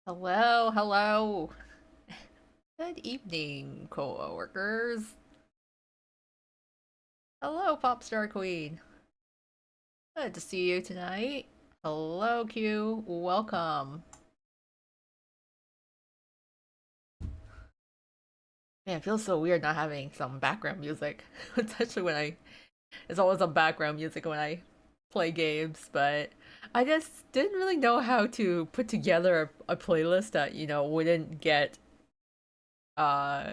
Hello, hello. Good evening, co-workers. Hello, Popstar Queen. Good to see you tonight. Hello, Q. Welcome. Man, it feels so weird not having some background music. Especially when it's always some background music when I play games, but I just didn't really know how to put together a playlist that, wouldn't uh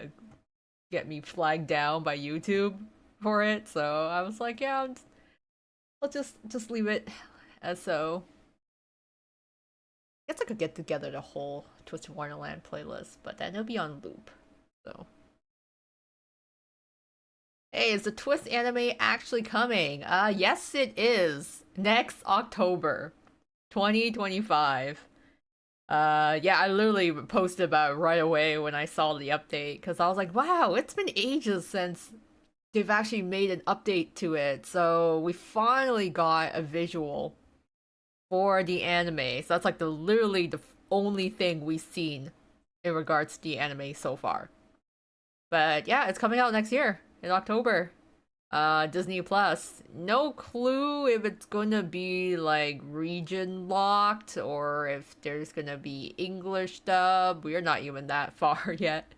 get me flagged down by YouTube for it. So I was like, yeah, I'll just leave it as so. I guess I could get together the whole Twist Wonderland playlist, but then it'll be on loop. So, hey, is the Twist anime actually coming? Yes, it is. Next October, 2025. Yeah, I literally posted about it right away when I saw the update because I was like, wow, it's been ages since they've actually made an update to it. So we finally got a visual for the anime. So that's like the literally the only thing we've seen in regards to the anime so far. But yeah, it's coming out next year in October. Disney Plus. No clue if it's gonna be like region locked or if there's gonna be English dub. We're not even that far yet.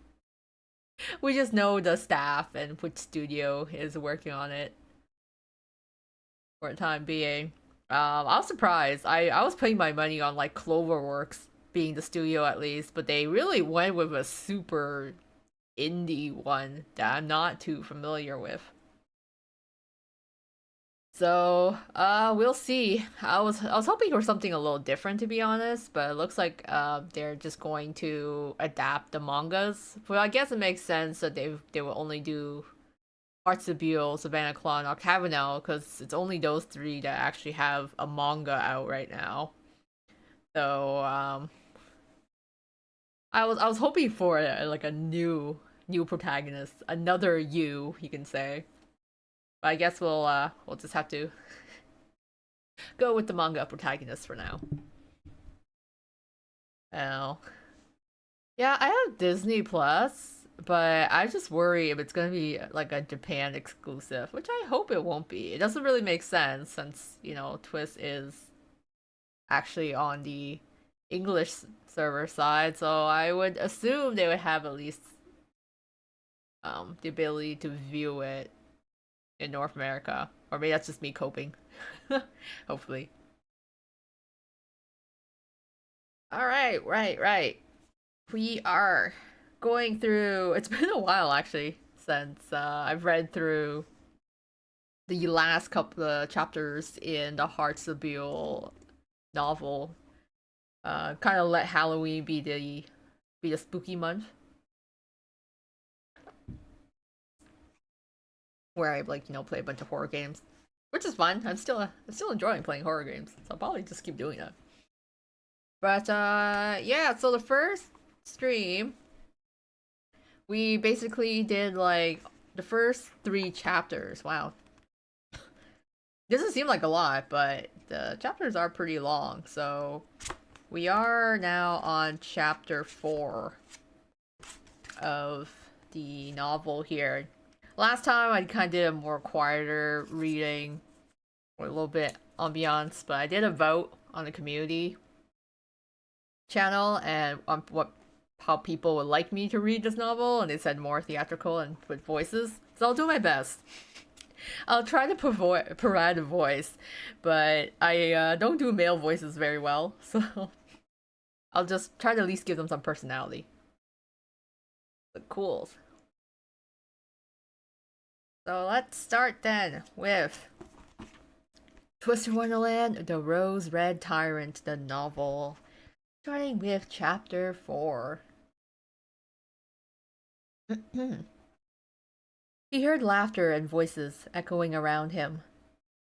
We just know the staff and which studio is working on it for the time being. I was surprised. I was putting my money on like Cloverworks being the studio at least, but they really went with a super indie one that I'm not too familiar with. So, we'll see. I was hoping for something a little different to be honest, but it looks like they're just going to adapt the mangas. Well, I guess it makes sense that they will only do Artsabile, Savannah Claw, and Octagonal because it's only those three that actually have a manga out right now. So I was hoping for like a new protagonist, another you can say. But I guess we'll just have to go with the manga protagonist for now. Oh, yeah, I have Disney Plus, but I just worry if it's gonna be like a Japan exclusive, which I hope it won't be. It doesn't really make sense since Twist is actually on the English server side, so I would assume they would have at least the ability to view it in North America. Or maybe that's just me coping. Hopefully. Alright, right. We are going through it's been a while actually since I've read through the last couple of chapters in the Hearts of Beale novel. Kind of let Halloween be the spooky month where I like play a bunch of horror games, which is fun. I'm still enjoying playing horror games, so I'll probably just keep doing that. But yeah. So the first stream, we basically did like the first three chapters. Wow, doesn't seem like a lot, but the chapters are pretty long. So we are now on chapter 4 of the novel here. Last time I kind of did a more quieter reading, or a little bit ambiance, but I did a vote on the community channel and on what how people would like me to read this novel, and they said more theatrical and with voices. So I'll do my best. I'll try to provide a voice, but I don't do male voices very well, so I'll just try to at least give them some personality. But cool. So let's start then with Twisted Wonderland, The Rose Red Tyrant, the novel. Starting with chapter 4. He heard laughter and voices echoing around him.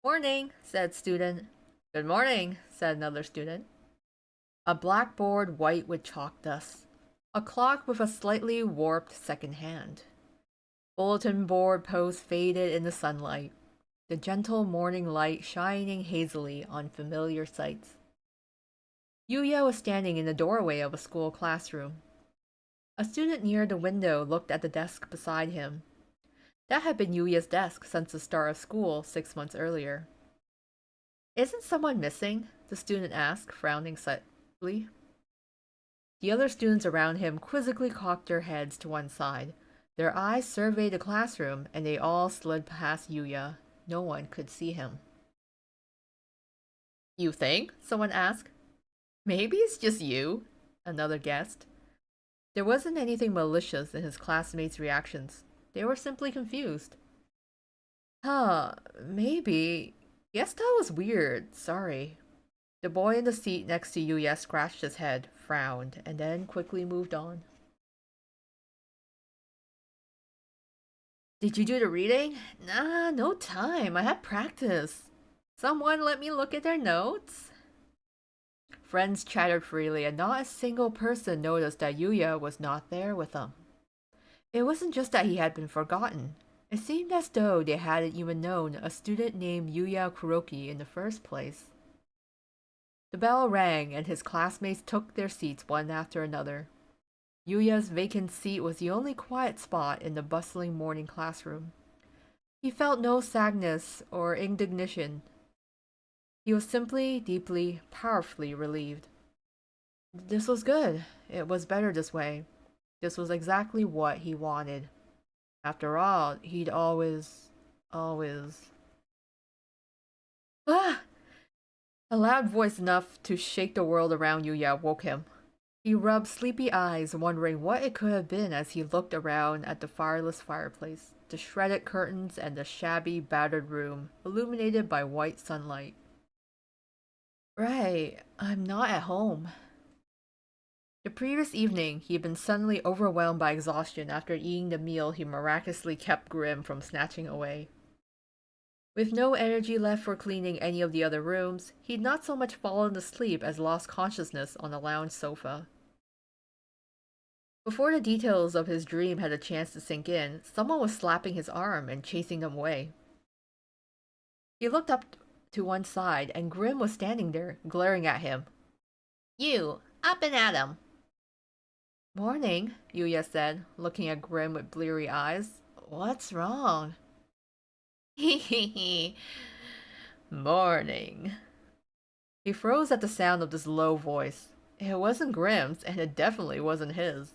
Morning, said student. Good morning, said another student. A blackboard white with chalk dust. A clock with a slightly warped second hand. Bulletin board posts faded in the sunlight, the gentle morning light shining hazily on familiar sights. Yuya was standing in the doorway of a school classroom. A student near the window looked at the desk beside him. That had been Yuya's desk since the start of school 6 months earlier. Isn't someone missing? The student asked, frowning slightly. The other students around him quizzically cocked their heads to one side. Their eyes surveyed the classroom, and they all slid past Yuya. No one could see him. You think? Someone asked. Maybe it's just you, another guessed. There wasn't anything malicious in his classmates' reactions. They were simply confused. Maybe. Yes, that was weird. Sorry. The boy in the seat next to Yuya scratched his head, frowned, and then quickly moved on. Did you do the reading? Nah, no time. I had practice. Someone let me look at their notes? Friends chattered freely, and not a single person noticed that Yuya was not there with them. It wasn't just that he had been forgotten. It seemed as though they hadn't even known a student named Yuya Kuroki in the first place. The bell rang, and his classmates took their seats one after another. Yuya's vacant seat was the only quiet spot in the bustling morning classroom. He felt no sadness or indignation. He was simply, deeply, powerfully relieved. This was good. It was better this way. This was exactly what he wanted. After all, he'd always... Ah! A loud voice enough to shake the world around Yuya woke him. He rubbed sleepy eyes, wondering what it could have been as he looked around at the fireless fireplace, the shredded curtains, and the shabby, battered room, illuminated by white sunlight. Right, I'm not at home. The previous evening, he had been suddenly overwhelmed by exhaustion after eating the meal he miraculously kept Grim from snatching away. With no energy left for cleaning any of the other rooms, he'd not so much fallen asleep as lost consciousness on the lounge sofa. Before the details of his dream had a chance to sink in, someone was slapping his arm and chasing him away. He looked up to one side, and Grim was standing there, glaring at him. You, up and at him! Morning, Yuya said, looking at Grim with bleary eyes. What's wrong? Hee. Morning. He froze at the sound of this low voice. It wasn't Grim's, and it definitely wasn't his.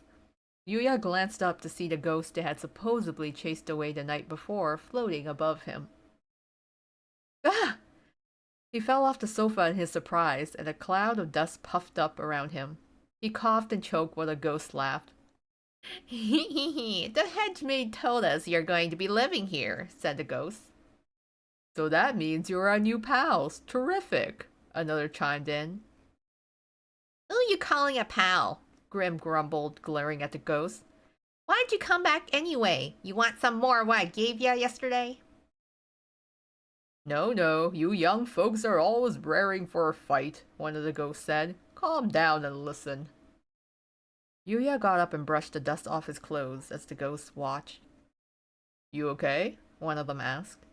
Yuya glanced up to see the ghost they had supposedly chased away the night before floating above him. Ah! He fell off the sofa in his surprise, and a cloud of dust puffed up around him. He coughed and choked while the ghost laughed. The hedge-maid told us you're going to be living here, said the ghost. So that means you're our new pals. Terrific, another chimed in. Who are you calling a pal? Grim grumbled, glaring at the ghost. Why'd you come back anyway? You want some more of what I gave you yesterday? No, you young folks are always raring for a fight, one of the ghosts said. Calm down and listen. Yuya got up and brushed the dust off his clothes as the ghosts watched. You okay? One of them asked.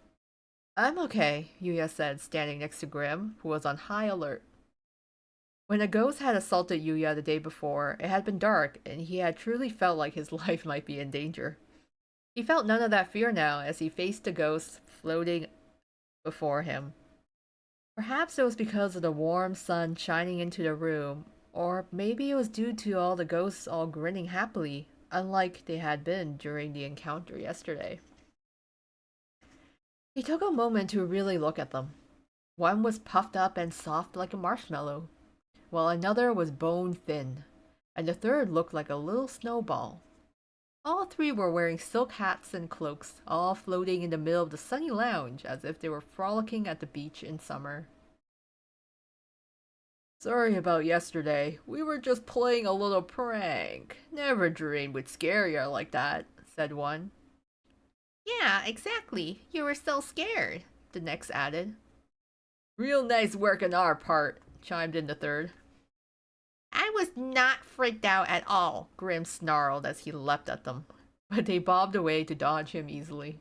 I'm okay, Yuya said, standing next to Grim, who was on high alert. When the ghost had assaulted Yuya the day before, it had been dark, and he had truly felt like his life might be in danger. He felt none of that fear now as he faced the ghost floating before him. Perhaps it was because of the warm sun shining into the room, or maybe it was due to all the ghosts all grinning happily, unlike they had been during the encounter yesterday. He took a moment to really look at them. One was puffed up and soft like a marshmallow, while another was bone-thin, and the third looked like a little snowball. All three were wearing silk hats and cloaks, all floating in the middle of the sunny lounge as if they were frolicking at the beach in summer. Sorry about yesterday. We were just playing a little prank. Never dreamed we'd scare you like that, said one. Yeah, exactly. You were so scared, the next added. Real nice work on our part, chimed in the third. I was not freaked out at all, Grim snarled as he leapt at them, but they bobbed away to dodge him easily.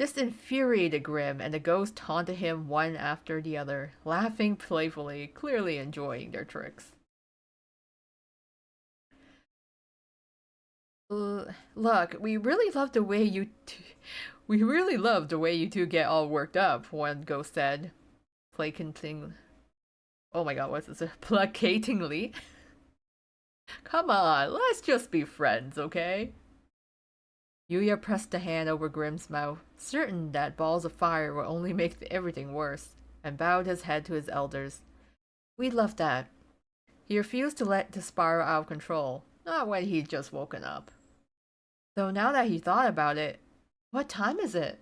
This infuriated Grim, and the ghost taunted him one after the other, laughing playfully, clearly enjoying their tricks. Look, we really love the way you two get all worked up, one ghost said, placating. Oh my god, what's this? Placatingly. Come on, let's just be friends, okay? Yuya pressed a hand over Grim's mouth, certain that balls of fire would only make everything worse, and bowed his head to his elders. We'd love that. He refused to let the spiral out of control, not when he'd just woken up. Though now that he thought about it, what time is it?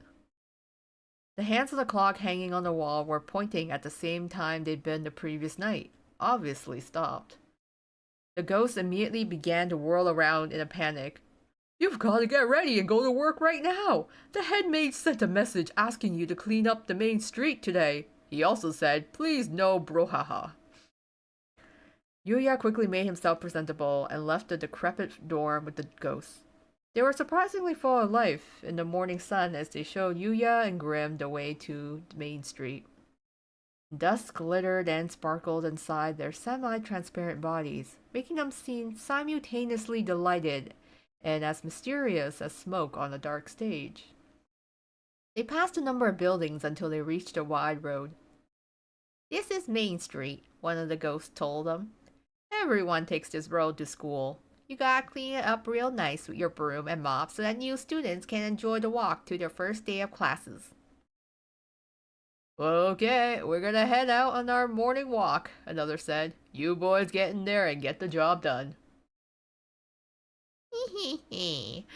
The hands of the clock hanging on the wall were pointing at the same time they'd been the previous night, obviously stopped. The ghost immediately began to whirl around in a panic. You've got to get ready and go to work right now! The head maid sent a message asking you to clean up the main street today. He also said, please no brouhaha. Yuya quickly made himself presentable and left the decrepit dorm with the ghosts. They were surprisingly full of life in the morning sun as they showed Yuya and Grim the way to Main Street. Dust glittered and sparkled inside their semi-transparent bodies, making them seem simultaneously delighted and as mysterious as smoke on a dark stage. They passed a number of buildings until they reached a wide road. This is Main Street, one of the ghosts told them. Everyone takes this road to school. You gotta clean it up real nice with your broom and mop so that new students can enjoy the walk to their first day of classes. Okay, we're gonna head out on our morning walk, another said. You boys get in there and get the job done. Hee.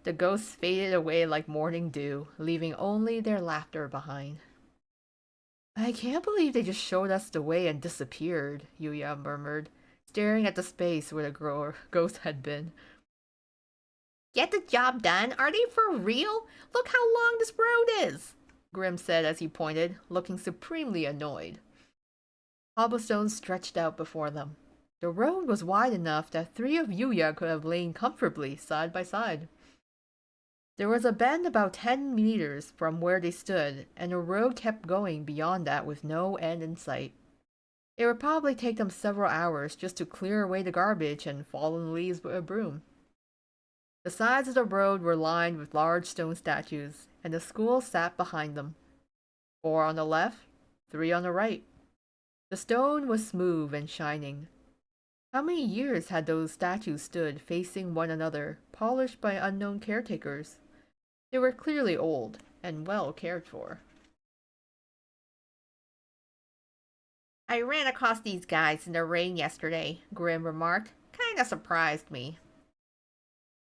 The ghosts faded away like morning dew, leaving only their laughter behind. I can't believe they just showed us the way and disappeared, Yuya murmured, staring at the space where the ghost had been. Get the job done? Are they for real? Look how long this road is, Grim said as he pointed, looking supremely annoyed. Cobblestones stretched out before them. The road was wide enough that three of Yuya could have lain comfortably side by side. There was a bend about 10 meters from where they stood, and the road kept going beyond that with no end in sight. It would probably take them several hours just to clear away the garbage and fallen leaves with a broom. The sides of the road were lined with large stone statues, and the school sat behind them. 4 on the left, 3 on the right. The stone was smooth and shining. How many years had those statues stood facing one another, polished by unknown caretakers? They were clearly old and well cared for. I ran across these guys in the rain yesterday, Grim remarked. Kinda surprised me.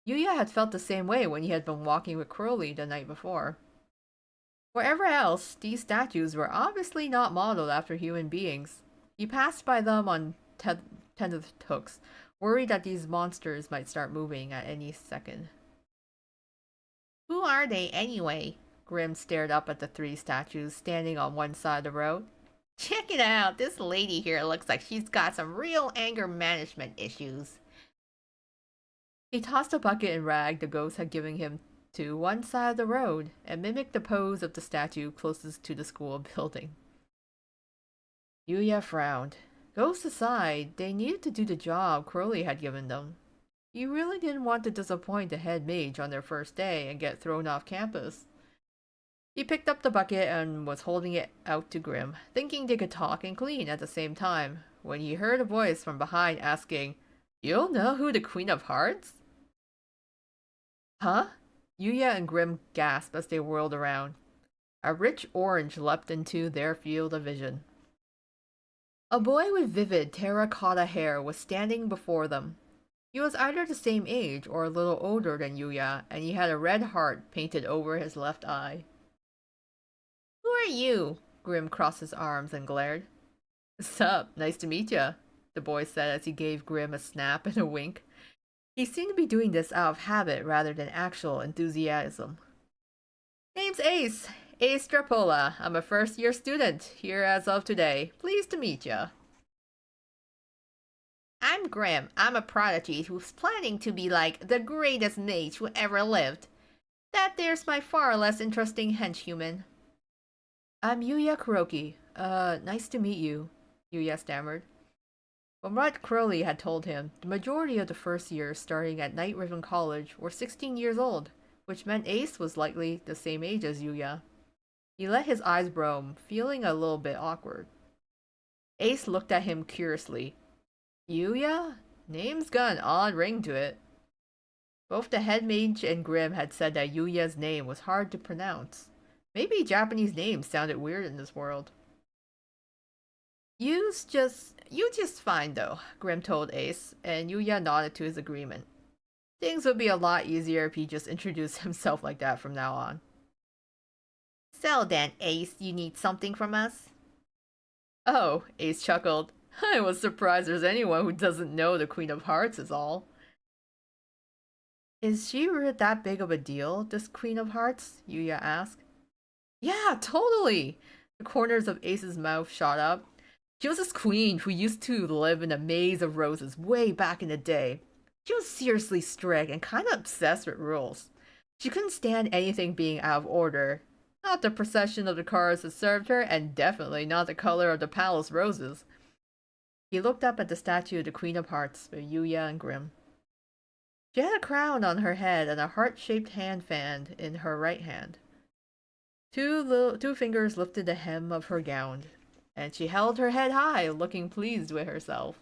Yuya had felt the same way when he had been walking with Crowley the night before. Wherever else, these statues were obviously not modeled after human beings. He passed by them on tenterhooks, worried that these monsters might start moving at any second. Who are they anyway? Grim stared up at the 3 statues standing on one side of the road. Check it out, this lady here looks like she's got some real anger management issues. He tossed a bucket and rag the ghost had given him to one side of the road and mimicked the pose of the statue closest to the school building. Yuya frowned. Ghosts aside, they needed to do the job Crowley had given them. He really didn't want to disappoint the head mage on their first day and get thrown off campus. He picked up the bucket and was holding it out to Grim, thinking they could talk and clean at the same time, when he heard a voice from behind asking, You don't know who the Queen of Hearts? Huh? Yuya and Grim gasped as they whirled around. A rich orange leapt into their field of vision. A boy with vivid terracotta hair was standing before them. He was either the same age or a little older than Yuya, and he had a red heart painted over his left eye. Who are you? Grim crossed his arms and glared. Sup, nice to meet ya, the boy said as he gave Grim a snap and a wink. He seemed to be doing this out of habit rather than actual enthusiasm. Name's Ace Strapola. I'm a first-year student, here as of today. Pleased to meet ya. I'm Grim. I'm a prodigy who's planning to be like the greatest mage who ever lived. That there's my far less interesting henchhuman. I'm Yuya Kuroki. Nice to meet you, Yuya stammered. From what Crowley had told him, the majority of the first years starting at Night Riven College were 16 years old, which meant Ace was likely the same age as Yuya. He let his eyes roam, feeling a little bit awkward. Ace looked at him curiously. Yuya? Name's got an odd ring to it. Both the head mage and Grim had said that Yuya's name was hard to pronounce. Maybe Japanese names sounded weird in this world. You just fine though, Grim told Ace, and Yuya nodded to his agreement. Things would be a lot easier if he just introduced himself like that from now on. So then, Ace, you need something from us? Oh, Ace chuckled. I was surprised there's anyone who doesn't know the Queen of Hearts is all. Is she really that big of a deal, this Queen of Hearts? Yuya asked. Yeah, totally! The corners of Ace's mouth shot up. She was this queen who used to live in a maze of roses way back in the day. She was seriously strict and kinda obsessed with rules. She couldn't stand anything being out of order. Not the procession of the cars that served her, and definitely not the color of the palace roses. He looked up at the statue of the Queen of Hearts with Yuya and Grim. She had a crown on her head and a heart-shaped hand fan in her right hand. Two fingers lifted the hem of her gown, and she held her head high, looking pleased with herself.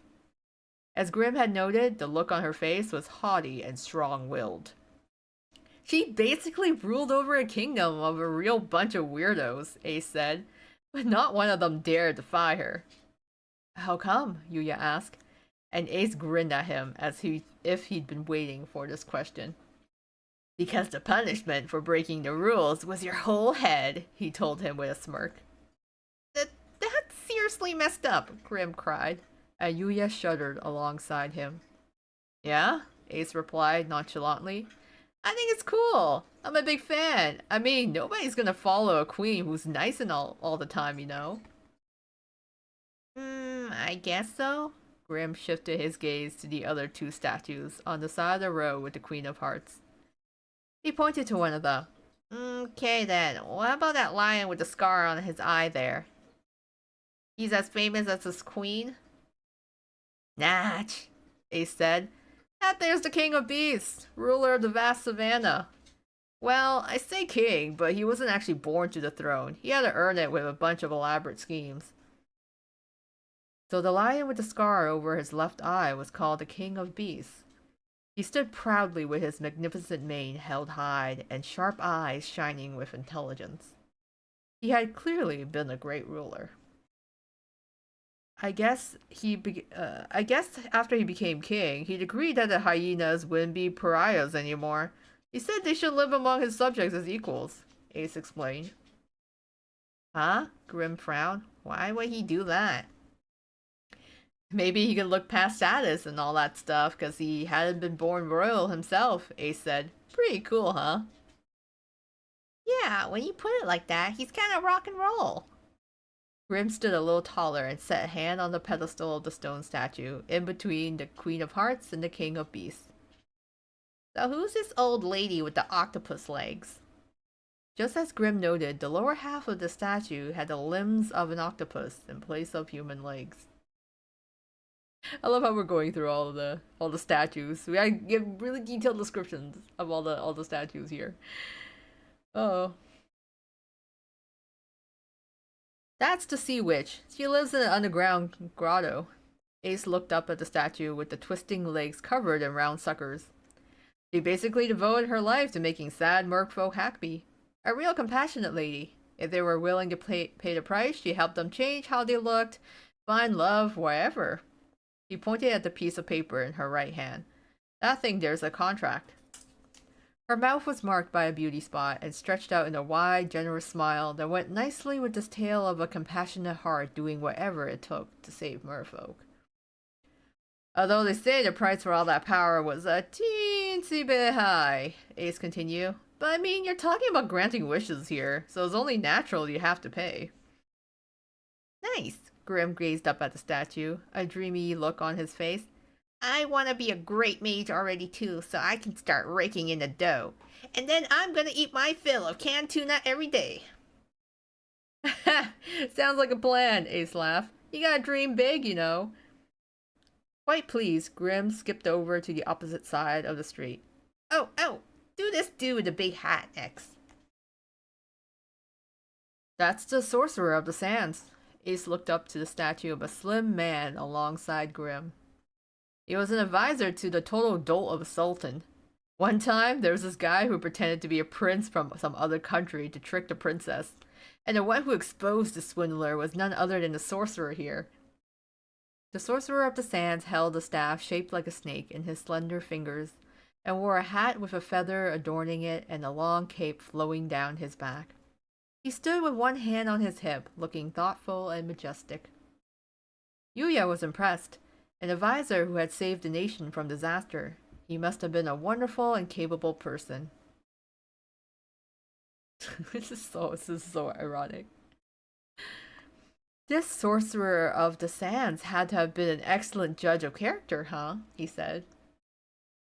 As Grim had noted, the look on her face was haughty and strong-willed. She basically ruled over a kingdom of a real bunch of weirdos, Ace said, but not one of them dared defy her. How come? Yuya asked, and Ace grinned at him as if he'd been waiting for this question. Because the punishment for breaking the rules was your whole head, he told him with a smirk. That's seriously messed up, Grim cried, and Yuya shuddered alongside him. Yeah? Ace replied nonchalantly. I think it's cool. I'm a big fan. I mean, nobody's gonna follow a queen who's nice and all the time, you know? I guess so. Grim shifted his gaze to the other two statues on the side of the road with the Queen of Hearts. He pointed to one of them. Okay then, what about that lion with the scar on his eye there? He's as famous as his queen? Natch, Ace said. That there's the King of Beasts, ruler of the vast savannah. Well, I say king, but he wasn't actually born to the throne. He had to earn it with a bunch of elaborate schemes. So the lion with the scar over his left eye was called the King of Beasts. He stood proudly with his magnificent mane held high and sharp eyes shining with intelligence. He had clearly been a great ruler. I guess after he became king, he'd agreed that the hyenas wouldn't be pariahs anymore. He said they should live among his subjects as equals, Ace explained. Huh? Grim frowned. Why would he do that? Maybe he could look past status and all that stuff because he hadn't been born royal himself, Ace said. Pretty cool, huh? Yeah, when you put it like that, he's kind of rock and roll. Grim stood a little taller and set a hand on the pedestal of the stone statue, in between the Queen of Hearts and the King of Beasts. So who's this old lady with the octopus legs? Just as Grim noted, the lower half of the statue had the limbs of an octopus in place of human legs. I love how we're going through all the statues. We gotta give really detailed descriptions of all the statues here. Oh. That's the sea witch. She lives in an underground grotto. Ace looked up at the statue with the twisting legs covered in round suckers. She basically devoted her life to making sad merfolk happy. A real compassionate lady. If they were willing to pay the price, she helped them change how they looked, find love, wherever. She pointed at the piece of paper in her right hand. That thing there's a contract. Her mouth was marked by a beauty spot and stretched out in a wide, generous smile that went nicely with this tale of a compassionate heart doing whatever it took to save merfolk. Although they say the price for all that power was a teensy bit high, Ace continued. But I mean, you're talking about granting wishes here, so it's only natural you have to pay. Nice. Grim gazed up at the statue, a dreamy look on his face. I want to be a great mage already too, so I can start raking in the dough. And then I'm gonna eat my fill of canned tuna every day. Sounds like a plan, Ace laughed. You gotta dream big, you know. Quite pleased, Grim skipped over to the opposite side of the street. Oh, oh, do this dude with the big hat next. That's the sorcerer of the sands. Ace looked up to the statue of a slim man alongside Grim. He was an advisor to the total dolt of a sultan. One time, there was this guy who pretended to be a prince from some other country to trick the princess, and the one who exposed the swindler was none other than the sorcerer here. The sorcerer of the sands held a staff shaped like a snake in his slender fingers, and wore a hat with a feather adorning it and a long cape flowing down his back. He stood with one hand on his hip, looking thoughtful and majestic. Yuya was impressed. An advisor who had saved the nation from disaster. He must have been a wonderful and capable person. This is so ironic. This sorcerer of the sands had to have been an excellent judge of character, huh? He said.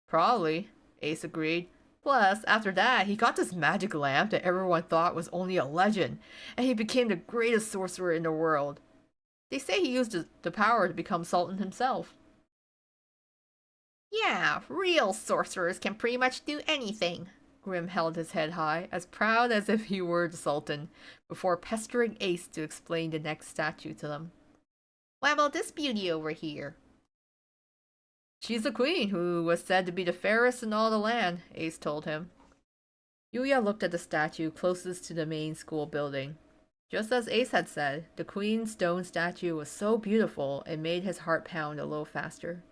Probably, Ace agreed. Plus, after that, he got this magic lamp that everyone thought was only a legend, and he became the greatest sorcerer in the world. They say he used the power to become Sultan himself. Yeah, real sorcerers can pretty much do anything. Grim held his head high, as proud as if he were the Sultan, before pestering Ace to explain the next statue to them. What about this beauty over here? She's the queen, who was said to be the fairest in all the land, Ace told him. Yuya looked at the statue closest to the main school building. Just as Ace had said, the queen's stone statue was so beautiful it made his heart pound a little faster.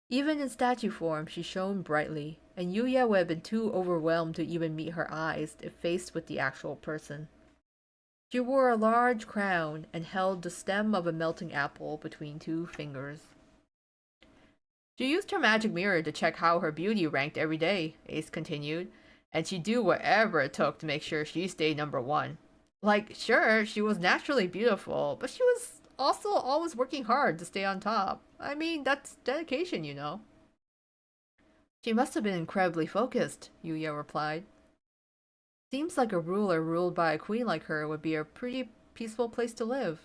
Even in statue form, she shone brightly, and Yuya would have been too overwhelmed to even meet her eyes if faced with the actual person. She wore a large crown and held the stem of a melting apple between two fingers. She used her magic mirror to check how her beauty ranked every day, Ace continued, and she'd do whatever it took to make sure she stayed number one. Like, sure, she was naturally beautiful, but she was also always working hard to stay on top. I mean, that's dedication, you know. She must have been incredibly focused, Yuya replied. Seems like a ruler ruled by a queen like her would be a pretty peaceful place to live.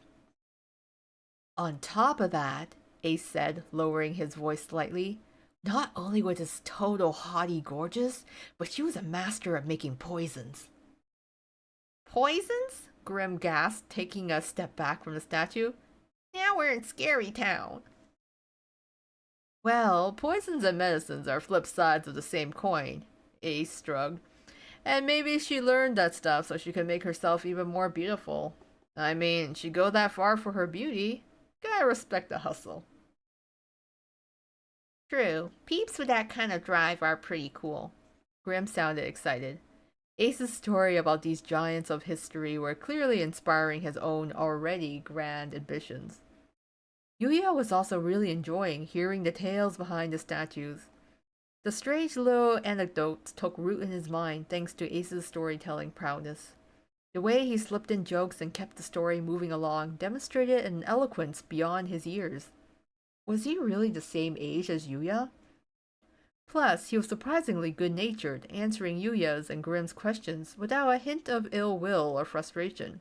On top of that, Ace said, lowering his voice slightly, not only was this total hottie gorgeous, but she was a master of making poisons. Poisons? Grim gasped, taking a step back from the statue. Now we're in Scary Town. Well, poisons and medicines are flip sides of the same coin, Ace shrugged. And maybe she learned that stuff so she could make herself even more beautiful. I mean, she'd go that far for her beauty. Gotta respect the hustle. True, peeps with that kind of drive are pretty cool. Grim sounded excited. Ace's story about these giants of history were clearly inspiring his own already grand ambitions. Yuya was also really enjoying hearing the tales behind the statues. The strange little anecdotes took root in his mind thanks to Ace's storytelling prowess. The way he slipped in jokes and kept the story moving along demonstrated an eloquence beyond his years. Was he really the same age as Yuya? Plus, he was surprisingly good-natured, answering Yuya's and Grim's questions without a hint of ill will or frustration.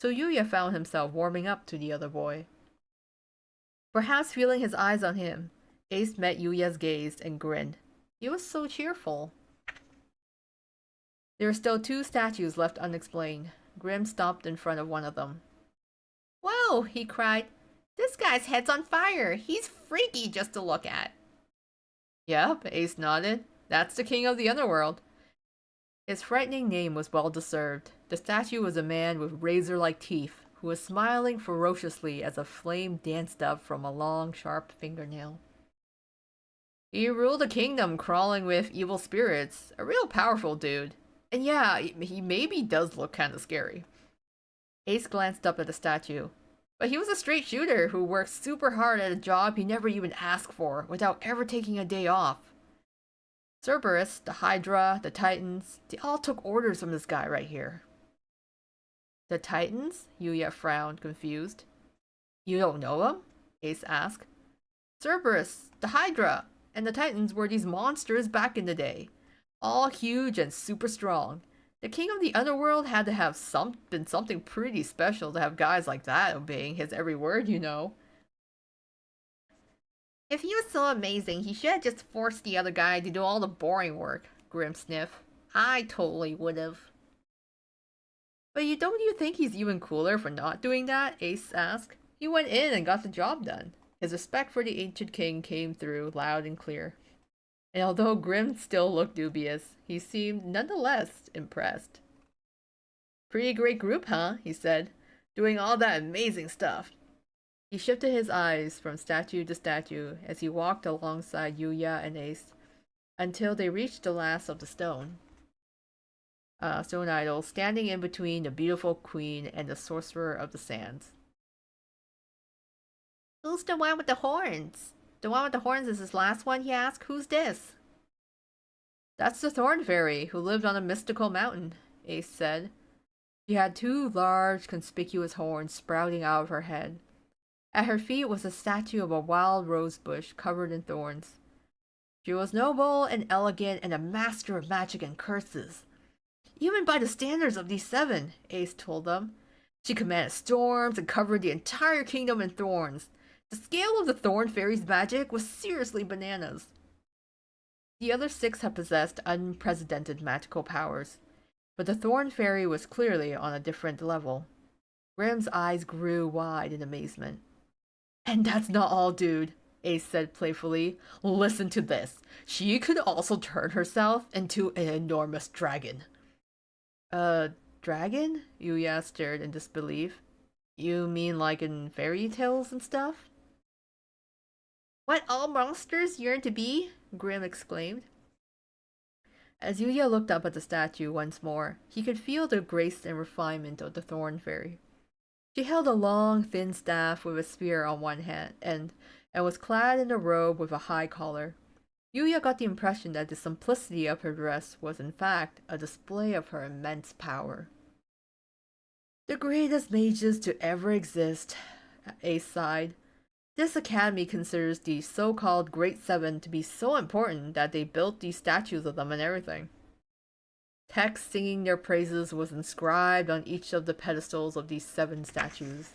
So Yuya found himself warming up to the other boy. Perhaps feeling his eyes on him, Ace met Yuya's gaze and grinned. He was so cheerful. There were still 2 statues left unexplained. Grim stopped in front of one of them. Whoa, he cried. This guy's head's on fire. He's freaky just to look at. Yep, Ace nodded. That's the king of the underworld. His frightening name was well deserved. The statue was a man with razor-like teeth, who was smiling ferociously as a flame danced up from a long, sharp fingernail. He ruled a kingdom crawling with evil spirits. A real powerful dude. And yeah, he maybe does look kinda scary. Ace glanced up at the statue. But he was a straight shooter who worked super hard at a job he never even asked for, without ever taking a day off. Cerberus, the Hydra, the Titans, they all took orders from this guy right here. The Titans? Yuya frowned, confused. You don't know them? Ace asked. Cerberus, the Hydra, and the Titans were these monsters back in the day. All huge and super strong. The king of the underworld had to have been something pretty special to have guys like that obeying his every word, you know. If he was so amazing, he should have just forced the other guy to do all the boring work, Grim sniffed. I totally would've. But don't you think he's even cooler for not doing that? Ace asked. He went in and got the job done. His respect for the ancient king came through loud and clear. And although Grim still looked dubious, he seemed nonetheless impressed. Pretty great group, huh? He said. Doing all that amazing stuff. He shifted his eyes from statue to statue as he walked alongside Yuya and Ace until they reached the last of the stone idols, standing in between the beautiful queen and the sorcerer of the sands. Who's the one with the horns? The one with the horns is his last one, he asked. Who's this? That's the Thorn Fairy, who lived on a mystical mountain, Ace said. She had two large, conspicuous horns sprouting out of her head. At her feet was a statue of a wild rose bush covered in thorns. She was noble and elegant and a master of magic and curses. Even by the standards of these seven, Ace told them. She commanded storms and covered the entire kingdom in thorns. The scale of the Thorn Fairy's magic was seriously bananas. The other six had possessed unprecedented magical powers, but the Thorn Fairy was clearly on a different level. Grim's eyes grew wide in amazement. And that's not all, dude, Ace said playfully. Listen to this. She could also turn herself into an enormous dragon. Dragon? Yuya stared in disbelief. You mean like in fairy tales and stuff? What all monsters yearn to be? Grim exclaimed. As Yuya looked up at the statue once more, he could feel the grace and refinement of the Thorn Fairy. She held a long, thin staff with a spear on one hand and was clad in a robe with a high collar. Yuya got the impression that the simplicity of her dress was in fact a display of her immense power. The greatest mages to ever exist, Ace sighed. This academy considers the so-called Great Seven to be so important that they built these statues of them and everything. Text singing their praises was inscribed on each of the pedestals of these seven statues.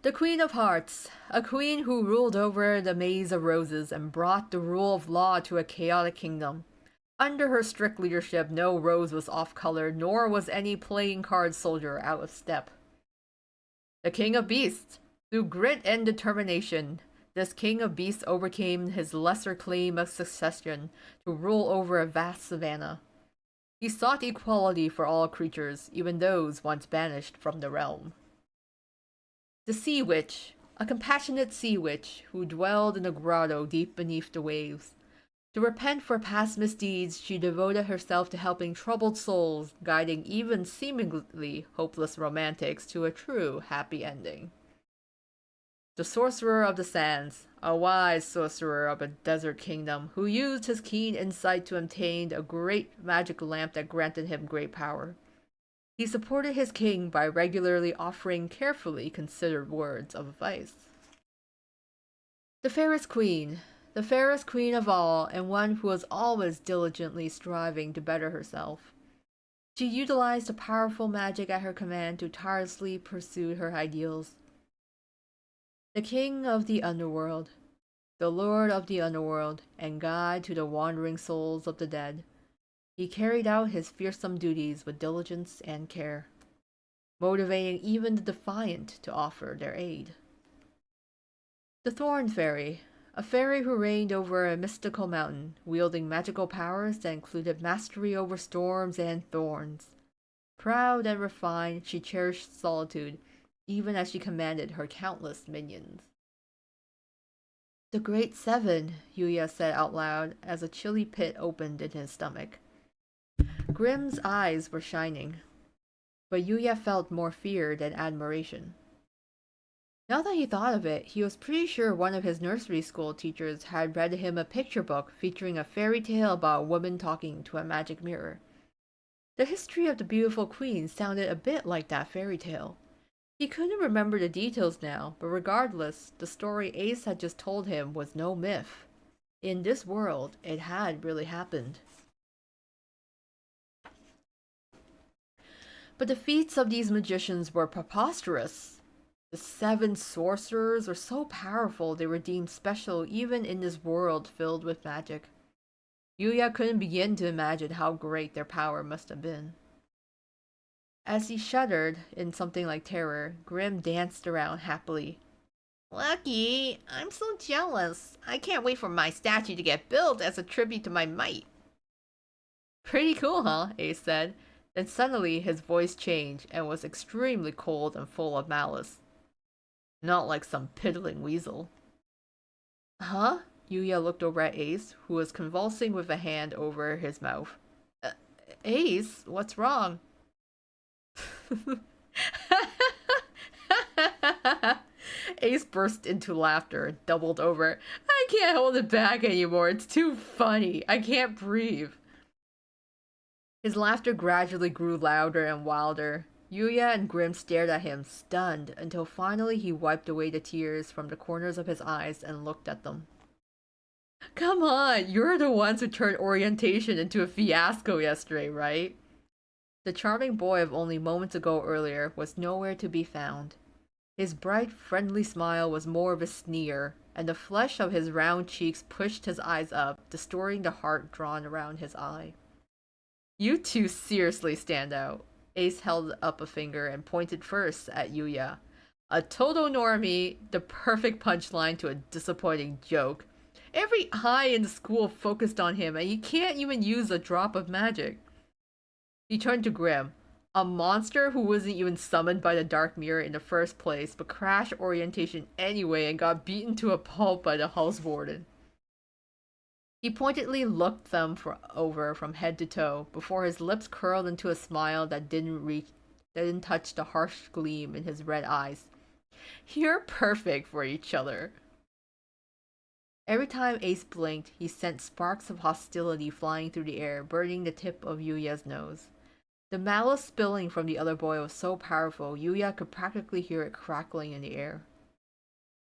The Queen of Hearts, a queen who ruled over the maze of roses and brought the rule of law to a chaotic kingdom. Under her strict leadership, no rose was off-color, nor was any playing card soldier out of step. The King of Beasts, through grit and determination, this King of Beasts overcame his lesser claim of succession to rule over a vast savanna. He sought equality for all creatures, even those once banished from the realm. The Sea Witch, a compassionate sea witch who dwelled in a grotto deep beneath the waves. To repent for past misdeeds, she devoted herself to helping troubled souls, guiding even seemingly hopeless romantics to a true happy ending. The Sorcerer of the Sands, a wise sorcerer of a desert kingdom, who used his keen insight to obtain a great magic lamp that granted him great power. He supported his king by regularly offering carefully considered words of advice. The fairest queen of all, and one who was always diligently striving to better herself. She utilized the powerful magic at her command to tirelessly pursue her ideals. The King of the Underworld, the Lord of the Underworld, and guide to the wandering souls of the dead. He carried out his fearsome duties with diligence and care, motivating even the defiant to offer their aid. The Thorn Fairy, a fairy who reigned over a mystical mountain, wielding magical powers that included mastery over storms and thorns. Proud and refined, she cherished solitude, even as she commanded her countless minions. The Great Seven, Yuya said out loud as a chilly pit opened in his stomach. Grim's eyes were shining, but Yuya felt more fear than admiration. Now that he thought of it, he was pretty sure one of his nursery school teachers had read him a picture book featuring a fairy tale about a woman talking to a magic mirror. The history of the beautiful queen sounded a bit like that fairy tale. He couldn't remember the details now, but regardless, the story Ace had just told him was no myth. In this world, it had really happened. But the feats of these magicians were preposterous. The 7 sorcerers were so powerful they were deemed special even in this world filled with magic. Yuya couldn't begin to imagine how great their power must have been. As he shuddered in something like terror, Grim danced around happily. Lucky, I'm so jealous. I can't wait for my statue to get built as a tribute to my might. Pretty cool, huh? Ace said. Then suddenly his voice changed and was extremely cold and full of malice. Not like some piddling weasel. Huh? Yuya looked over at Ace, who was convulsing with a hand over his mouth. Ace, what's wrong? Ace burst into laughter, doubled over. I can't hold it back anymore. It's too funny. I can't breathe. His laughter gradually grew louder and wilder. Yuya and Grim stared at him, stunned, until finally he wiped away the tears from the corners of his eyes and looked at them. Come on, you're the ones who turned orientation into a fiasco yesterday, right? The charming boy of only moments ago earlier was nowhere to be found. His bright, friendly smile was more of a sneer, and the flesh of his round cheeks pushed his eyes up, distorting the heart drawn around his eye. You two seriously stand out. Ace held up a finger and pointed first at Yuya. A total normie, the perfect punchline to a disappointing joke. Every eye in the school focused on him, and he can't even use a drop of magic. He turned to Grim. A monster who wasn't even summoned by the Dark Mirror in the first place, but crashed orientation anyway and got beaten to a pulp by the house warden. He pointedly looked them over from head to toe, before his lips curled into a smile that didn't touch the harsh gleam in his red eyes. You're perfect for each other. Every time Ace blinked, he sent sparks of hostility flying through the air, burning the tip of Yuya's nose. The malice spilling from the other boy was so powerful, Yuya could practically hear it crackling in the air.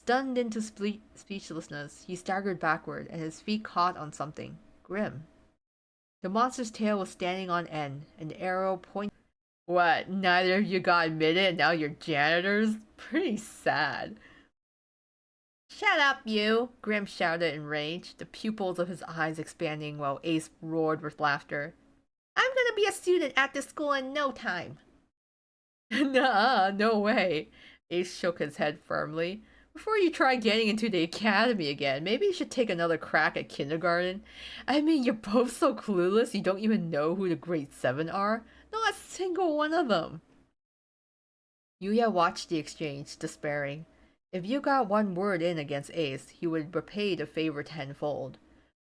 Stunned into speechlessness, he staggered backward, and his feet caught on something. Grim. The monster's tail was standing on end, an arrow pointing. What, neither of you got admitted and now you're janitors? Pretty sad. Shut up, you! Grim shouted in rage, the pupils of his eyes expanding while Ace roared with laughter. I'm gonna be a student at this school in no time. Nuh-uh, no way. Ace shook his head firmly. Before you try getting into the academy again, maybe you should take another crack at kindergarten. I mean, you're both so clueless you don't even know who the grade 7 are. Not a single one of them. Yuya watched the exchange, despairing. If you got one word in against Ace, he would repay the favor tenfold.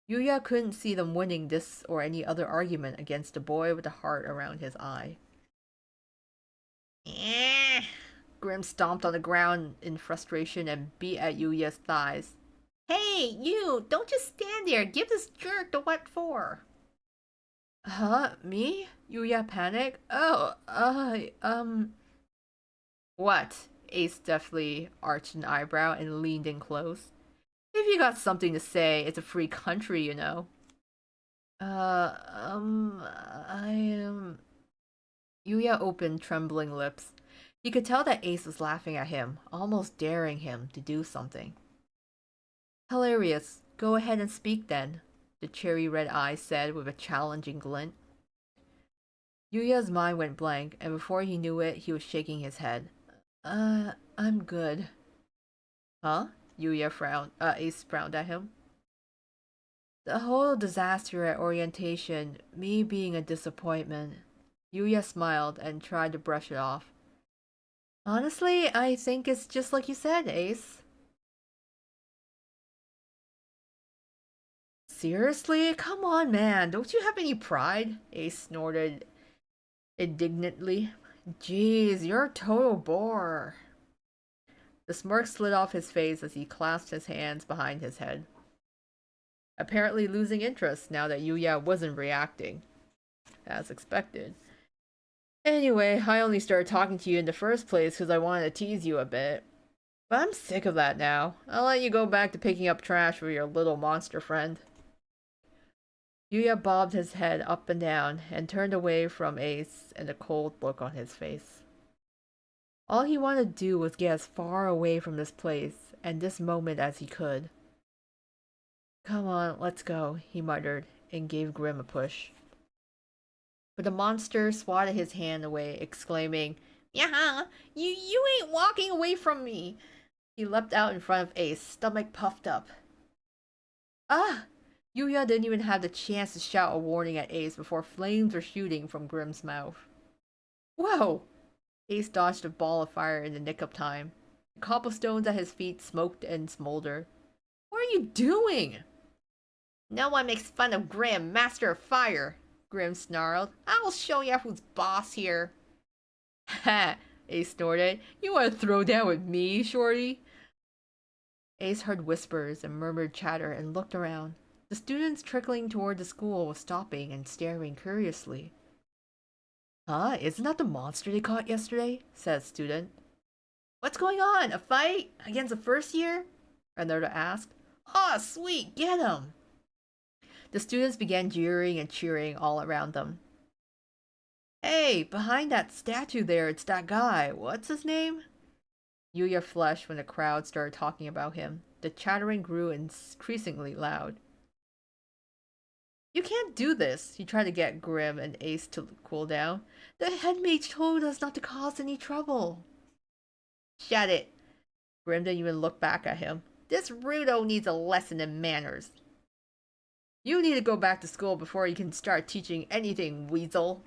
Yuya couldn't see them winning this or any other argument against the boy with the heart around his eye. Grim stomped on the ground in frustration and beat at Yuya's thighs. Hey, you! Don't just stand there! Give this jerk the what for! Huh? Me? Yuya panicked. Oh, What? Ace deftly arched an eyebrow and leaned in close. If you got something to say, it's a free country, you know. Yuya opened trembling lips. He could tell that Ace was laughing at him, almost daring him to do something. Hilarious. Go ahead and speak then, the cherry-red eyes said with a challenging glint. Yuya's mind went blank, and before he knew it, he was shaking his head. I'm good. Huh? Ace frowned at him. The whole disaster at orientation, me being a disappointment. Yuya smiled and tried to brush it off. Honestly, I think it's just like you said, Ace. Seriously? Come on, man. Don't you have any pride? Ace snorted indignantly. Jeez, you're a total bore. The smirk slid off his face as he clasped his hands behind his head, apparently losing interest now that Yuya wasn't reacting, as expected. Anyway, I only started talking to you in the first place because I wanted to tease you a bit. But I'm sick of that now. I'll let you go back to picking up trash with your little monster friend. Yuya bobbed his head up and down and turned away from Ace and a cold look on his face. All he wanted to do was get as far away from this place and this moment as he could. Come on, let's go, he muttered and gave Grim a push. But the monster swatted his hand away, exclaiming, "Yeah, you ain't walking away from me!" He leapt out in front of Ace, stomach puffed up. Ah! Yuya didn't even have the chance to shout a warning at Ace before flames were shooting from Grim's mouth. Whoa! Ace dodged a ball of fire in the nick of time. The cobblestones at his feet smoked and smoldered. What are you doing? No one makes fun of Grim, Master of Fire, Grim snarled. I'll show you who's boss here. Ha! Ace snorted. You want to throw down with me, shorty? Ace heard whispers and murmured chatter and looked around. The students trickling toward the school were stopping and staring curiously. Huh? Isn't that the monster they caught yesterday? Said a student. What's going on? A fight? Against the first year? Another asked. Aw, sweet, get him! The students began jeering and cheering all around them. Hey, behind that statue there, it's that guy. What's his name? Yuya flushed when the crowd started talking about him. The chattering grew increasingly loud. You can't do this, he tried to get Grim and Ace to cool down. The headmate told us not to cause any trouble. Shut it. Grim didn't even look back at him. This Rudo needs a lesson in manners. You need to go back to school before you can start teaching anything, weasel.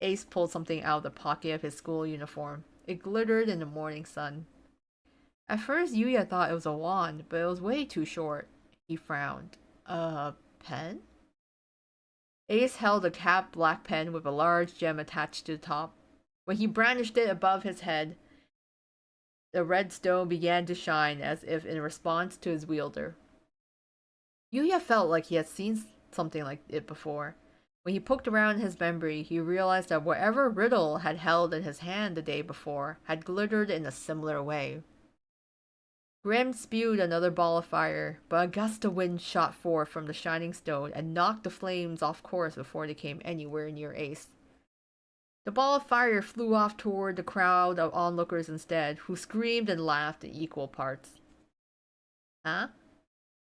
Ace pulled something out of the pocket of his school uniform. It glittered in the morning sun. At first, Yuya thought it was a wand, but it was way too short. He frowned. A pen? Ace held a capped black pen with a large gem attached to the top. When he brandished it above his head, the red stone began to shine as if in response to his wielder. Yuya felt like he had seen something like it before. When he poked around in his memory, he realized that whatever riddle had held in his hand the day before had glittered in a similar way. Grim spewed another ball of fire, but a gust of wind shot forth from the shining stone and knocked the flames off course before they came anywhere near Ace. The ball of fire flew off toward the crowd of onlookers instead, who screamed and laughed in equal parts. Huh?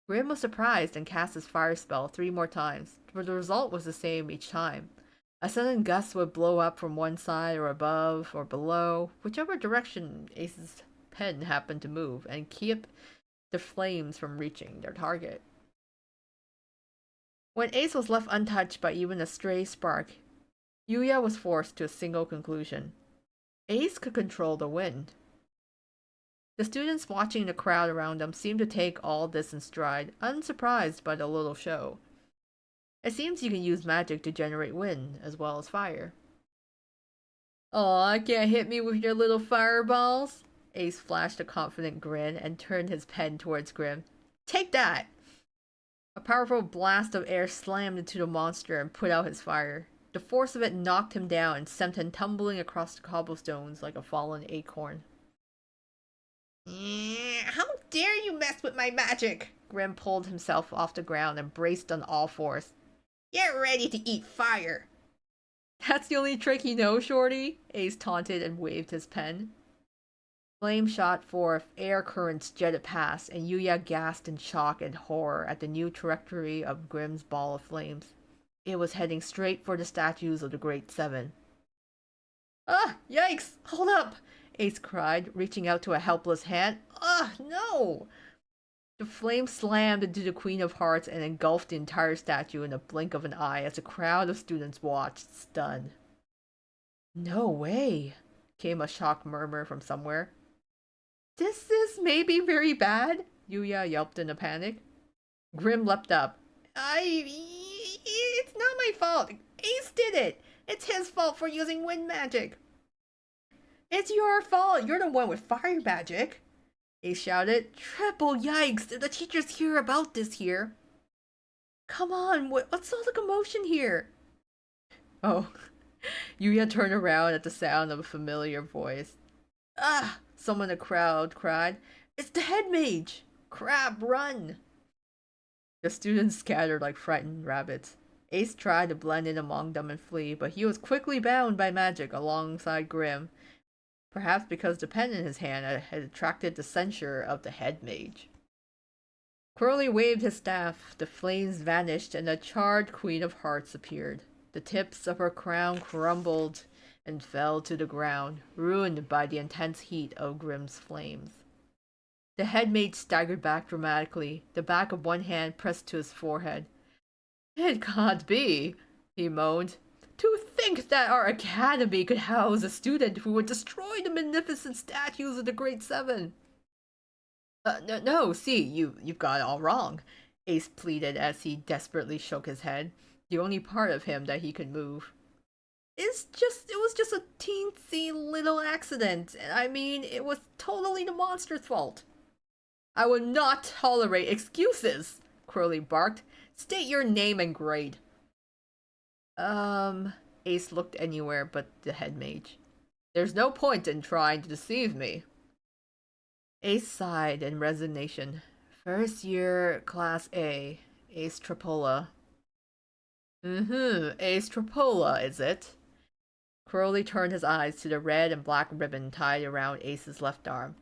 Grim was surprised and cast his fire spell 3 more times, but the result was the same each time. A sudden gust would blow up from one side or above or below, whichever direction Ace's pen happened to move, and keep the flames from reaching their target. When Ace was left untouched by even a stray spark, Yuya was forced to a single conclusion. Ace could control the wind. The students watching the crowd around them seemed to take all this in stride, unsurprised by the little show. It seems you can use magic to generate wind as well as fire. Aw, can't hit me with your little fireballs? Ace flashed a confident grin and turned his pen towards Grim. Take that! A powerful blast of air slammed into the monster and put out his fire. The force of it knocked him down and sent him tumbling across the cobblestones like a fallen acorn. How dare you mess with my magic! Grim pulled himself off the ground and braced on all fours. Get ready to eat fire! That's the only trick you know, shorty? Ace taunted and waved his pen. Flame shot forth, air currents jetted past, and Yuya gasped in shock and horror at the new trajectory of Grim's ball of flames. It was heading straight for the statues of the Great Seven. Ah! Yikes! Hold up! Ace cried, reaching out to a helpless hand. Ah! No! The flame slammed into the Queen of Hearts and engulfed the entire statue in a blink of an eye as a crowd of students watched, stunned. No way! Came a shocked murmur from somewhere. This is maybe very bad, Yuya yelped in a panic. Grim leapt up. It's not my fault. Ace did it. It's his fault for using wind magic. It's your fault. You're the one with fire magic. Ace shouted. Triple yikes. Did the teachers hear about this here? Come on. What's all the commotion here? Oh, Yuya turned around at the sound of a familiar voice. Ah! Someone in the crowd cried. It's the head mage! Crap, run! The students scattered like frightened rabbits. Ace tried to blend in among them and flee, but he was quickly bound by magic alongside Grim, perhaps because the pen in his hand had attracted the censure of the head mage. Crowley waved his staff, the flames vanished, and a charred Queen of Hearts appeared. The tips of her crown crumbled and fell to the ground, ruined by the intense heat of Grim's flames. The head mage staggered back dramatically, the back of one hand pressed to his forehead. It can't be, he moaned. To think that our academy could house a student who would destroy the magnificent statues of the Great Seven. No, see, you've got it all wrong, Ace pleaded as he desperately shook his head, the only part of him that he could move. It was just a teensy little accident. I mean, it was totally the monster's fault. I will not tolerate excuses, Crowley barked. State your name and grade. Ace looked anywhere but the head mage. There's no point in trying to deceive me. Ace sighed in resignation. First year, Class A, Ace Trappola. Ace Trappola, is it? Crowley turned his eyes to the red and black ribbon tied around Ace's left arm.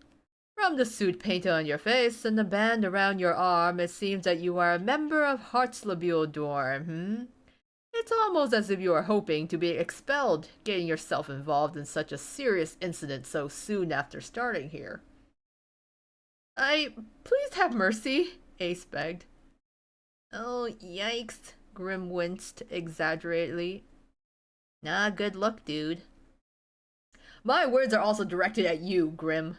From the suit painted on your face and the band around your arm, it seems that you are a member of Hartslebule dorm, It's almost as if you are hoping to be expelled, getting yourself involved in such a serious incident so soon after starting here. Please have mercy, Ace begged. Oh, yikes, Grim winced exaggeratedly. Nah, good luck, dude. My words are also directed at you, Grim,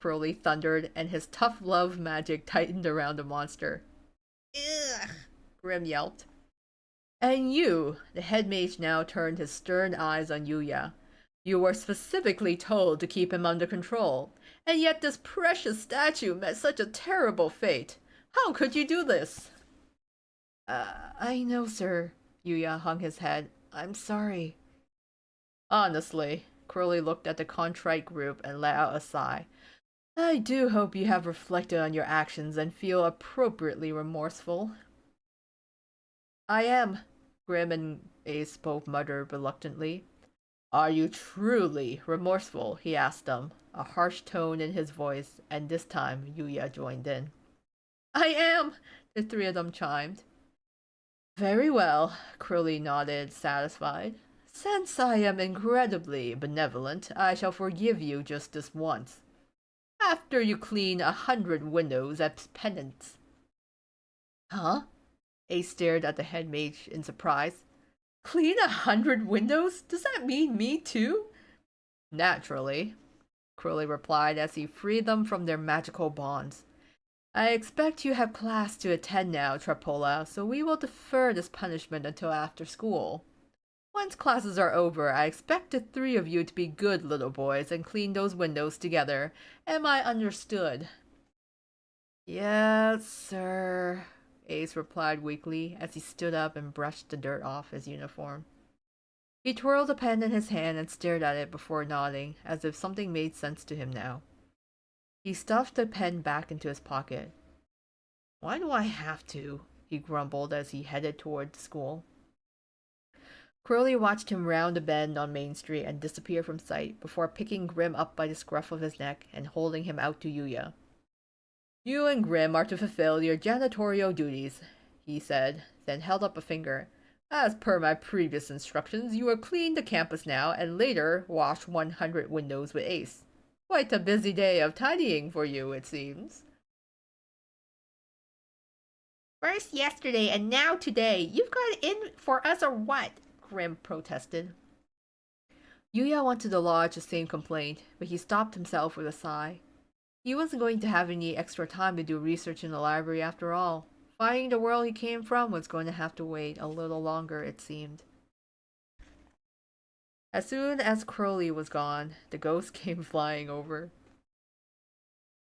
Crowley thundered, and his tough love magic tightened around the monster. Ugh, Grim yelped. And you, the head mage now turned his stern eyes on Yuya. You were specifically told to keep him under control, and yet this precious statue met such a terrible fate. How could you do this? I know, sir. Yuya hung his head. I'm sorry. Honestly, Crowley looked at the contrite group and let out a sigh. I do hope you have reflected on your actions and feel appropriately remorseful. I am, Grim and Ace both muttered reluctantly. Are you truly remorseful? He asked them, a harsh tone in his voice, and this time Yuya joined in. I am, the three of them chimed. Very well, Crowley nodded, satisfied. Since I am incredibly benevolent, I shall forgive you just this once. After you clean 100 windows as penance. Huh? Ace stared at the head mage in surprise. Clean 100 windows? Does that mean me too? Naturally, Crowley replied as he freed them from their magical bonds. I expect you have class to attend now, Trappola, so we will defer this punishment until after school. Once classes are over, I expect the three of you to be good little boys and clean those windows together. Am I understood? Yes, sir, Ace replied weakly as he stood up and brushed the dirt off his uniform. He twirled a pen in his hand and stared at it before nodding, as if something made sense to him now. He stuffed the pen back into his pocket. Why do I have to? He grumbled as he headed toward the school. Crowley watched him round the bend on Main Street and disappear from sight before picking Grim up by the scruff of his neck and holding him out to Yuya. You and Grim are to fulfill your janitorial duties, he said, then held up a finger. As per my previous instructions, you will clean the campus now and later wash 100 windows with Ace. Quite a busy day of tidying for you, it seems. First yesterday and now today. You've got it in for us or what? Grim protested. Yuya went to the lodge the same complaint, but he stopped himself with a sigh. He wasn't going to have any extra time to do research in the library after all. Finding the world he came from was going to have to wait a little longer, it seemed. As soon as Crowley was gone, the ghost came flying over.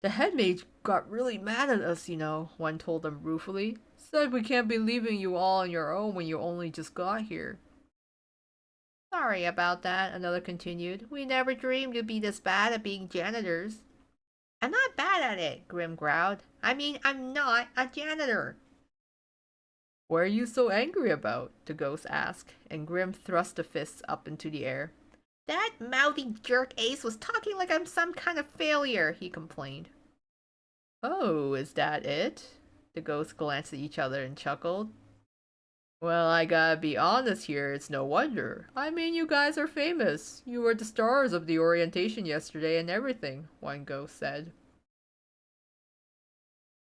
The head mage got really mad at us, one told them ruefully. Said we can't be leaving you all on your own when you only just got here. Sorry about that, another continued. We never dreamed you'd be this bad at being janitors. I'm not bad at it, Grim growled. I mean, I'm not a janitor. What are you so angry about? The ghost asked, and Grim thrust the fists up into the air. That mouthy jerk Ace was talking like I'm some kind of failure, he complained. Oh, is that it? The ghosts glanced at each other and chuckled. Well, I gotta be honest here, it's no wonder. I mean, you guys are famous. You were the stars of the orientation yesterday and everything, one ghost said.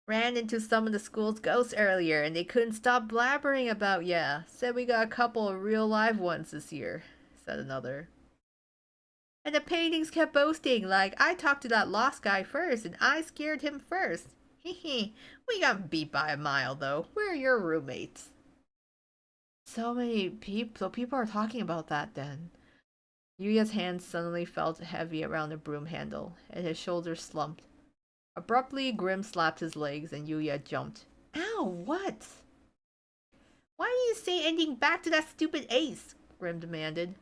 Ran into some of the school's ghosts earlier and they couldn't stop blabbering about ya. Said we got a couple of real live ones this year, said another. And the paintings kept boasting, like, I talked to that lost guy first and I scared him first. Hehe, we got beat by a mile though. We're your roommates. So people are talking about that then. Yuya's hands suddenly felt heavy around the broom handle, and his shoulders slumped. Abruptly, Grim slapped his legs, and Yuya jumped. Ow, what? Why didn't you say anything back to that stupid Ace? Grim demanded.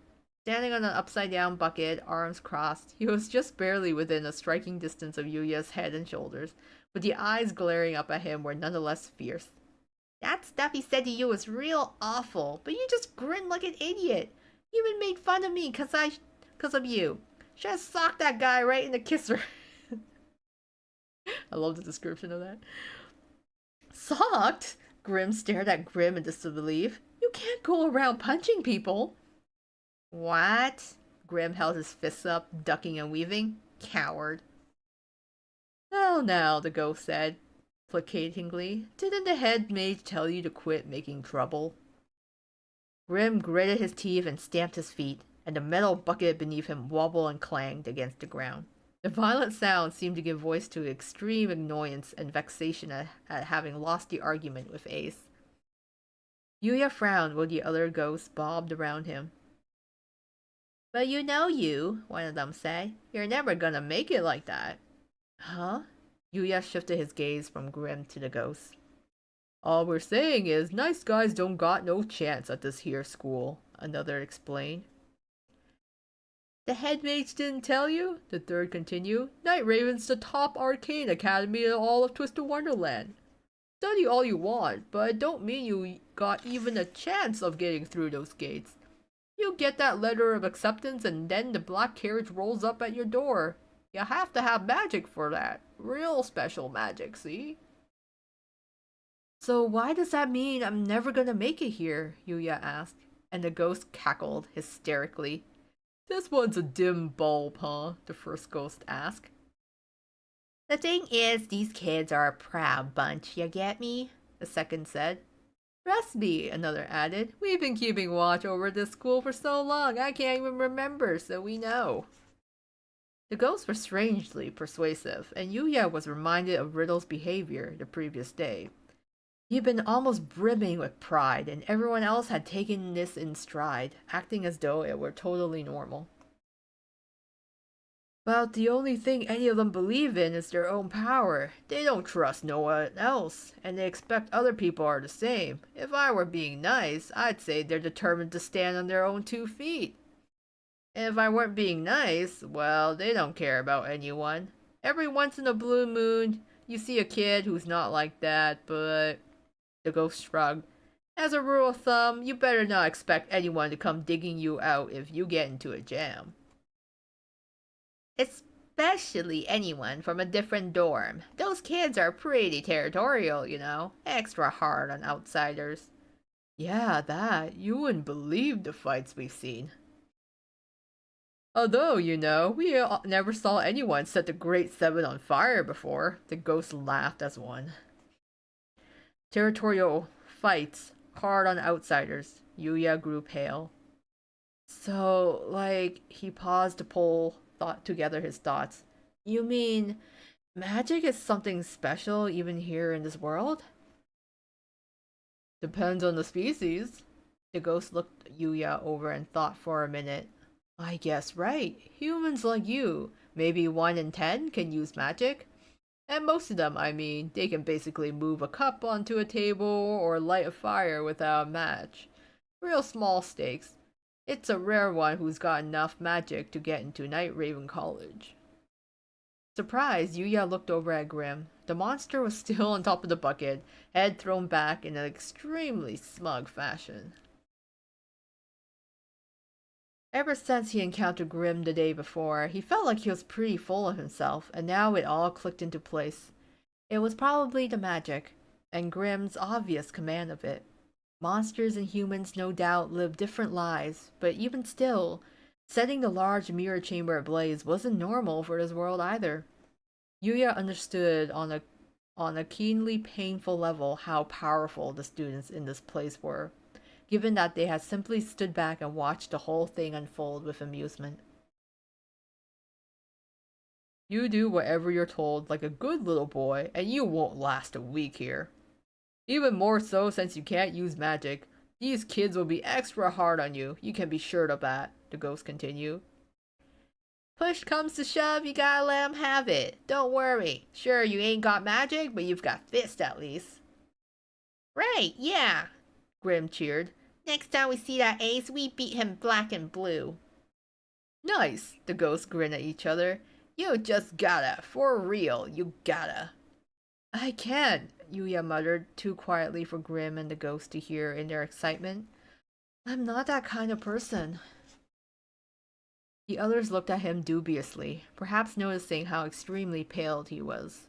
Standing on an upside-down bucket, arms crossed, he was just barely within a striking distance of Yuya's head and shoulders, but the eyes glaring up at him were nonetheless fierce. That stuff he said to you was real awful, but you just grinned like an idiot. You even made fun of me cause of you. Should have socked that guy right in the kisser. I love the description of that. Socked? Grim stared at Grim in disbelief. You can't go around punching people. What? Grim held his fists up, ducking and weaving. Coward. Now, the ghost said, placatingly. Didn't the head mage tell you to quit making trouble? Grim gritted his teeth and stamped his feet, and the metal bucket beneath him wobbled and clanged against the ground. The violent sound seemed to give voice to extreme annoyance and vexation at having lost the argument with Ace. Yuya frowned while the other ghosts bobbed around him. But you know one of them said. You're never gonna make it like that. Huh? Yuya shifted his gaze from Grim to the ghost. All we're saying is, nice guys don't got no chance at this here school, another explained. The head mage didn't tell you? The third continued. Night Raven's the top arcane academy in all of Twisted Wonderland. Study all you want, but it don't mean you got even a chance of getting through those gates. You get that letter of acceptance and then the black carriage rolls up at your door. You have to have magic for that. Real special magic, see? So why does that mean I'm never gonna make it here? Yuya asked, and the ghost cackled hysterically. This one's a dim bulb, huh? The first ghost asked. The thing is, these kids are a proud bunch, you get me? The second said. Trust me, another added. We've been keeping watch over this school for so long, I can't even remember, so we know. The ghosts were strangely persuasive, and Yuya was reminded of Riddle's behavior the previous day. He had been almost brimming with pride, and everyone else had taken this in stride, acting as though it were totally normal. But the only thing any of them believe in is their own power. They don't trust no one else, and they expect other people are the same. If I were being nice, I'd say they're determined to stand on their own 2 feet. And if I weren't being nice, well, they don't care about anyone. Every once in a blue moon, you see a kid who's not like that, but... The ghost shrugged. As a rule of thumb, you better not expect anyone to come digging you out if you get into a jam. Especially anyone from a different dorm. Those kids are pretty territorial, you know. Extra hard on outsiders. Yeah, that. You wouldn't believe the fights we've seen. Although, you know, we never saw anyone set the Great Seven on fire before. The ghost laughed as one. Territorial fights, hard on outsiders. Yuya grew pale. So, like, he paused to pull together his thoughts. You mean magic is something special even here in this world? Depends on the species. The ghost looked Yuya over and thought for a minute. I guess right. Humans like you, maybe 1 in 10 can use magic. And most of them, I mean, they can basically move a cup onto a table or light a fire without a match. Real small stakes. It's a rare one who's got enough magic to get into Night Raven College. Surprised, Yuya looked over at Grim. The monster was still on top of the bucket, head thrown back in an extremely smug fashion. Ever since he encountered Grim the day before, he felt like he was pretty full of himself, and now it all clicked into place. It was probably the magic, and Grim's obvious command of it. Monsters and humans no doubt live different lives, but even still, setting the large mirror chamber ablaze wasn't normal for this world either. Yuya understood on a keenly painful level how powerful the students in this place were, given that they had simply stood back and watched the whole thing unfold with amusement. You do whatever you're told like a good little boy, and you won't last a week here. Even more so since you can't use magic. These kids will be extra hard on you, you can be sure of that, the ghost continued. Push comes to shove, you gotta let 'em have it. Don't worry. Sure, you ain't got magic, but you've got Twst at least. Right, yeah, Grim cheered. Next time we see that ace, we beat him black and blue. Nice, the ghosts grinned at each other. You just gotta, for real, you gotta. I can't, Yuya muttered, too quietly for Grim and the ghost to hear in their excitement. I'm not that kind of person. The others looked at him dubiously, perhaps noticing how extremely pale he was.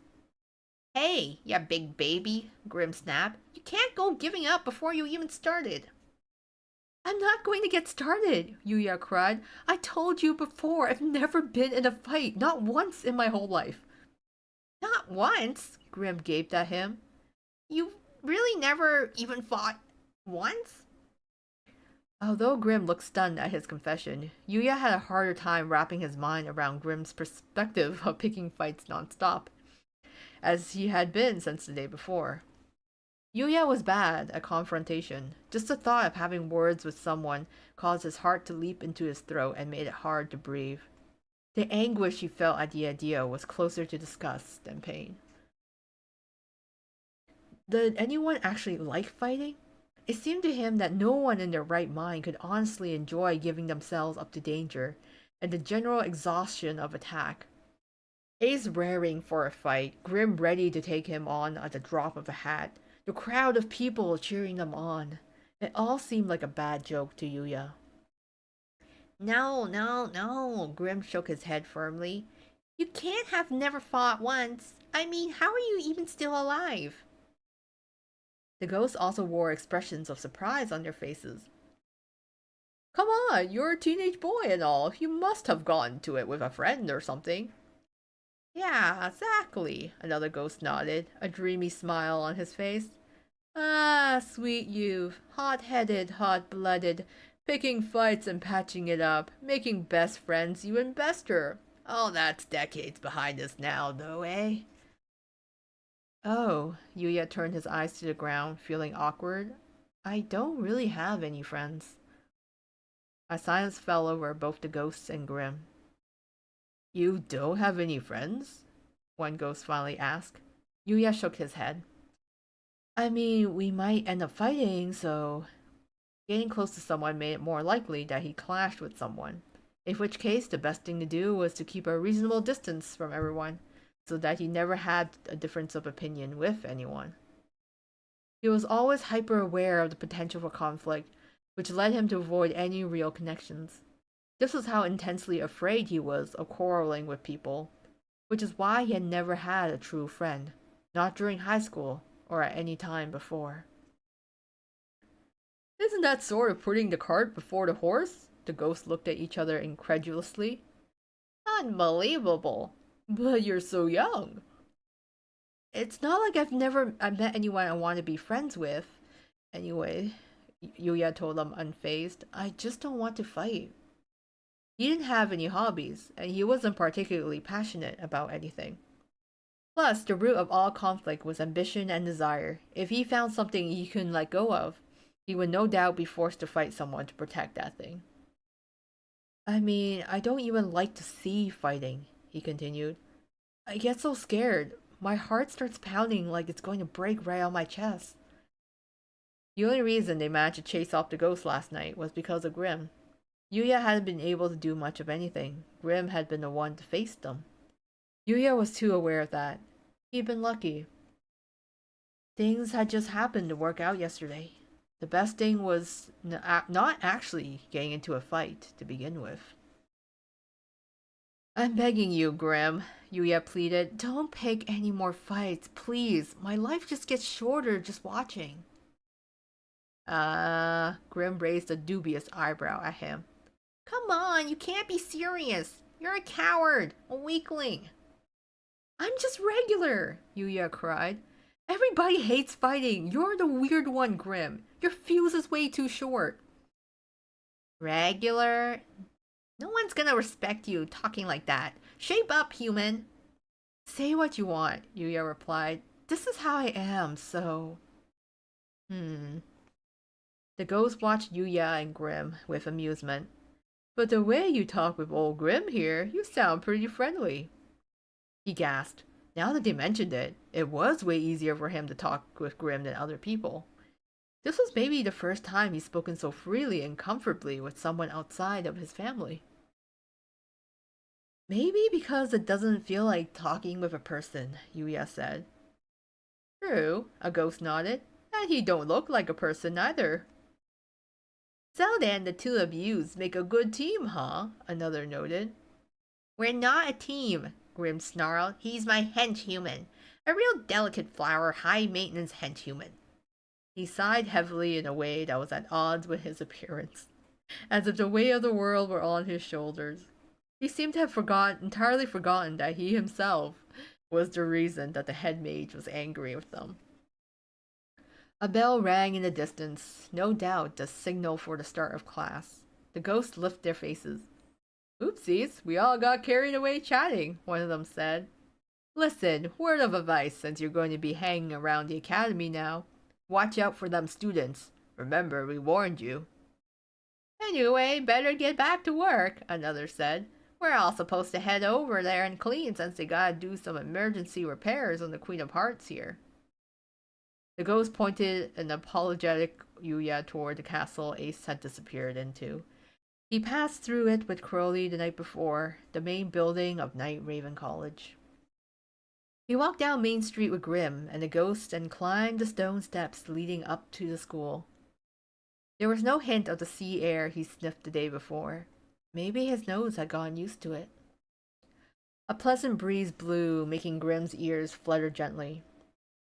Hey, ya big baby, Grim snapped. You can't go giving up before you even started. I'm not going to get started, Yuya cried. I told you before, I've never been in a fight, not once in my whole life. Not once? Grim gaped at him. You really never even fought once? Although Grim looked stunned at his confession, Yuya had a harder time wrapping his mind around Grim's perspective of picking fights nonstop, as he had been since the day before. Yuya was bad at confrontation. Just the thought of having words with someone caused his heart to leap into his throat and made it hard to breathe. The anguish he felt at the idea was closer to disgust than pain. Did anyone actually like fighting? It seemed to him that no one in their right mind could honestly enjoy giving themselves up to danger and the general exhaustion of attack. Ace raring for a fight, Grim ready to take him on at the drop of a hat, the crowd of people cheering them on. It all seemed like a bad joke to Yuya. No, Grim shook his head firmly. You can't have never fought once. I mean, how are you even still alive? The ghosts also wore expressions of surprise on their faces. Come on, you're a teenage boy and all. You must have gone to it with a friend or something. Yeah, exactly, another ghost nodded, a dreamy smile on his face. Ah, sweet youth, hot-headed, hot-blooded, picking fights and patching it up, making best friends even bester. Oh, that's decades behind us now, though, eh? Oh, Yuya turned his eyes to the ground, feeling awkward. I don't really have any friends. A silence fell over both the ghosts and Grim. You don't have any friends? One ghost finally asked. Yuya shook his head. I mean, we might end up fighting, so... Getting close to someone made it more likely that he clashed with someone, in which case the best thing to do was to keep a reasonable distance from everyone, so that he never had a difference of opinion with anyone. He was always hyper-aware of the potential for conflict, which led him to avoid any real connections. This was how intensely afraid he was of quarreling with people, which is why he had never had a true friend, not during high school or at any time before. Isn't that sort of putting the cart before the horse? The ghosts looked at each other incredulously. Unbelievable. But you're so young. It's not like I've met anyone I want to be friends with. Anyway, Yuya told them unfazed. I just don't want to fight. He didn't have any hobbies, and he wasn't particularly passionate about anything. Plus, the root of all conflict was ambition and desire. If he found something he couldn't let go of, he would no doubt be forced to fight someone to protect that thing. I mean, I don't even like to see fighting, he continued. I get so scared. My heart starts pounding like it's going to break right on my chest. The only reason they managed to chase off the ghost last night was because of Grim. Yuya hadn't been able to do much of anything. Grim had been the one to face them. Yuya was too aware of that. He'd been lucky. Things had just happened to work out yesterday. The best thing was not actually getting into a fight to begin with. I'm begging you, Grim, Yuya pleaded. Don't pick any more fights, please. My life just gets shorter just watching. Grim raised a dubious eyebrow at him. Come on, you can't be serious. You're a coward, a weakling. I'm just regular, Yuya cried. Everybody hates fighting. You're the weird one, Grim. Your fuse is way too short. Regular? No one's gonna respect you talking like that. Shape up, human. Say what you want, Yuya replied. This is how I am, so... The ghost watched Yuya and Grim with amusement. But the way you talk with old Grim here, you sound pretty friendly. He gasped. Now that they mentioned it, it was way easier for him to talk with Grim than other people. This was maybe the first time he's spoken so freely and comfortably with someone outside of his family. Maybe because it doesn't feel like talking with a person, Yuya said. True, a ghost nodded. And he don't look like a person either. So then the two of yous make a good team, huh? Another noted. We're not a team, Grim snarled. He's my hench-human. A real delicate flower, high-maintenance hench-human. He sighed heavily in a way that was at odds with his appearance, as if the weight of the world were on his shoulders. He seemed to have entirely forgotten that he himself was the reason that the head mage was angry with them. A bell rang in the distance, no doubt the signal for the start of class. The ghosts lifted their faces. Oopsies, we all got carried away chatting, one of them said. Listen, word of advice since you're going to be hanging around the academy now. Watch out for them students. Remember, we warned you. Anyway, better get back to work, another said. We're all supposed to head over there and clean since they gotta do some emergency repairs on the Queen of Hearts here. The ghost pointed an apologetic Yuya toward the castle Ace had disappeared into. He passed through it with Crowley the night before, the main building of Night Raven College. He walked down Main Street with Grim and the ghost and climbed the stone steps leading up to the school. There was no hint of the sea air he sniffed the day before. Maybe his nose had gotten used to it. A pleasant breeze blew, making Grim's ears flutter gently.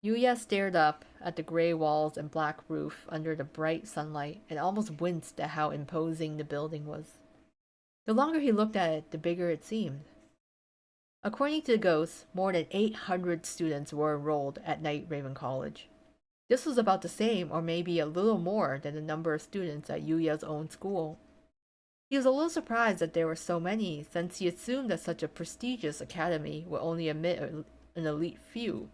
Yuya stared up at the gray walls and black roof under the bright sunlight and almost winced at how imposing the building was. The longer he looked at it, the bigger it seemed. According to the ghosts, more than 800 students were enrolled at Night Raven College. This was about the same, or maybe a little more, than the number of students at Yuya's own school. He was a little surprised that there were so many, since he assumed that such a prestigious academy would only admit an elite few.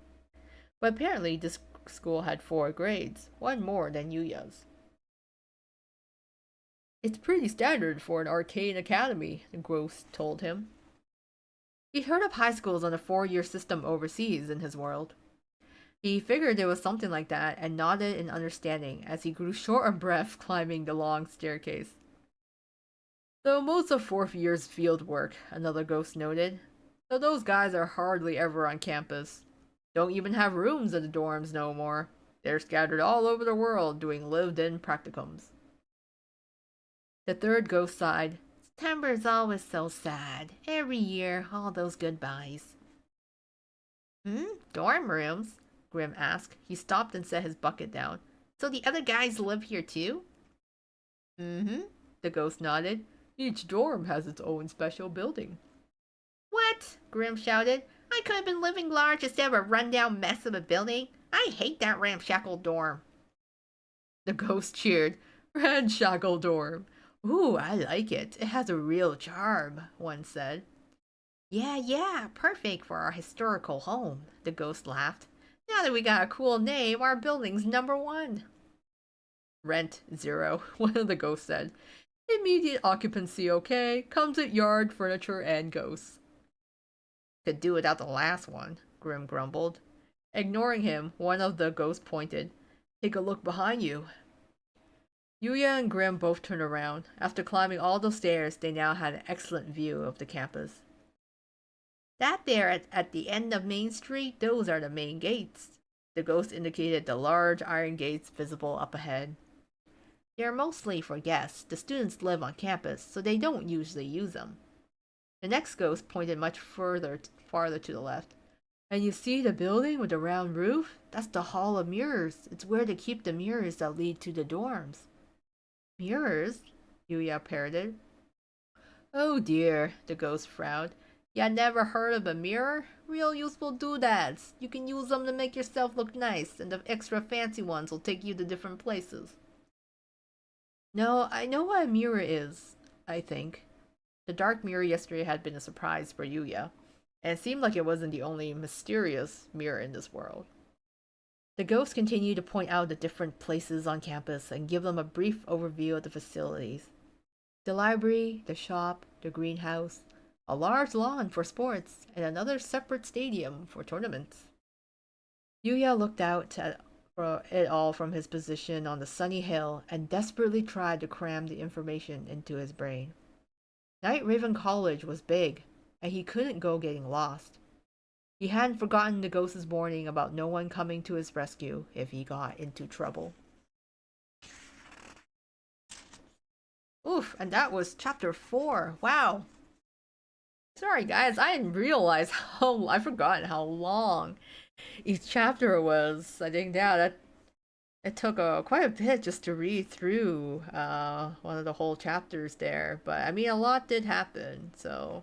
But apparently this school had 4 grades, one more than Yuya's. It's pretty standard for an arcane academy, the ghost told him. He'd heard of high schools on a 4-year system overseas in his world. He figured there was something like that and nodded in understanding as he grew short of breath climbing the long staircase. Though most of 4th year's field work, another ghost noted. So those guys are hardly ever on campus. Don't even have rooms in the dorms no more. They're scattered all over the world doing lived-in practicums. The third ghost sighed. September's always so sad. Every year, all those goodbyes. Dorm rooms? Grim asked. He stopped and set his bucket down. So the other guys live here too? The ghost nodded. Each dorm has its own special building. What? Grim shouted. I could have been living large instead of a rundown mess of a building. I hate that ramshackle dorm. The ghost cheered. Ramshackle dorm. Ooh, I like it. It has a real charm, one said. Yeah, perfect for our historical home, the ghost laughed. Now that we got a cool name, our building's #1. Rent 0, one of the ghosts said. Immediate occupancy okay, comes with yard, furniture, and ghosts. Could do without the last one, Grim grumbled. Ignoring him, one of the ghosts pointed. Take a look behind you. Yuya and Grim both turned around. After climbing all those stairs, they now had an excellent view of the campus. That there at the end of Main Street, those are the main gates. The ghost indicated the large iron gates visible up ahead. They're mostly for guests. The students live on campus, so they don't usually use them. The next ghost pointed much farther to the left. And you see the building with the round roof? That's the Hall of Mirrors. It's where they keep the mirrors that lead to the dorms. Mirrors? Yuya parroted. Oh dear, the ghost frowned. Ya never heard of a mirror? Real useful doodads. You can use them to make yourself look nice, and the extra fancy ones will take you to different places. No, I know what a mirror is, I think. The dark mirror yesterday had been a surprise for Yuya, and it seemed like it wasn't the only mysterious mirror in this world. The ghost continued to point out the different places on campus and give them a brief overview of the facilities. The library, the shop, the greenhouse, a large lawn for sports, and another separate stadium for tournaments. Yuya looked out at it all from his position on the sunny hill and desperately tried to cram the information into his brain. Night Raven College was big, and he couldn't go getting lost. He hadn't forgotten the ghost's warning about no one coming to his rescue if he got into trouble. Oof, and that was chapter 4. Wow. Sorry guys, I didn't realize I forgot how long each chapter was. I think that it took quite a bit just to read through one of the whole chapters there. But I mean, a lot did happen. So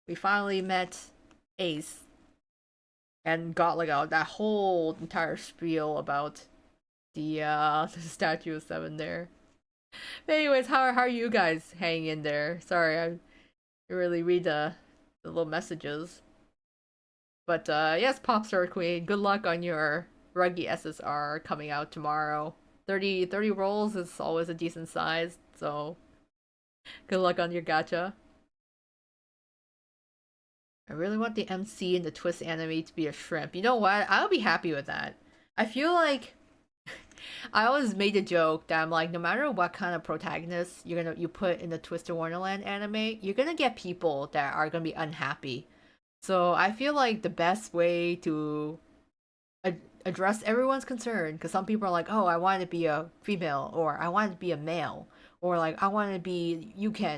we finally met Ace and got like that whole entire spiel about the Statue of Seven there. But anyways, how are you guys hanging in there? Sorry, I didn't really read the little messages. But yes, Popstar Queen, good luck on your Ruggy SSR coming out tomorrow. 30 rolls is always a decent size, so good luck on your gacha. I really want the MC in the Twst anime to be a shrimp. You know what? I'll be happy with that. I feel like I always made a joke that I'm like, no matter what kind of protagonist you put in the Twisted Wonderland anime, you're gonna get people that are gonna be unhappy. So I feel like the best way to address everyone's concern, because some people are like, oh, I want to be a female, or I want to be a male, or like I want to be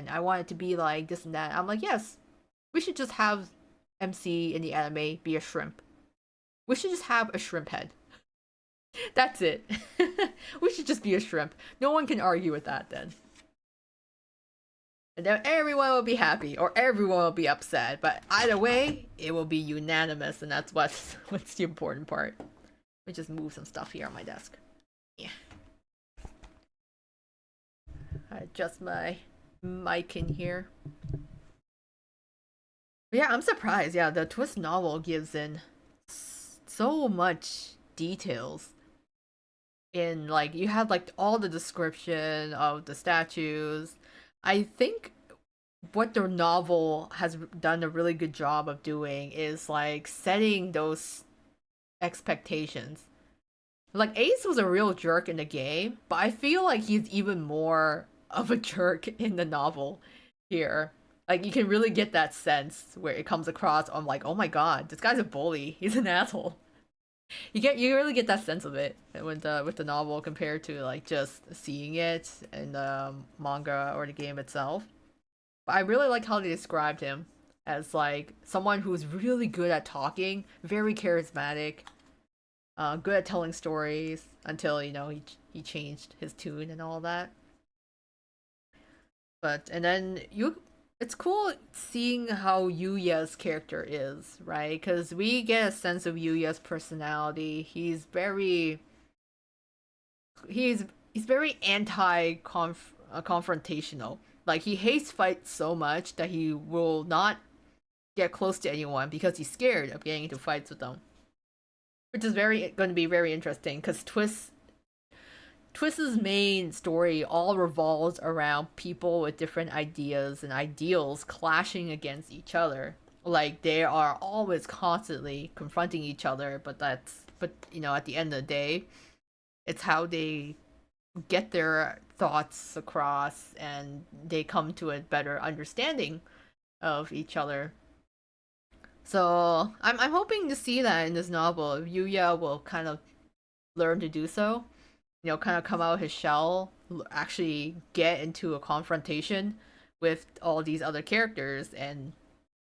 I want it to be like this and that. I'm like, yes, we should just have MC in the anime be a shrimp. We should just have a shrimp head. That's it. We should just be a shrimp. No one can argue with that then. And then everyone will be happy, or everyone will be upset. But either way, it will be unanimous, and that's what's the important part. Let me just move some stuff here on my desk. Yeah. I adjust my mic in here. But yeah, I'm surprised. Yeah, the Twist novel gives in so much details. In like, you have like all the description of the statues. I think what the novel has done a really good job of doing is like setting those expectations. Like Ace was a real jerk in the game, but I feel like he's even more of a jerk in the novel here. Like you can really get that sense where it comes across. I'm like, oh my god, this guy's a bully. He's an asshole. You really get that sense of it with the novel compared to like just seeing it in the manga or the game itself. But I really like how they described him as like someone who's really good at talking, very charismatic, good at telling stories until he changed his tune and all that. But and then it's cool seeing how Yuya's character is, right? Because we get a sense of Yuya's personality. He's very anti-confrontational. Like he hates fights so much that he will not get close to anyone because he's scared of getting into fights with them. Which is going to be very interesting because Twist's main story all revolves around people with different ideas and ideals clashing against each other. Like they are always constantly confronting each other, but at the end of the day, it's how they get their thoughts across and they come to a better understanding of each other. So I'm hoping to see that in this novel. Yuya will kind of learn to do so. Kind of come out of his shell, actually get into a confrontation with all these other characters, and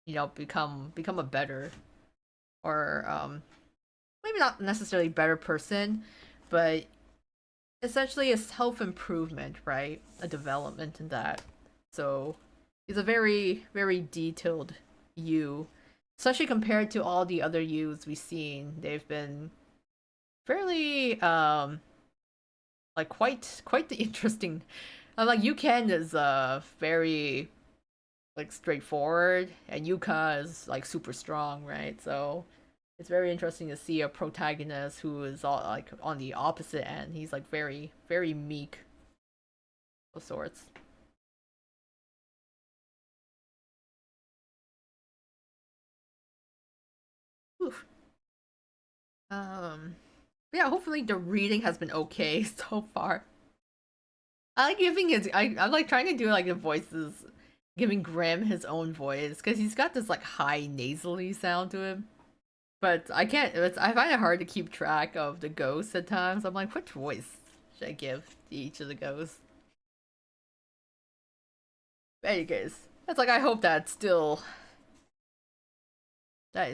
become a better, or maybe not necessarily better person, but essentially a self improvement, right? A development in that. So he's a very very detailed you, especially compared to all the other yous we've seen. They've been fairly like quite the interesting. Like Yuken is very like straightforward, and Yuka is like super strong, right? So it's very interesting to see a protagonist who is all like on the opposite end. He's like very very meek of sorts. Oof. Um, yeah. Hopefully the reading has been okay so far. I like giving his. I'm like trying to do like the voices, giving Graham his own voice because he's got this like high nasally sound to him. But I can't. I find it hard to keep track of the ghosts at times. I'm like, which voice should I give to each of the ghosts? But anyways, it's like I hope that is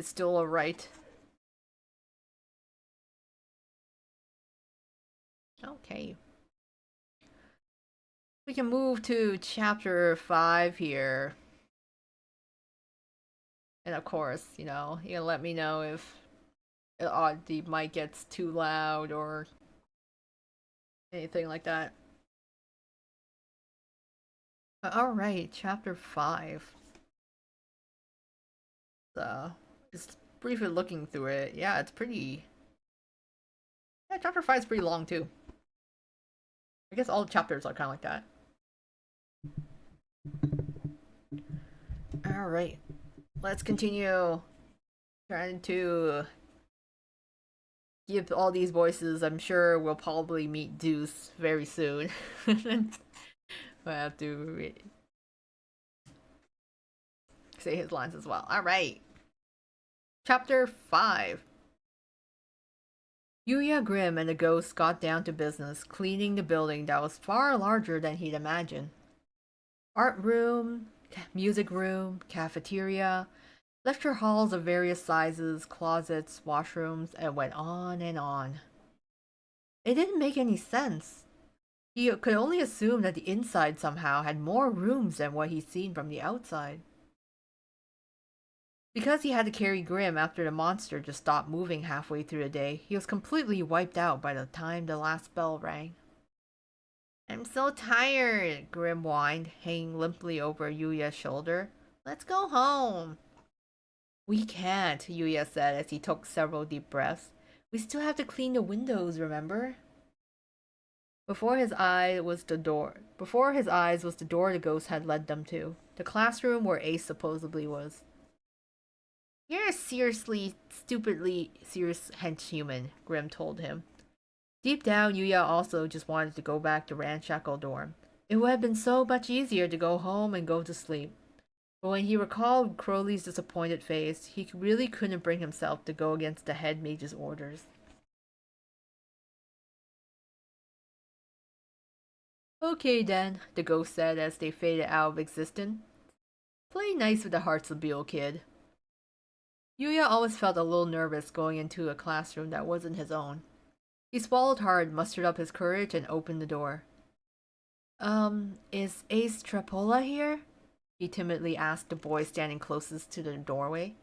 still alright. Okay, we can move to chapter 5 here, and of course, you can let me know if the mic gets too loud or anything like that. All right, chapter 5. So just briefly looking through it, yeah, it's pretty. Yeah, chapter 5 is pretty long too. I guess all the chapters are kind of like that. All right, let's continue trying to give all these voices. I'm sure we'll probably meet Deuce very soon. I have to say his lines as well. All right, chapter 5. Yuya Grim and the ghosts got down to business, cleaning the building that was far larger than he'd imagined. Art room, music room, cafeteria, lecture halls of various sizes, closets, washrooms, and went on and on. It didn't make any sense. He could only assume that the inside somehow had more rooms than what he'd seen from the outside. Because he had to carry Grim after the monster just stopped moving halfway through the day, he was completely wiped out by the time the last bell rang. I'm so tired, Grim whined, hanging limply over Yuya's shoulder. Let's go home. We can't, Yuya said as he took several deep breaths. We still have to clean the windows, remember? Before his eyes was the door the ghost had led them to, the classroom where Ace supposedly was. You're a seriously, stupidly serious henchhuman, Grim told him. Deep down, Yuya also just wanted to go back to Ramshackle dorm. It would have been so much easier to go home and go to sleep. But when he recalled Crowley's disappointed face, he really couldn't bring himself to go against the head mage's orders. Okay then, the ghost said as they faded out of existence. Play nice with the Hartsville kid. Yuya always felt a little nervous going into a classroom that wasn't his own. He swallowed hard, mustered up his courage, and opened the door. Is Ace Trapola here? He timidly asked the boy standing closest to the doorway.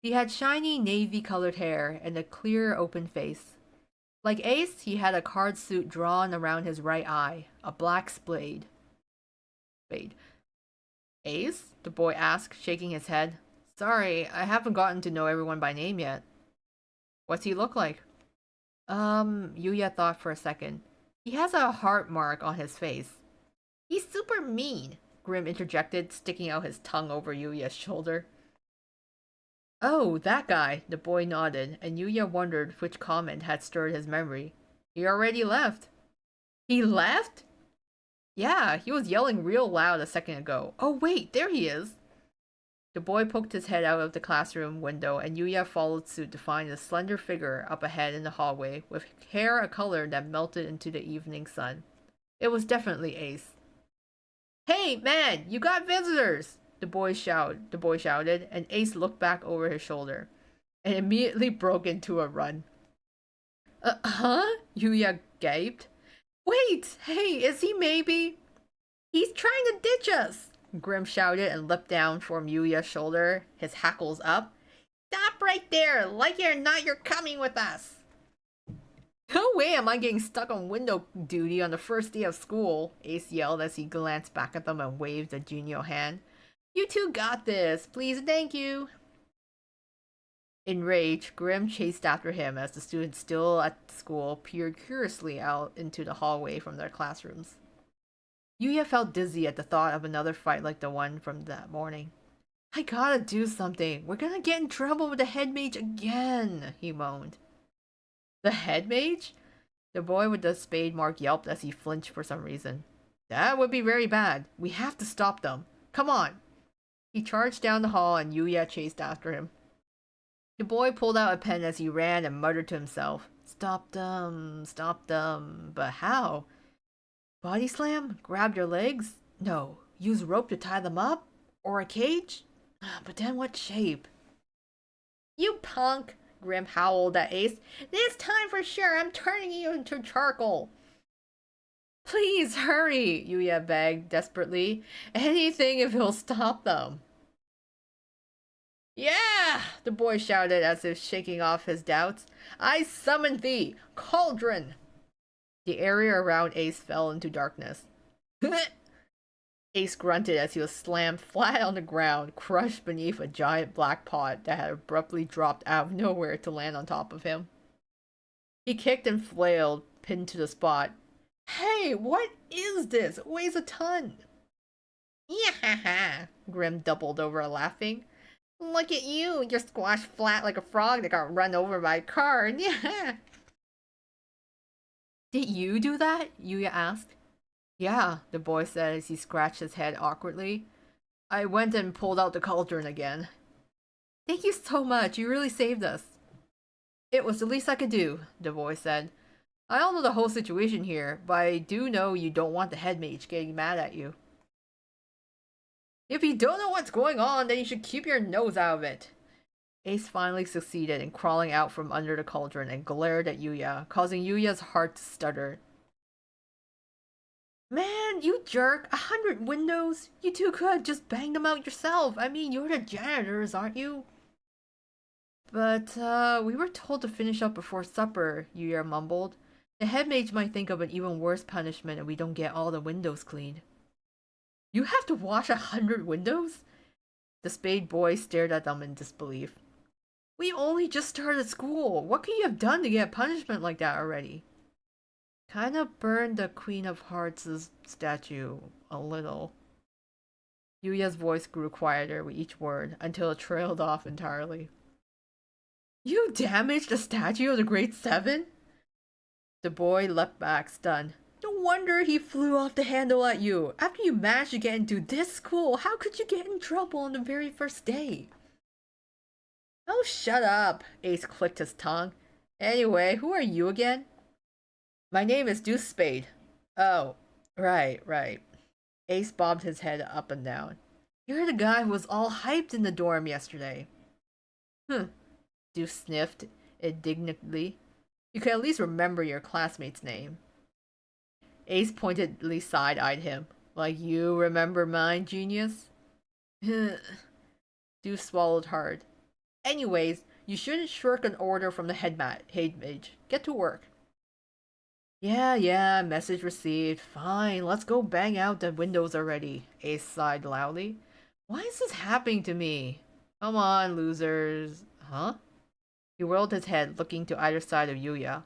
He had shiny navy-colored hair and a clear, open face. Like Ace, he had a card suit drawn around his right eye, a black spade. Ace? The boy asked, shaking his head. Sorry, I haven't gotten to know everyone by name yet. What's he look like? Yuya thought for a second. He has a heart mark on his face. He's super mean, Grim interjected, sticking out his tongue over Yuya's shoulder. Oh, that guy, the boy nodded, and Yuya wondered which comment had stirred his memory. He already left. He left? Yeah, he was yelling real loud a second ago. Oh wait, there he is. The boy poked his head out of the classroom window, and Yuya followed suit to find a slender figure up ahead in the hallway, with hair a color that melted into the evening sun. It was definitely Ace. Hey, man, you got visitors! The boy shouted, and Ace looked back over his shoulder, and immediately broke into a run. Huh? Yuya gaped. Wait! Hey, is he maybe? He's trying to ditch us! Grim shouted and leapt down from Yuya's shoulder, his hackles up. Stop right there! Like it or not, you're coming with us! No way am I getting stuck on window duty on the first day of school, Ace yelled as he glanced back at them and waved a genial hand. You two got this. Please and thank you. Enraged, Grim chased after him as the students still at school peered curiously out into the hallway from their classrooms. Yuya felt dizzy at the thought of another fight like the one from that morning. I gotta do something. We're gonna get in trouble with the head mage again, he moaned. The head mage? The boy with the spade mark yelped as he flinched for some reason. That would be very bad. We have to stop them. Come on. He charged down the hall and Yuya chased after him. The boy pulled out a pen as he ran and muttered to himself. Stop them, but how? Body slam? Grab their legs? No. Use rope to tie them up? Or a cage? But then what shape? You punk! Grim howled at Ace. This time for sure, I'm turning you into charcoal. Please hurry, Yuya begged desperately. Anything if he'll stop them. Yeah, the boy shouted as if shaking off his doubts. I summon thee, Cauldron! The area around Ace fell into darkness. Ace grunted as he was slammed flat on the ground, crushed beneath a giant black pot that had abruptly dropped out of nowhere to land on top of him. He kicked and flailed, pinned to the spot. Hey, what is this? It weighs a ton! Yeah, Grim doubled over laughing. Look at you, you're squashed flat like a frog that got run over by a car. Yeah. Did you do that? Yuya asked. Yeah, the boy said as he scratched his head awkwardly. I went and pulled out the cauldron again. Thank you so much, you really saved us. It was the least I could do, the boy said. I don't know the whole situation here, but I do know you don't want the head mage getting mad at you. If you don't know what's going on, then you should keep your nose out of it. Ace finally succeeded in crawling out from under the cauldron and glared at Yuya, causing Yuya's heart to stutter. Man, you jerk! 100 windows? You two could just bang them out yourself. I mean, you're the janitors, aren't you? But, we were told to finish up before supper, Yuya mumbled. The head mage might think of an even worse punishment if we don't get all the windows cleaned. You have to wash 100 windows? The spade boy stared at them in disbelief. We only just started school. What could you have done to get punishment like that already? Kinda burned the Queen of Hearts' statue a little. Yuya's voice grew quieter with each word until it trailed off entirely. You damaged the statue of the Great Seven? The boy leapt back, stunned. No wonder he flew off the handle at you. After you managed to get into this school, how could you get in trouble on the very first day? Oh, shut up, Ace clicked his tongue. Anyway, who are you again? My name is Deuce Spade. Oh, right. Ace bobbed his head up and down. You're the guy who was all hyped in the dorm yesterday. Deuce sniffed indignantly. You can at least remember your classmate's name. Ace pointedly side-eyed him. Like you remember mine, genius? Deuce swallowed hard. Anyways, you shouldn't shirk an order from the head mage. Get to work. Yeah, message received. Fine, let's go bang out the windows already. Ace sighed loudly. Why is this happening to me? Come on, losers. Huh? He whirled his head, looking to either side of Yuya.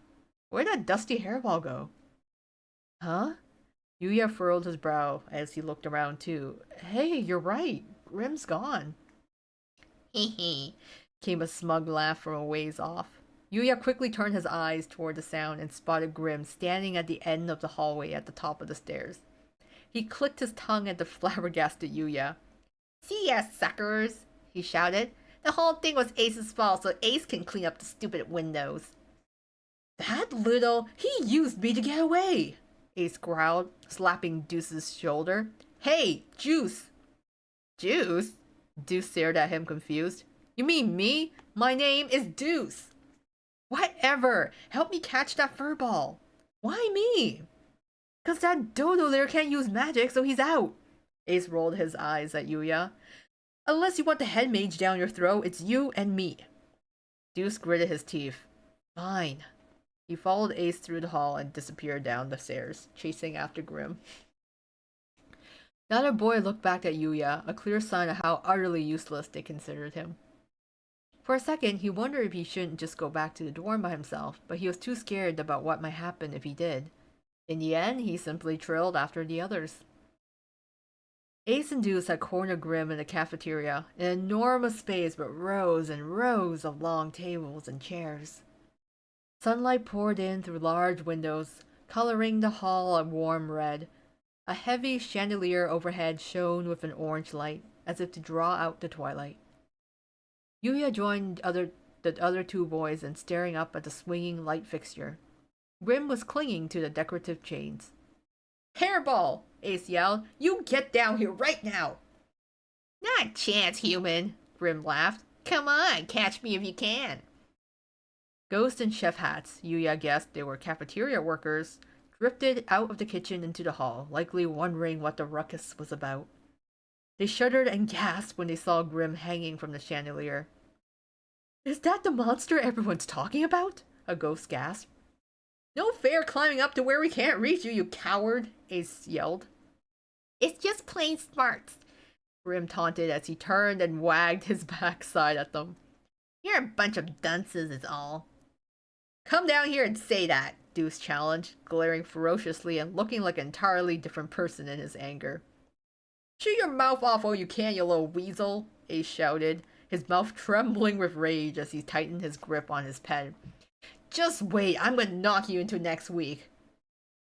Where'd that dusty hairball go? Huh? Yuya furrowed his brow as he looked around too. Hey, you're right. Grim's gone. Hehe, came a smug laugh from a ways off. Yuya quickly turned his eyes toward the sound and spotted Grim standing at the end of the hallway at the top of the stairs. He clicked his tongue at the flabbergasted Yuya. "See ya, suckers!" he shouted. "The whole thing was Ace's fault, so Ace can clean up the stupid windows." "That little... He used me to get away!" Ace growled, slapping Deuce's shoulder. "Hey, Juice!" "Juice?" Deuce stared at him confused. "You mean me? My name is Deuce!" "Whatever! Help me catch that furball!" "Why me?" "'Cause that dodo there can't use magic, so he's out!" Ace rolled his eyes at Yuya. "Unless you want the head mage down your throat, it's you and me." Deuce gritted his teeth. "Fine." He followed Ace through the hall and disappeared down the stairs, chasing after Grim. The other boy looked back at Yuya, a clear sign of how utterly useless they considered him. For a second, he wondered if he shouldn't just go back to the dorm by himself, but he was too scared about what might happen if he did. In the end, he simply trailed after the others. Ace and Deuce had cornered Grim in the cafeteria, an enormous space with rows and rows of long tables and chairs. Sunlight poured in through large windows, coloring the hall a warm red. A heavy chandelier overhead shone with an orange light, as if to draw out the twilight. Yuya joined the other two boys in staring up at the swinging light fixture. Grim was clinging to the decorative chains. "Hairball!" Ace yelled. "You get down here right now!" "Not a chance, human!" Grim laughed. "Come on, catch me if you can!" Ghost and chef hats, Yuya guessed they were cafeteria workers, drifted out of the kitchen into the hall, likely wondering what the ruckus was about. They shuddered and gasped when they saw Grim hanging from the chandelier. "Is that the monster everyone's talking about?" a ghost gasped. "No fair climbing up to where we can't reach you, you coward!" Ace yelled. "It's just plain smarts," Grim taunted as he turned and wagged his backside at them. "You're a bunch of dunces is all." "Come down here and say that," Deuce challenged, glaring ferociously and looking like an entirely different person in his anger. "Shoot your mouth off all you can, you little weasel," Ace shouted, his mouth trembling with rage as he tightened his grip on his pen. "Just wait, I'm gonna knock you into next week."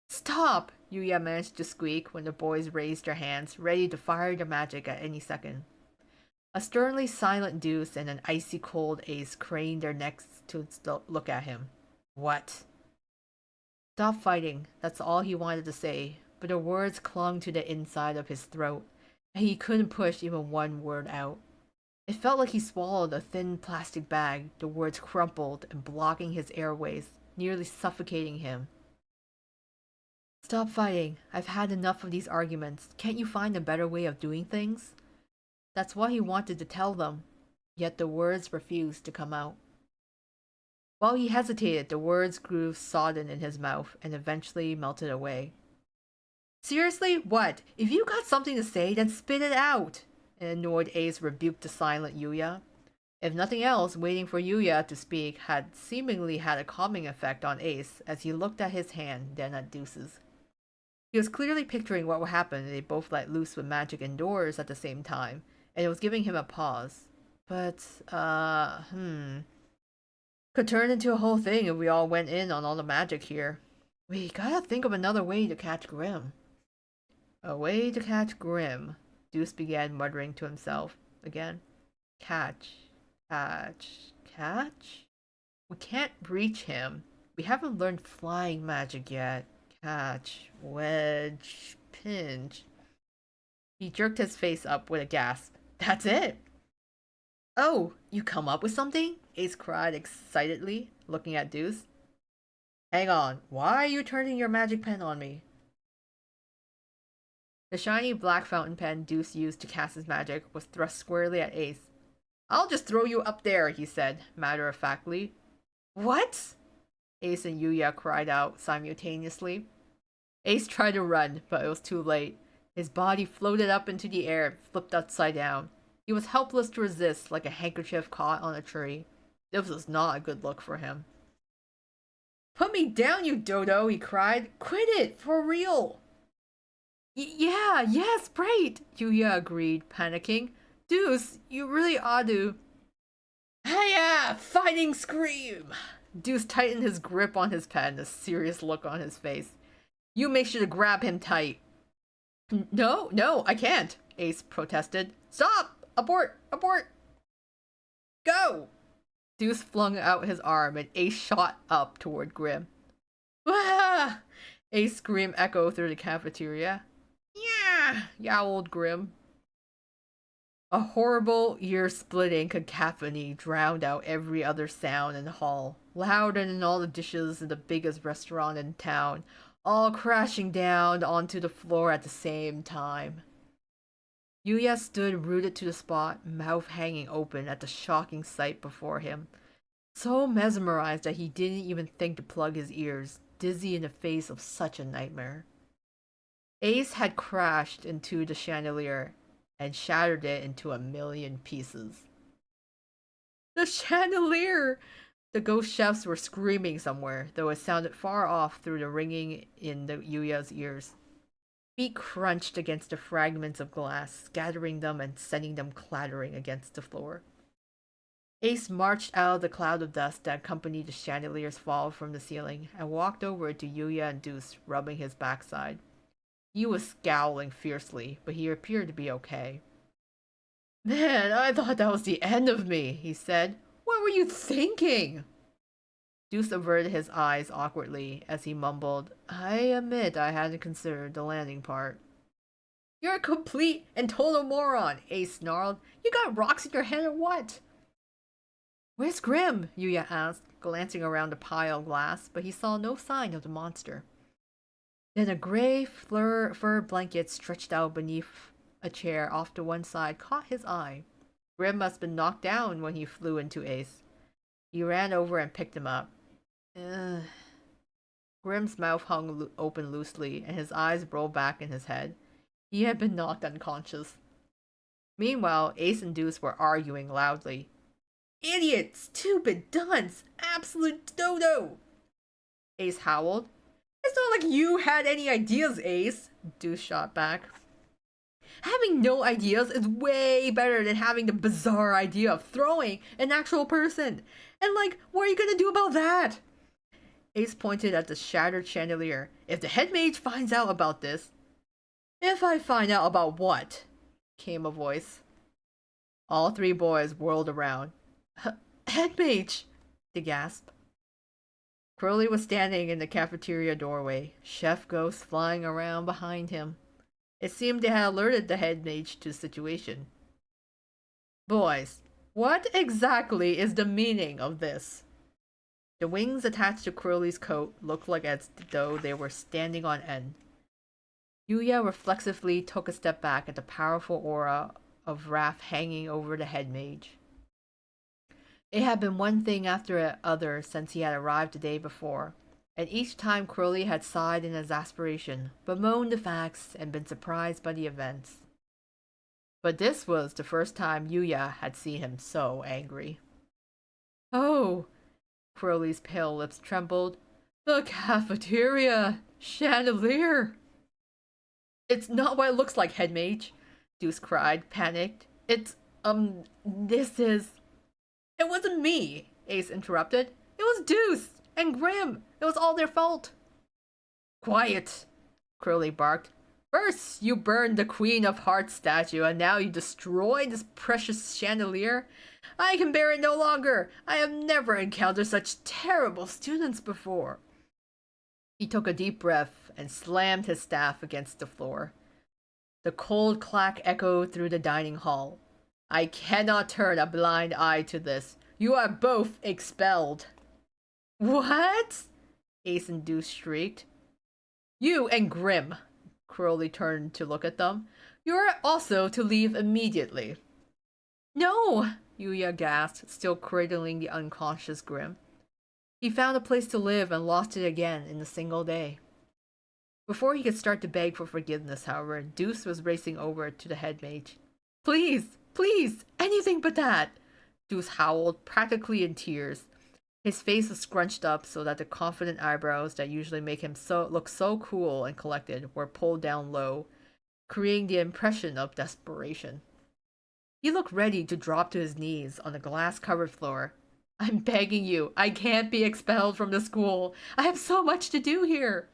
"Stop!" Yuya managed to squeak when the boys raised their hands, ready to fire their magic at any second. A sternly silent Deuce and an icy cold Ace craned their necks to look at him. "What?" "Stop fighting," that's all he wanted to say, but the words clung to the inside of his throat, and he couldn't push even one word out. It felt like he swallowed a thin plastic bag, the words crumpled and blocking his airways, nearly suffocating him. "Stop fighting. I've had enough of these arguments. Can't you find a better way of doing things?" That's what he wanted to tell them, yet the words refused to come out. While he hesitated, the words grew sodden in his mouth and eventually melted away. "Seriously? What? If you got something to say, then spit it out!" An annoyed Ace rebuked the silent Yuya. If nothing else, waiting for Yuya to speak had seemingly had a calming effect on Ace as he looked at his hand, then at Deuce's. He was clearly picturing what would happen if they both let loose with magic indoors at the same time, and it was giving him a pause. But, could turn into a whole thing if we all went in on all the magic here. We gotta think of another way to catch Grim. A way to catch Grim, Deuce began muttering to himself again. Catch. We can't reach him. We haven't learned flying magic yet. Catch, wedge, pinch. He jerked his face up with a gasp. That's it! "Oh, you come up with something?" Ace cried excitedly, looking at Deuce. "Hang on, why are you turning your magic pen on me?" The shiny black fountain pen Deuce used to cast his magic was thrust squarely at Ace. "I'll just throw you up there," he said, matter-of-factly. "What?" Ace and Yuya cried out simultaneously. Ace tried to run, but it was too late. His body floated up into the air and flipped upside down. He was helpless to resist, like a handkerchief caught on a tree. This was not a good look for him. "Put me down, you dodo!" he cried. "Quit it, for real!" Yes, right, Yuya agreed, panicking. "Deuce, you really ought to." "Hiya! Fighting scream!" Deuce tightened his grip on his pen, a serious look on his face. You make sure to grab him tight. No, I can't, Ace protested. Stop! Abort! Abort! Go! Deuce flung out his arm and Ace shot up toward Grim. Wah! Ace scream echoed through the cafeteria. Yeah! Yowled Grim. A horrible, ear-splitting cacophony drowned out every other sound in the hall, louder than all the dishes in the biggest restaurant in town, all crashing down onto the floor at the same time. Yuya stood rooted to the spot, mouth hanging open at the shocking sight before him, so mesmerized that he didn't even think to plug his ears, dizzy in the face of such a nightmare. Ace had crashed into the chandelier and shattered it into a million pieces. The chandelier! The ghost chefs were screaming somewhere, though it sounded far off through the ringing in the Yuya's ears. Feet crunched against the fragments of glass, scattering them and sending them clattering against the floor. Ace marched out of the cloud of dust that accompanied the chandelier's fall from the ceiling and walked over to Yuya and Deuce, rubbing his backside. He was scowling fiercely, but he appeared to be okay. Man, I thought that was the end of me, he said. What were you thinking? Deuce averted his eyes awkwardly as he mumbled, I admit I hadn't considered the landing part. You're a complete and total moron, Ace snarled. You got rocks in your head or what? Where's Grim? Yuya asked, glancing around the pile of glass, but he saw no sign of the monster. Then a gray fur blanket stretched out beneath a chair off to one side caught his eye. Grim must have been knocked down when he flew into Ace. He ran over and picked him up. Ugh. Grim's mouth hung open loosely, and his eyes rolled back in his head. He had been knocked unconscious. Meanwhile, Ace and Deuce were arguing loudly. Idiot! Stupid! Dunce! Absolute dodo! Ace howled. It's not like you had any ideas, Ace, Deuce shot back. Having no ideas is way better than having the bizarre idea of throwing an actual person. And what are you gonna do about that? Ace pointed at the shattered chandelier. If the head mage finds out about this... If I find out about what? Came a voice. All three boys whirled around. Head mage! They gasped. Crowley was standing in the cafeteria doorway, chef ghosts flying around behind him. It seemed they had alerted the head mage to the situation. Boys, what exactly is the meaning of this? The wings attached to Crowley's coat looked like as though they were standing on end. Yuya reflexively took a step back at the powerful aura of wrath hanging over the head mage. It had been one thing after other since he had arrived the day before, and each time Crowley had sighed in exasperation, bemoaned the facts, and been surprised by the events. But this was the first time Yuya had seen him so angry. Oh! Crowley's pale lips trembled. The cafeteria! Chandelier! It's not what it looks like, head mage, Deuce cried, panicked. This is... It wasn't me, Ace interrupted. It was Deuce and Grim. It was all their fault. Quiet, Crowley barked. First, you burned the Queen of Hearts statue, and now you destroyed this precious chandelier. I can bear it no longer. I have never encountered such terrible students before. He took a deep breath and slammed his staff against the floor. The cold clack echoed through the dining hall. I cannot turn a blind eye to this. You are both expelled. What? Ace and Deuce shrieked. You and Grim. Crowley turned to look at them. You are also to leave immediately. No, Yuya gasped, still cradling the unconscious Grim. He found a place to live and lost it again in a single day. Before he could start to beg for forgiveness, however, Deuce was racing over to the head mage. Please! Please, anything but that! Deuce howled, practically in tears. His face was scrunched up so that the confident eyebrows that usually make him look so cool and collected were pulled down low, creating the impression of desperation. He looked ready to drop to his knees on the glass-covered floor. I'm begging you, I can't be expelled from the school. I have so much to do here.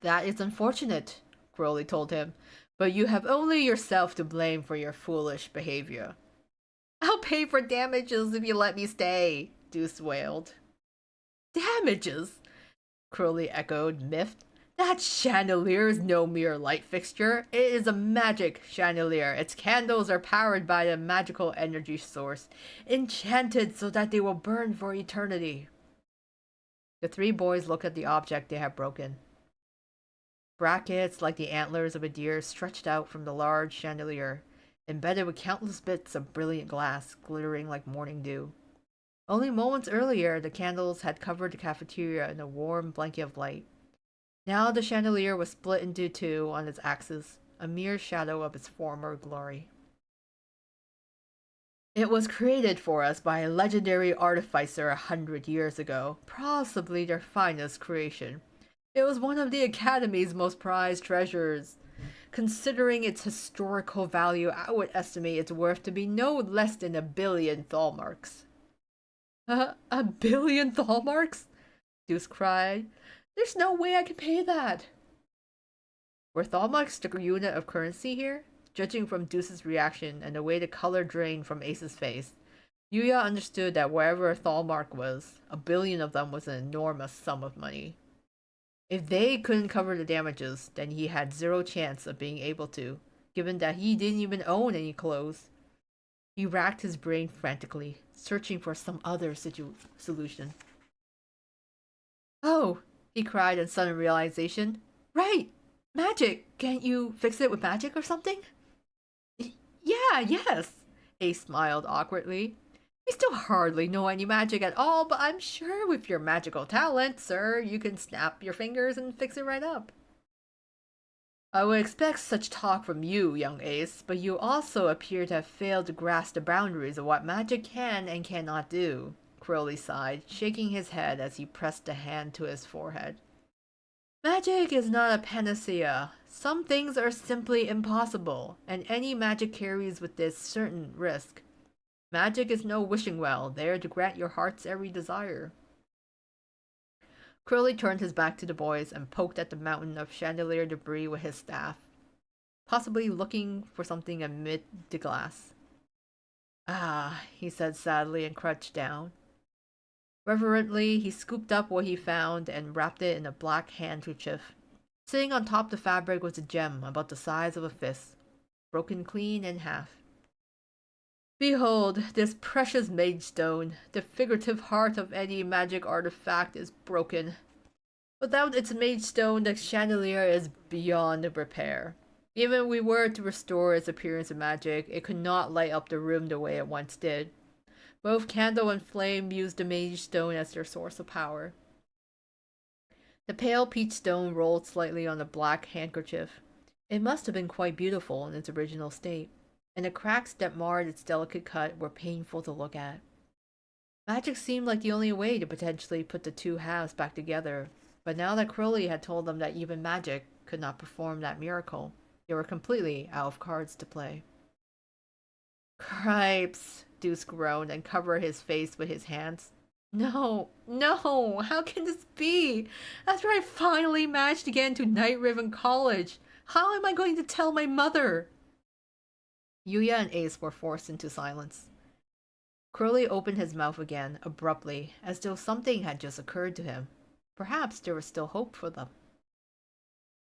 That is unfortunate, Crowley told him, but you have only yourself to blame for your foolish behavior. I'll pay for damages if you let me stay, Deuce wailed. Damages? Crowley echoed, miffed. That chandelier is no mere light fixture. It is a magic chandelier. Its candles are powered by a magical energy source, enchanted so that they will burn for eternity. The three boys looked at the object they had broken. Brackets like the antlers of a deer stretched out from the large chandelier, embedded with countless bits of brilliant glass, glittering like morning dew. Only moments earlier, the candles had covered the cafeteria in a warm blanket of light. Now the chandelier was split into two on its axis, a mere shadow of its former glory. It was created for us by a legendary artificer 100 years ago, possibly their finest creation. It was one of the Academy's most prized treasures. Considering its historical value, I would estimate its worth to be no less than 1,000,000,000 thalmarks. 1,000,000,000 thalmarks? Deuce cried. There's no way I can pay that. Were thalmarks the unit of currency here? Judging from Deuce's reaction and the way the color drained from Ace's face, Yuya understood that wherever a thalmark was, 1,000,000,000 of them was an enormous sum of money. If they couldn't cover the damages, then he had zero chance of being able to, given that he didn't even own any clothes. He racked his brain frantically, searching for some other solution. Oh, he cried in sudden realization. Right! Magic! Can't you fix it with magic or something? Yes! Ace smiled awkwardly. We still hardly know any magic at all, but I'm sure with your magical talent, sir, you can snap your fingers and fix it right up. I would expect such talk from you, young Ace, but you also appear to have failed to grasp the boundaries of what magic can and cannot do, Crowley sighed, shaking his head as he pressed a hand to his forehead. Magic is not a panacea. Some things are simply impossible, and any magic carries with this certain risk. Magic is no wishing well, there to grant your heart's every desire. Crowley turned his back to the boys and poked at the mountain of chandelier debris with his staff, possibly looking for something amid the glass. Ah, he said sadly and crouched down. Reverently, he scooped up what he found and wrapped it in a black handkerchief. Sitting on top the fabric was a gem about the size of a fist, broken clean in half. Behold, this precious mage stone. The figurative heart of any magic artifact is broken. Without its mage stone, the chandelier is beyond repair. Even if we were to restore its appearance of magic, it could not light up the room the way it once did. Both candle and flame used the mage stone as their source of power. The pale peach stone rolled slightly on the black handkerchief. It must have been quite beautiful in its original state, and the cracks that marred its delicate cut were painful to look at. Magic seemed like the only way to potentially put the two halves back together, but now that Crowley had told them that even magic could not perform that miracle, they were completely out of cards to play. Cripes, Deuce groaned and covered his face with his hands. No, how can this be? After I finally managed to get into Night Riven College, how am I going to tell my mother? Yuya and Ace were forced into silence. Crowley opened his mouth again, abruptly, as though something had just occurred to him. Perhaps there was still hope for them.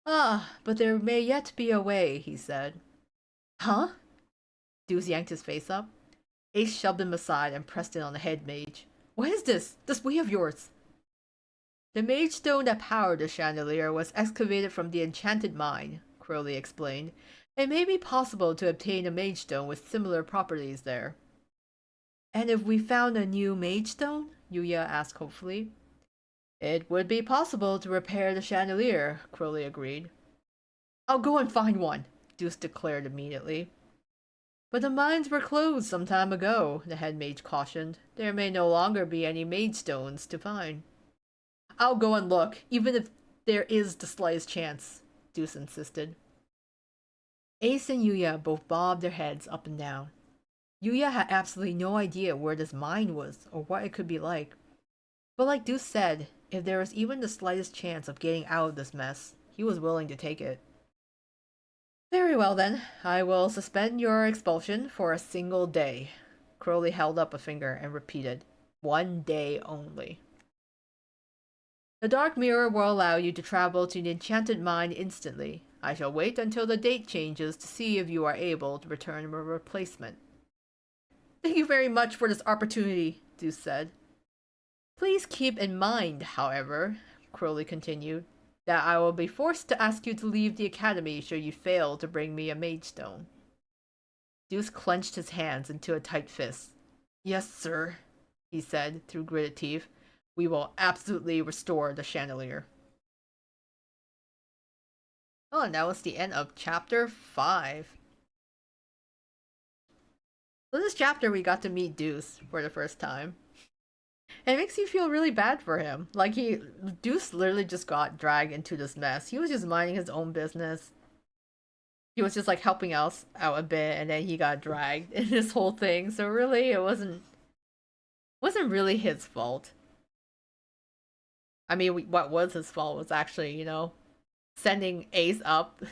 Ah, but there may yet be a way, he said. Huh? Deuce yanked his face up. Ace shoved him aside and pressed it on the head mage. What is this way of yours? The mage stone that powered the chandelier was excavated from the enchanted mine, Crowley explained. It may be possible to obtain a mage stone with similar properties there. And if we found a new mage stone? Yuya asked hopefully. It would be possible to repair the chandelier, Crowley agreed. I'll go and find one, Deuce declared immediately. But the mines were closed some time ago, the head mage cautioned. There may no longer be any mage stones to find. I'll go and look, even if there is the slightest chance, Deuce insisted. Ace and Yuya both bobbed their heads up and down. Yuya had absolutely no idea where this mine was or what it could be like. But like Deuce said, if there was even the slightest chance of getting out of this mess, he was willing to take it. Very well then, I will suspend your expulsion for a single day. Crowley held up a finger and repeated, 1 day only. The Dark Mirror will allow you to travel to the enchanted mine instantly. I shall wait until the date changes to see if you are able to return a replacement. Thank you very much for this opportunity, Deuce said. Please keep in mind, however, Crowley continued, that I will be forced to ask you to leave the academy should you fail to bring me a mage stone. Deuce clenched his hands into a tight fist. Yes, sir, he said through gritted teeth. We will absolutely restore the chandelier. Oh, and that was the end of chapter 5. So this chapter we got to meet Deuce for the first time. And it makes you feel really bad for him. Like Deuce literally just got dragged into this mess. He was just minding his own business. He was just like helping us out a bit, and then he got dragged in this whole thing. So really, it wasn't really his fault. I mean, what was his fault was actually, sending Ace up,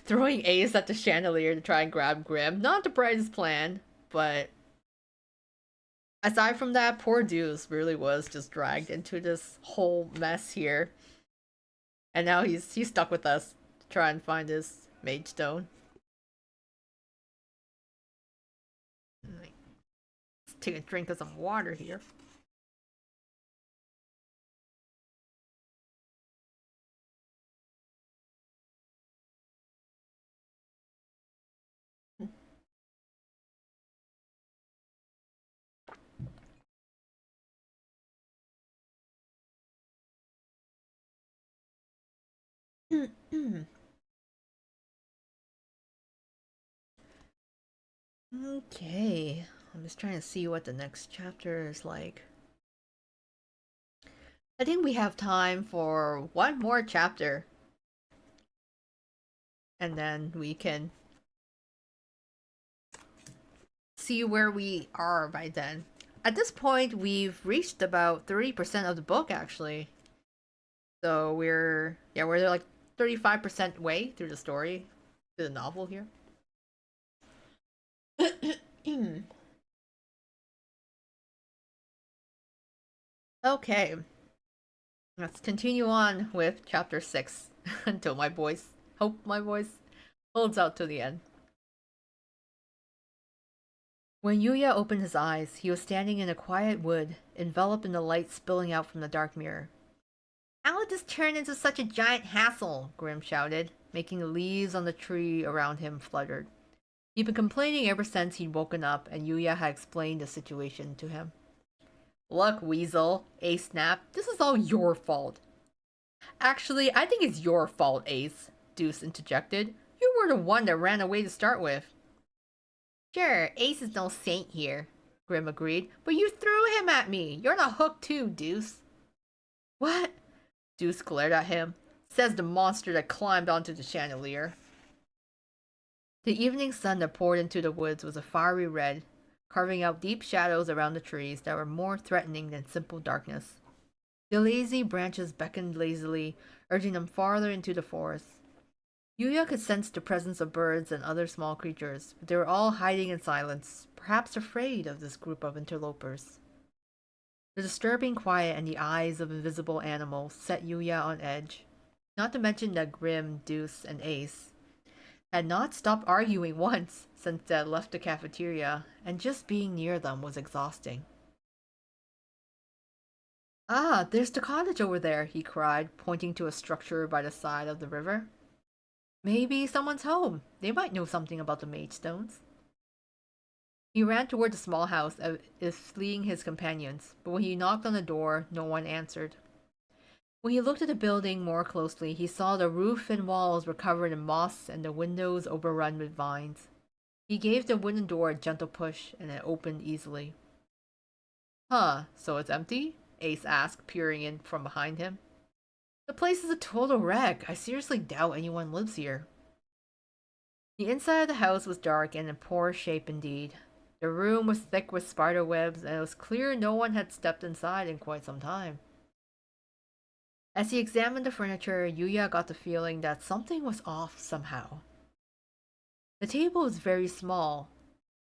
throwing Ace at the chandelier to try and grab Grim. Not the brightest plan, but aside from that, poor Deuce really was just dragged into this whole mess here. And now he's stuck with us to try and find his mage stone. Let's take a drink of some water here. Okay, I'm just trying to see what the next chapter is like. I think we have time for one more chapter. And then we can see where we are by then. At this point, we've reached about 30% of the book, actually. So we're like 35% way through the story, through the novel here. Okay. Let's continue on with chapter 6 until my voice holds out to the end. When Yuya opened his eyes, he was standing in a quiet wood, enveloped in the light spilling out from the dark mirror. How did this turn into such a giant hassle? Grim shouted, making the leaves on the tree around him fluttered. He'd been complaining ever since he'd woken up, and Yuya had explained the situation to him. Look, Weasel, Ace snapped. This is all your fault. Actually, I think it's your fault, Ace, Deuce interjected. You were the one that ran away to start with. Sure, Ace is no saint here, Grim agreed, but you threw him at me. You're on a hook too, Deuce. What? Deuce glared at him. Says the monster that climbed onto the chandelier. The evening sun that poured into the woods was a fiery red, carving out deep shadows around the trees that were more threatening than simple darkness. The lazy branches beckoned lazily, urging them farther into the forest. Yuya could sense the presence of birds and other small creatures, but they were all hiding in silence, perhaps afraid of this group of interlopers. The disturbing quiet and the eyes of invisible animals set Yuya on edge, not to mention that Grim, Deuce, and Ace had not stopped arguing once since they had left the cafeteria, and just being near them was exhausting. Ah, there's the cottage over there, he cried, pointing to a structure by the side of the river. Maybe someone's home. They might know something about the mage stones. He ran toward the small house as if fleeing his companions, but when he knocked on the door, no one answered. When he looked at the building more closely, he saw the roof and walls were covered in moss and the windows overrun with vines. He gave the wooden door a gentle push, and it opened easily. Huh, so it's empty? Ace asked, peering in from behind him. The place is a total wreck. I seriously doubt anyone lives here. The inside of the house was dark and in poor shape indeed. The room was thick with spider webs, and it was clear no one had stepped inside in quite some time. As he examined the furniture, Yuya got the feeling that something was off somehow. The table was very small,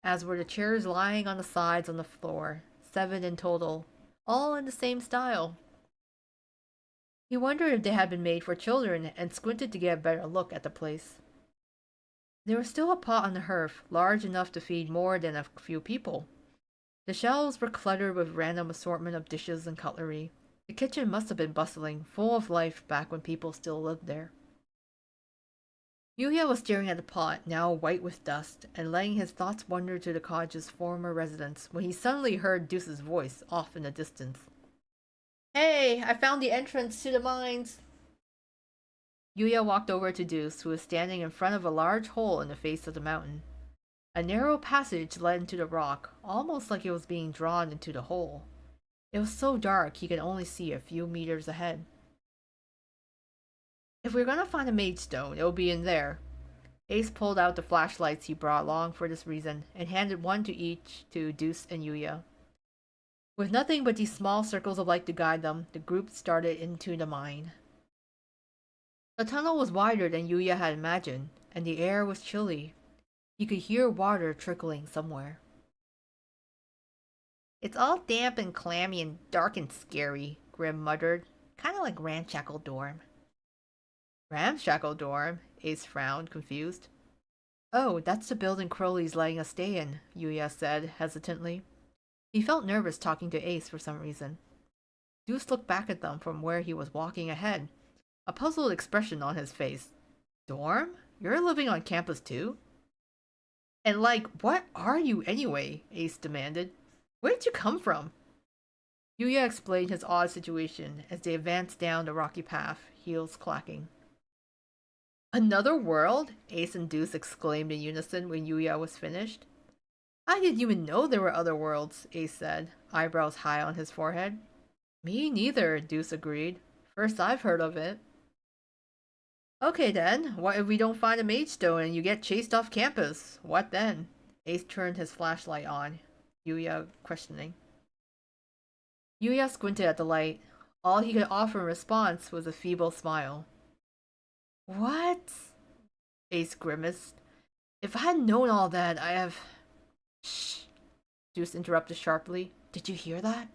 as were the chairs lying on the sides on the floor, 7 in total, all in the same style. He wondered if they had been made for children and squinted to get a better look at the place. There was still a pot on the hearth, large enough to feed more than a few people. The shelves were cluttered with random assortment of dishes and cutlery. The kitchen must have been bustling, full of life back when people still lived there. Yuya was staring at the pot, now white with dust, and letting his thoughts wander to the cottage's former residence when he suddenly heard Deuce's voice off in the distance. "Hey, I found the entrance to the mines!" Yuya walked over to Deuce, who was standing in front of a large hole in the face of the mountain. A narrow passage led into the rock, almost like it was being drawn into the hole. It was so dark he could only see a few meters ahead. "If we're gonna find a mage stone, it'll be in there." Ace pulled out the flashlights he brought along for this reason, and handed one to each to Deuce and Yuya. With nothing but these small circles of light to guide them, the group started into the mine. The tunnel was wider than Yuya had imagined, and the air was chilly. He could hear water trickling somewhere. "It's all damp and clammy and dark and scary," Grim muttered. "Kinda like Ramshackle Dorm." "Ramshackle Dorm?" Ace frowned, confused. "Oh, that's the building Crowley's letting us stay in," Yuya said, hesitantly. He felt nervous talking to Ace for some reason. Deuce looked back at them from where he was walking ahead, a puzzled expression on his face. "Dorm? You're living on campus too?" "And what are you anyway?" Ace demanded. "Where did you come from?" Yuya explained his odd situation as they advanced down the rocky path, heels clacking. "Another world?" Ace and Deuce exclaimed in unison when Yuya was finished. "I didn't even know there were other worlds," Ace said, eyebrows high on his forehead. "Me neither," Deuce agreed. "First I've heard of it." "Okay then, what if we don't find a mage stone and you get chased off campus? What then?" Ace turned his flashlight on, Yuya questioning. Yuya squinted at the light. All he could offer in response was a feeble smile. "What?" Ace grimaced. "If I had known all that, I have..." "Shh!" Deuce interrupted sharply. "Did you hear that?"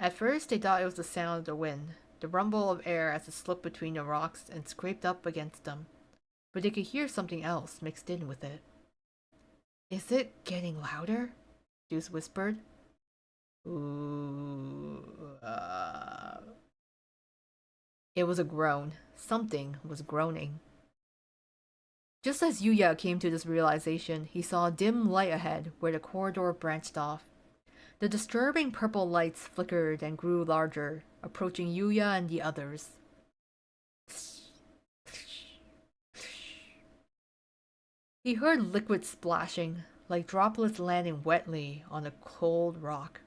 At first they thought it was the sound of the wind, the rumble of air as it slipped between the rocks and scraped up against them. But they could hear something else mixed in with it. "Is it getting louder?" Deuce whispered. "Ooh, It was a groan. Something was groaning. Just as Yuya came to this realization, he saw a dim light ahead where the corridor branched off. The disturbing purple lights flickered and grew larger, approaching Yuya and the others. He heard liquid splashing, like droplets landing wetly on a cold rock.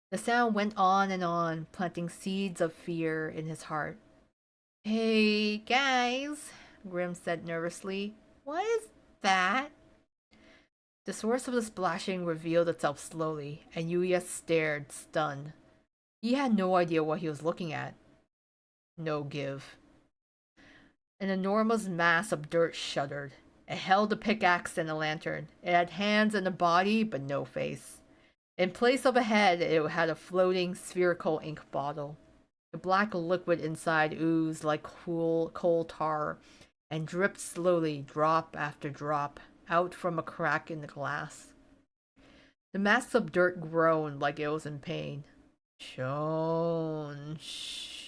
The sound went on, planting seeds of fear in his heart. "Hey, guys," Grim said nervously. "What is that?" The source of the splashing revealed itself slowly, and Yuya stared, stunned. He had no idea what he was looking at. No give. An enormous mass of dirt shuddered. It held a pickaxe and a lantern. It had hands and a body, but no face. In place of a head, it had a floating, spherical ink bottle. The black liquid inside oozed like coal tar and dripped slowly, drop after drop, out from a crack in the glass. The mass of dirt groaned like it was in pain. "Stone, stone."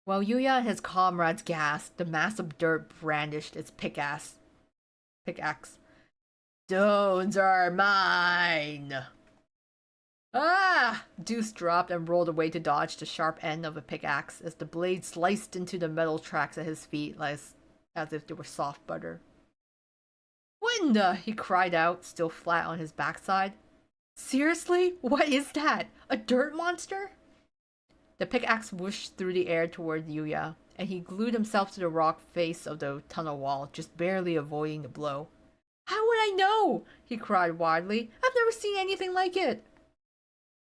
While Yuya and his comrades gasped, the mass of dirt brandished its pickaxe. "Stones are mine!" "Ah!" Deuce dropped and rolled away to dodge the sharp end of a pickaxe as the blade sliced into the metal tracks at his feet as if they were soft butter. "What in the..." he cried out, still flat on his backside. "Seriously? What is that? A dirt monster?" The pickaxe whooshed through the air toward Yuya, and he glued himself to the rock face of the tunnel wall, just barely avoiding the blow. How would I know? He cried wildly. I've never seen anything like it.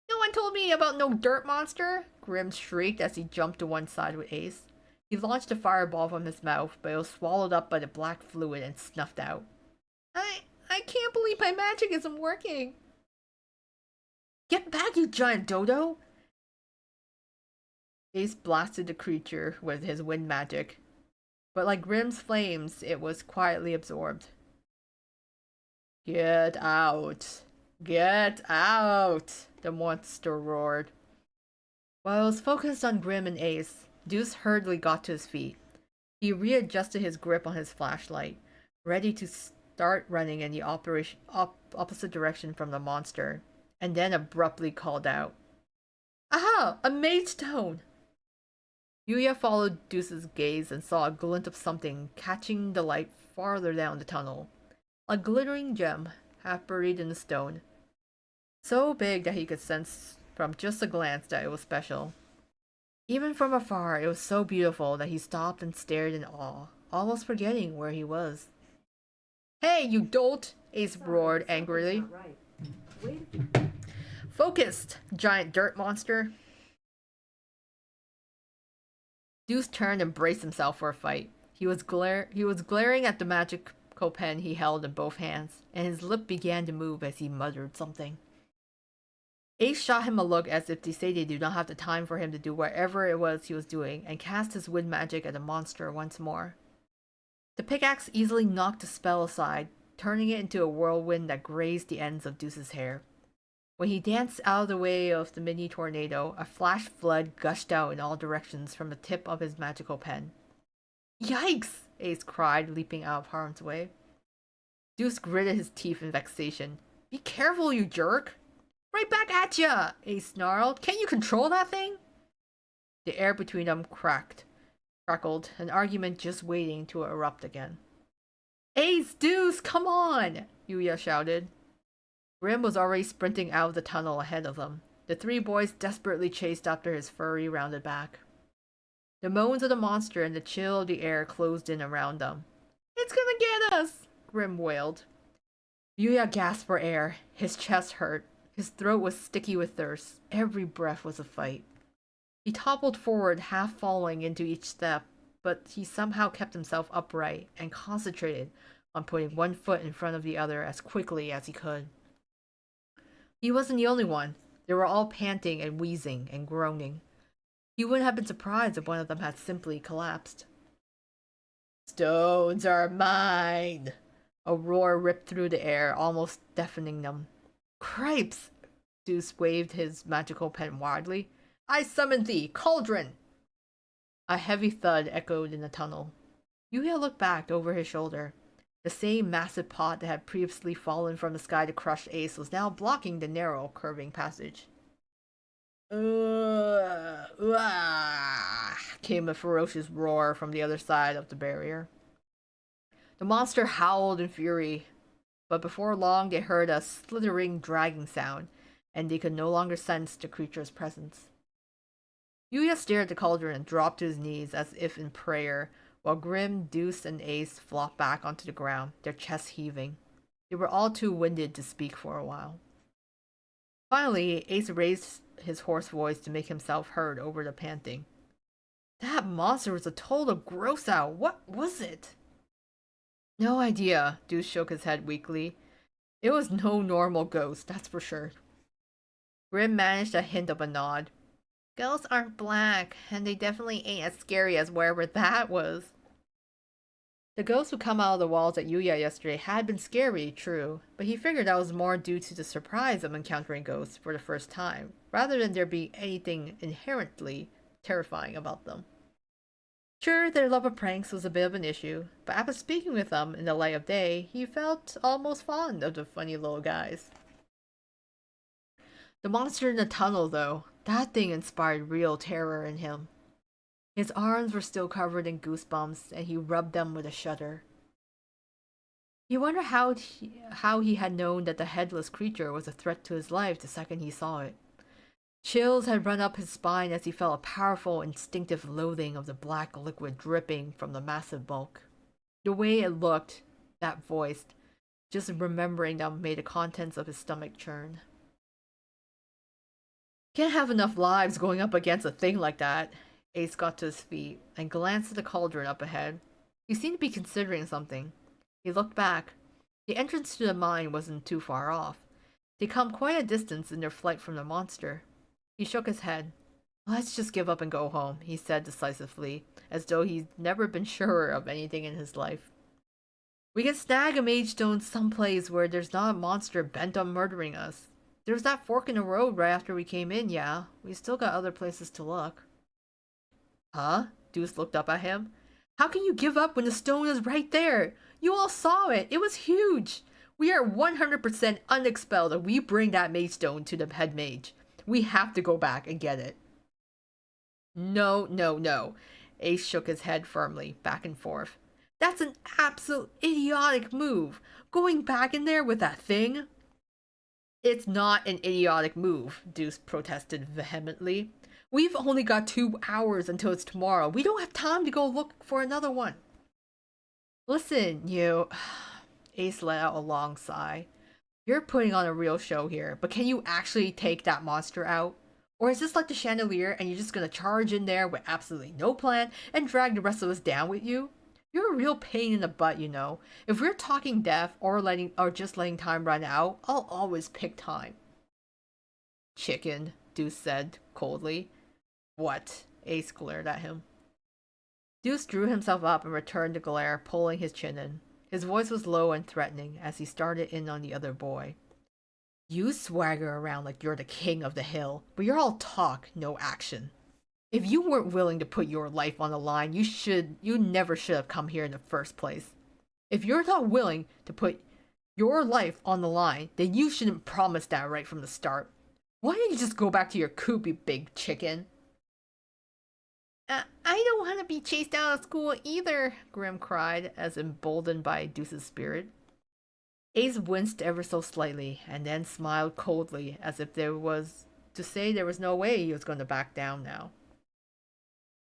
No one told me about no dirt monster, Grim shrieked as he jumped to one side with Ace. He launched a fireball from his mouth, but it was swallowed up by the black fluid and snuffed out. I can't believe my magic isn't working. Get back, you giant dodo! Ace blasted the creature with his wind magic, but like Grim's flames, it was quietly absorbed. Get out! Get out! The monster roared. While it was focused on Grim and Ace, Deuce hurriedly got to his feet. He readjusted his grip on his flashlight, ready to start running in the opposite direction from the monster, and then abruptly called out, Aha! A mage stone! Yuya followed Deuce's gaze and saw a glint of something catching the light farther down the tunnel. A glittering gem, half buried in the stone. So big that he could sense from just a glance that it was special. Even from afar, it was so beautiful that he stopped and stared in awe, almost forgetting where he was. Hey, you dolt! Ace roared angrily. Focused, giant dirt monster! Deuce turned and braced himself for a fight. He was glaring at the magical pen he held in both hands, and his lip began to move as he muttered something. Ace shot him a look as if to say they did not have the time for him to do whatever it was he was doing, and cast his wind magic at the monster once more. The pickaxe easily knocked the spell aside, turning it into a whirlwind that grazed the ends of Deuce's hair. When he danced out of the way of the mini tornado, a flash flood gushed out in all directions from the tip of his magical pen. Yikes! Ace cried, leaping out of harm's way. Deuce gritted his teeth in vexation. Be careful, you jerk! Right back at ya! Ace snarled. Can't you control that thing? The air between them crackled, an argument just waiting to erupt again. Ace, Deuce, come on! Yuya shouted. Grim was already sprinting out of the tunnel ahead of them. The three boys desperately chased after his furry, rounded back. The moans of the monster and the chill of the air closed in around them. It's gonna get us! Grim wailed. Yuya gasped for air. His chest hurt. His throat was sticky with thirst. Every breath was a fight. He toppled forward, half falling into each step, but he somehow kept himself upright and concentrated on putting one foot in front of the other as quickly as he could. He wasn't the only one. They were all panting and wheezing and groaning. He wouldn't have been surprised if one of them had simply collapsed. Stones are mine! A roar ripped through the air, almost deafening them. Cripes! Deuce waved his magical pen wildly. I summon thee, Cauldron! A heavy thud echoed in the tunnel. Yuya looked back over his shoulder. The same massive pot that had previously fallen from the sky to crush Ace was now blocking the narrow, curving passage. Came a ferocious roar from the other side of the barrier. The monster howled in fury, but before long they heard a slithering, dragging sound, and they could no longer sense the creature's presence. Yuya stared at the cauldron and dropped to his knees as if in prayer, while Grim, Deuce, and Ace flopped back onto the ground, their chests heaving. They were all too winded to speak for a while. Finally, Ace raised his hoarse voice to make himself heard over the panting. That monster was a total gross out. What was it? No idea, Deuce shook his head weakly. It was no normal ghost, that's for sure. Grim managed a hint of a nod. Ghosts aren't black, and they definitely ain't as scary as wherever that was. The ghosts who come out of the walls at Yuya yesterday had been scary, true, but he figured that was more due to the surprise of encountering ghosts for the first time, rather than there being anything inherently terrifying about them. Sure, their love of pranks was a bit of an issue, but after speaking with them in the light of day, he felt almost fond of the funny little guys. The monster in the tunnel, though, that thing inspired real terror in him. His arms were still covered in goosebumps, and he rubbed them with a shudder. He wondered how he had known that the headless creature was a threat to his life the second he saw it. Chills had run up his spine as he felt a powerful, instinctive loathing of the black liquid dripping from the massive bulk. The way it looked, that voiced, just remembering them made the contents of his stomach churn. Can't have enough lives going up against a thing like that. Ace got to his feet and glanced at the cauldron up ahead. He seemed to be considering something. He looked back. The entrance to the mine wasn't too far off. They'd come quite a distance in their flight from the monster. He shook his head. Let's just give up and go home, he said decisively, as though he'd never been surer of anything in his life. We can snag a mage stone someplace where there's not a monster bent on murdering us. There was that fork in the road right after we came in, yeah. We still got other places to look. Huh? Deuce looked up at him. How can you give up when the stone is right there? You all saw it. It was huge. We are 100% unexpelled if we bring that mage stone to the head mage. We have to go back and get it. No, no, no. Ace shook his head firmly, back and forth. That's an absolute idiotic move. Going back in there with that thing? It's not an idiotic move, Deuce protested vehemently. We've only got 2 hours until it's tomorrow. We don't have time to go look for another one. Listen, you... Ace let out a long sigh. You're putting on a real show here, but can you actually take that monster out? Or is this like the chandelier and you're just gonna charge in there with absolutely no plan and drag the rest of us down with you? You're a real pain in the butt, you know. If we're talking death or just letting time run out, I'll always pick time. Chicken, Deuce said coldly. What? Ace glared at him. Deuce drew himself up and returned the glare, pulling his chin in. His voice was low and threatening as he started in on the other boy. You swagger around like you're the king of the hill, but you're all talk, no action. If you weren't willing to put your life on the line, you never should have come here in the first place. If you're not willing to put your life on the line, then you shouldn't promise that right from the start. Why don't you just go back to your coop, you big chicken? I don't want to be chased out of school either, Grim cried, as emboldened by Deuce's spirit. Ace winced ever so slightly, and then smiled coldly, as if there was no way he was going to back down now.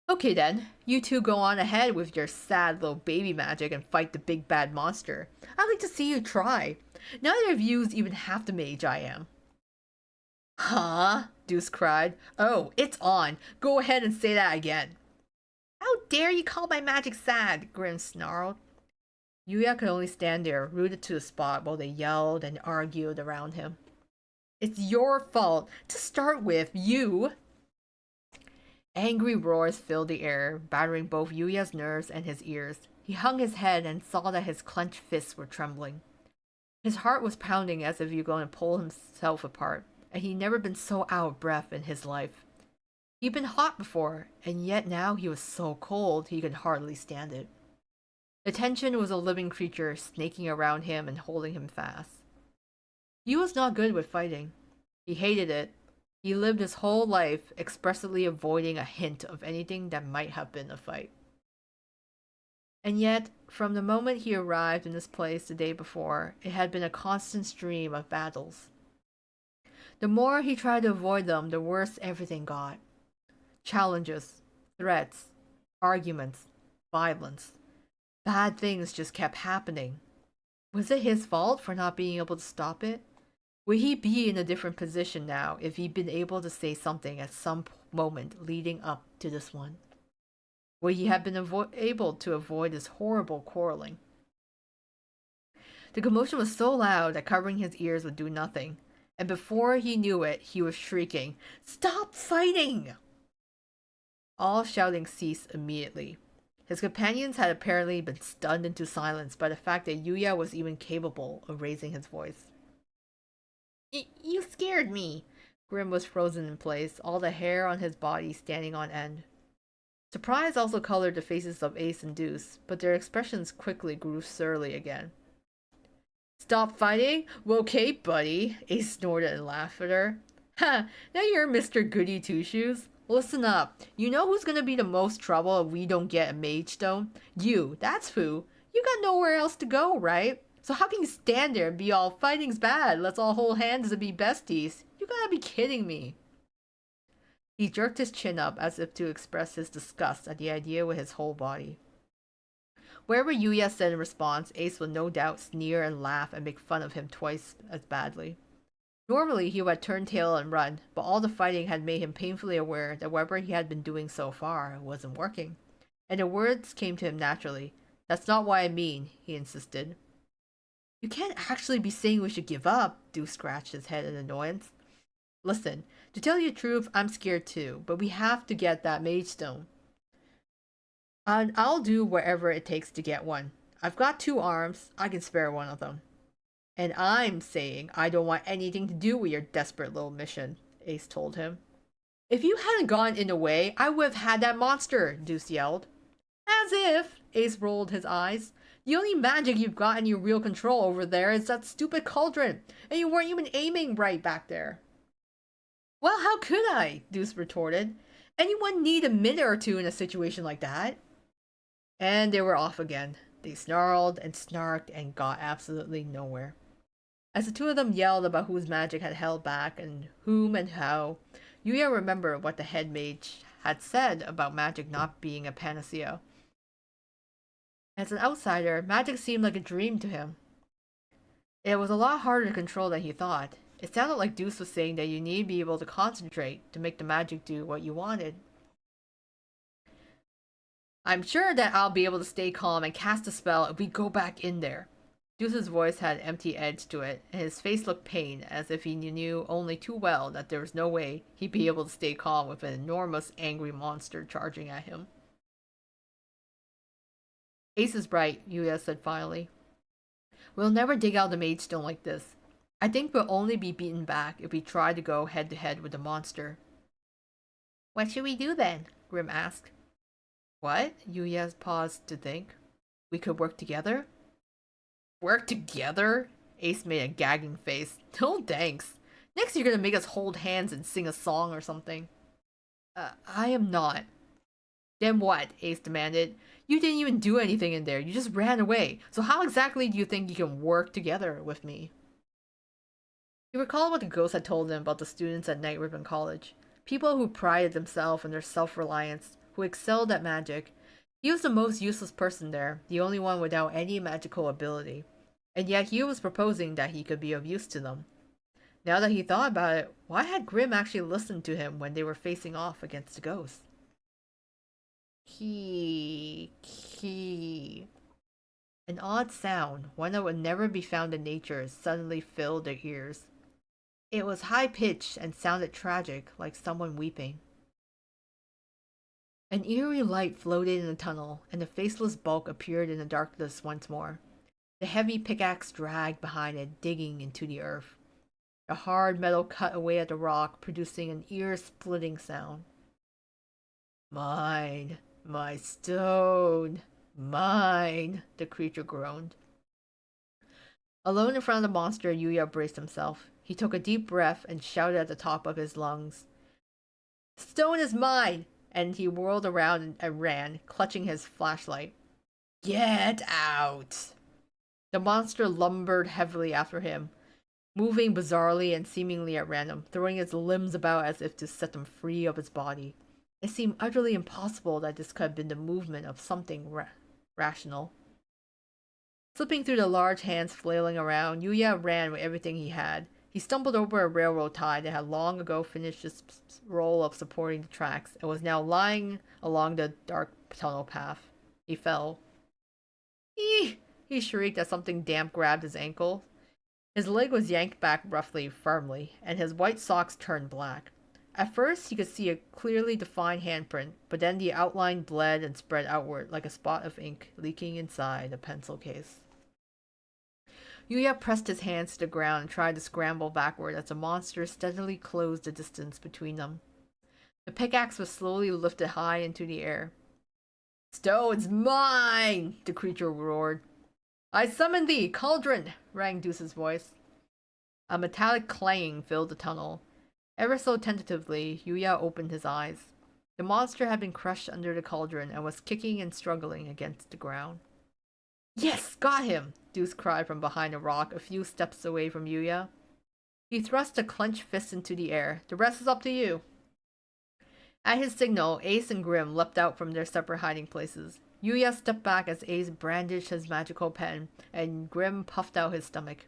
Okay then, you two go on ahead with your sad little baby magic and fight the big bad monster. I'd like to see you try. Neither of you's even half the mage I am. Huh? Deuce cried. Oh, it's on. Go ahead and say that again. How dare you call my magic sad? Grim snarled. Yuya could only stand there, rooted to the spot, while they yelled and argued around him. It's your fault. To start with, you... Angry roars filled the air, battering both Yuya's nerves and his ears. He hung his head and saw that his clenched fists were trembling. His heart was pounding as if he were going to pull himself apart, and he'd never been so out of breath in his life. He'd been hot before, and yet now he was so cold he could hardly stand it. The tension was a living creature snaking around him and holding him fast. He was not good with fighting. He hated it. He lived his whole life expressively avoiding a hint of anything that might have been a fight. And yet, from the moment he arrived in this place the day before, it had been a constant stream of battles. The more he tried to avoid them, the worse everything got. Challenges, threats, arguments, violence. Bad things just kept happening. Was it his fault for not being able to stop it? Would he be in a different position now if he'd been able to say something at some moment leading up to this one? Would he have been able to avoid this horrible quarreling? The commotion was so loud that covering his ears would do nothing, and before he knew it, he was shrieking, "Stop fighting!" All shouting ceased immediately. His companions had apparently been stunned into silence by the fact that Yuya was even capable of raising his voice. You scared me. Grim was frozen in place, all the hair on his body standing on end. Surprise also colored the faces of Ace and Deuce, but their expressions quickly grew surly again. Stop fighting? Well, okay, buddy, Ace snorted and laughed at her. Ha! Now you're Mr. Goody Two-Shoes. Listen up. You know who's gonna be the most trouble if we don't get a mage stone? You, that's who. You got nowhere else to go, right? So how can you stand there and be all fighting's bad, let's all hold hands and be besties? You gotta be kidding me. He jerked his chin up as if to express his disgust at the idea with his whole body. Wherever Yuya said in response, Ace would no doubt sneer and laugh and make fun of him twice as badly. Normally, he would turn tail and run, but all the fighting had made him painfully aware that whatever he had been doing so far wasn't working. And the words came to him naturally. That's not what I mean, he insisted. You can't actually be saying we should give up, Deuce scratched his head in annoyance. Listen, to tell you the truth, I'm scared too, but we have to get that mage stone. And I'll do whatever it takes to get one. I've got 2 arms, I can spare one of them. And I'm saying I don't want anything to do with your desperate little mission, Ace told him. If you hadn't gotten in the way, I would have had that monster, Deuce yelled. As if, Ace rolled his eyes. The only magic you've got any real control over there is that stupid cauldron, and you weren't even aiming right back there. Well, how could I? Deuce retorted. Anyone need a minute or two in a situation like that? And they were off again. They snarled and snarked and got absolutely nowhere. As the 2 of them yelled about whose magic had held back and whom and how, Yuya remembered what the head mage had said about magic not being a panacea. As an outsider, magic seemed like a dream to him. It was a lot harder to control than he thought. It sounded like Deuce was saying that you need to be able to concentrate to make the magic do what you wanted. I'm sure that I'll be able to stay calm and cast a spell if we go back in there. Deuce's voice had an empty edge to it, and his face looked pained, as if he knew only too well that there was no way he'd be able to stay calm with an enormous, angry monster charging at him. Ace is right, Yuya said finally. We'll never dig out the mage stone like this. I think we'll only be beaten back if we try to go head-to-head with the monster. What should we do then? Grim asked. What? Yuya paused to think. We could work together? Work together? Ace made a gagging face. No thanks. Next you're gonna make us hold hands and sing a song or something. I am not. Then what? Ace demanded. You didn't even do anything in there. You just ran away. So how exactly do you think you can work together with me? He recalled what the ghost had told him about the students at Night Ribbon College. People who prided themselves on their self-reliance, who excelled at magic. He was the most useless person there, the only one without any magical ability. And yet he was proposing that he could be of use to them. Now that he thought about it, why had Grimm actually listened to him when they were facing off against the ghost? Key. An odd sound, one that would never be found in nature, suddenly filled their ears. It was high-pitched and sounded tragic, like someone weeping. An eerie light floated in the tunnel, and the faceless bulk appeared in the darkness once more. The heavy pickaxe dragged behind it, digging into the earth. The hard metal cut away at the rock, producing an ear-splitting sound. Mine, my stone, mine, the creature groaned. Alone in front of the monster, Yuya braced himself. He took a deep breath and shouted at the top of his lungs. Stone is mine! And he whirled around and ran, clutching his flashlight. Get out! The monster lumbered heavily after him, moving bizarrely and seemingly at random, throwing its limbs about as if to set them free of its body. It seemed utterly impossible that this could have been the movement of something rational. Slipping through the large hands flailing around, Yuya ran with everything he had. He stumbled over a railroad tie that had long ago finished its role of supporting the tracks and was now lying along the dark tunnel path. He fell. Eeh! He shrieked as something damp grabbed his ankle. His leg was yanked back roughly, firmly, and his white socks turned black. At first, he could see a clearly defined handprint, but then the outline bled and spread outward like a spot of ink leaking inside a pencil case. Yuya pressed his hands to the ground and tried to scramble backward as the monster steadily closed the distance between them. The pickaxe was slowly lifted high into the air. Stone's mine! The creature roared. I summon thee, cauldron! Rang Deuce's voice. A metallic clanging filled the tunnel. Ever so tentatively, Yuya opened his eyes. The monster had been crushed under the cauldron and was kicking and struggling against the ground. Yes, got him! Deuce cried from behind a rock a few steps away from Yuya. He thrust a clenched fist into the air. The rest is up to you. At his signal, Ace and Grim leapt out from their separate hiding places. Yuya stepped back as Ace brandished his magical pen, and Grim puffed out his stomach.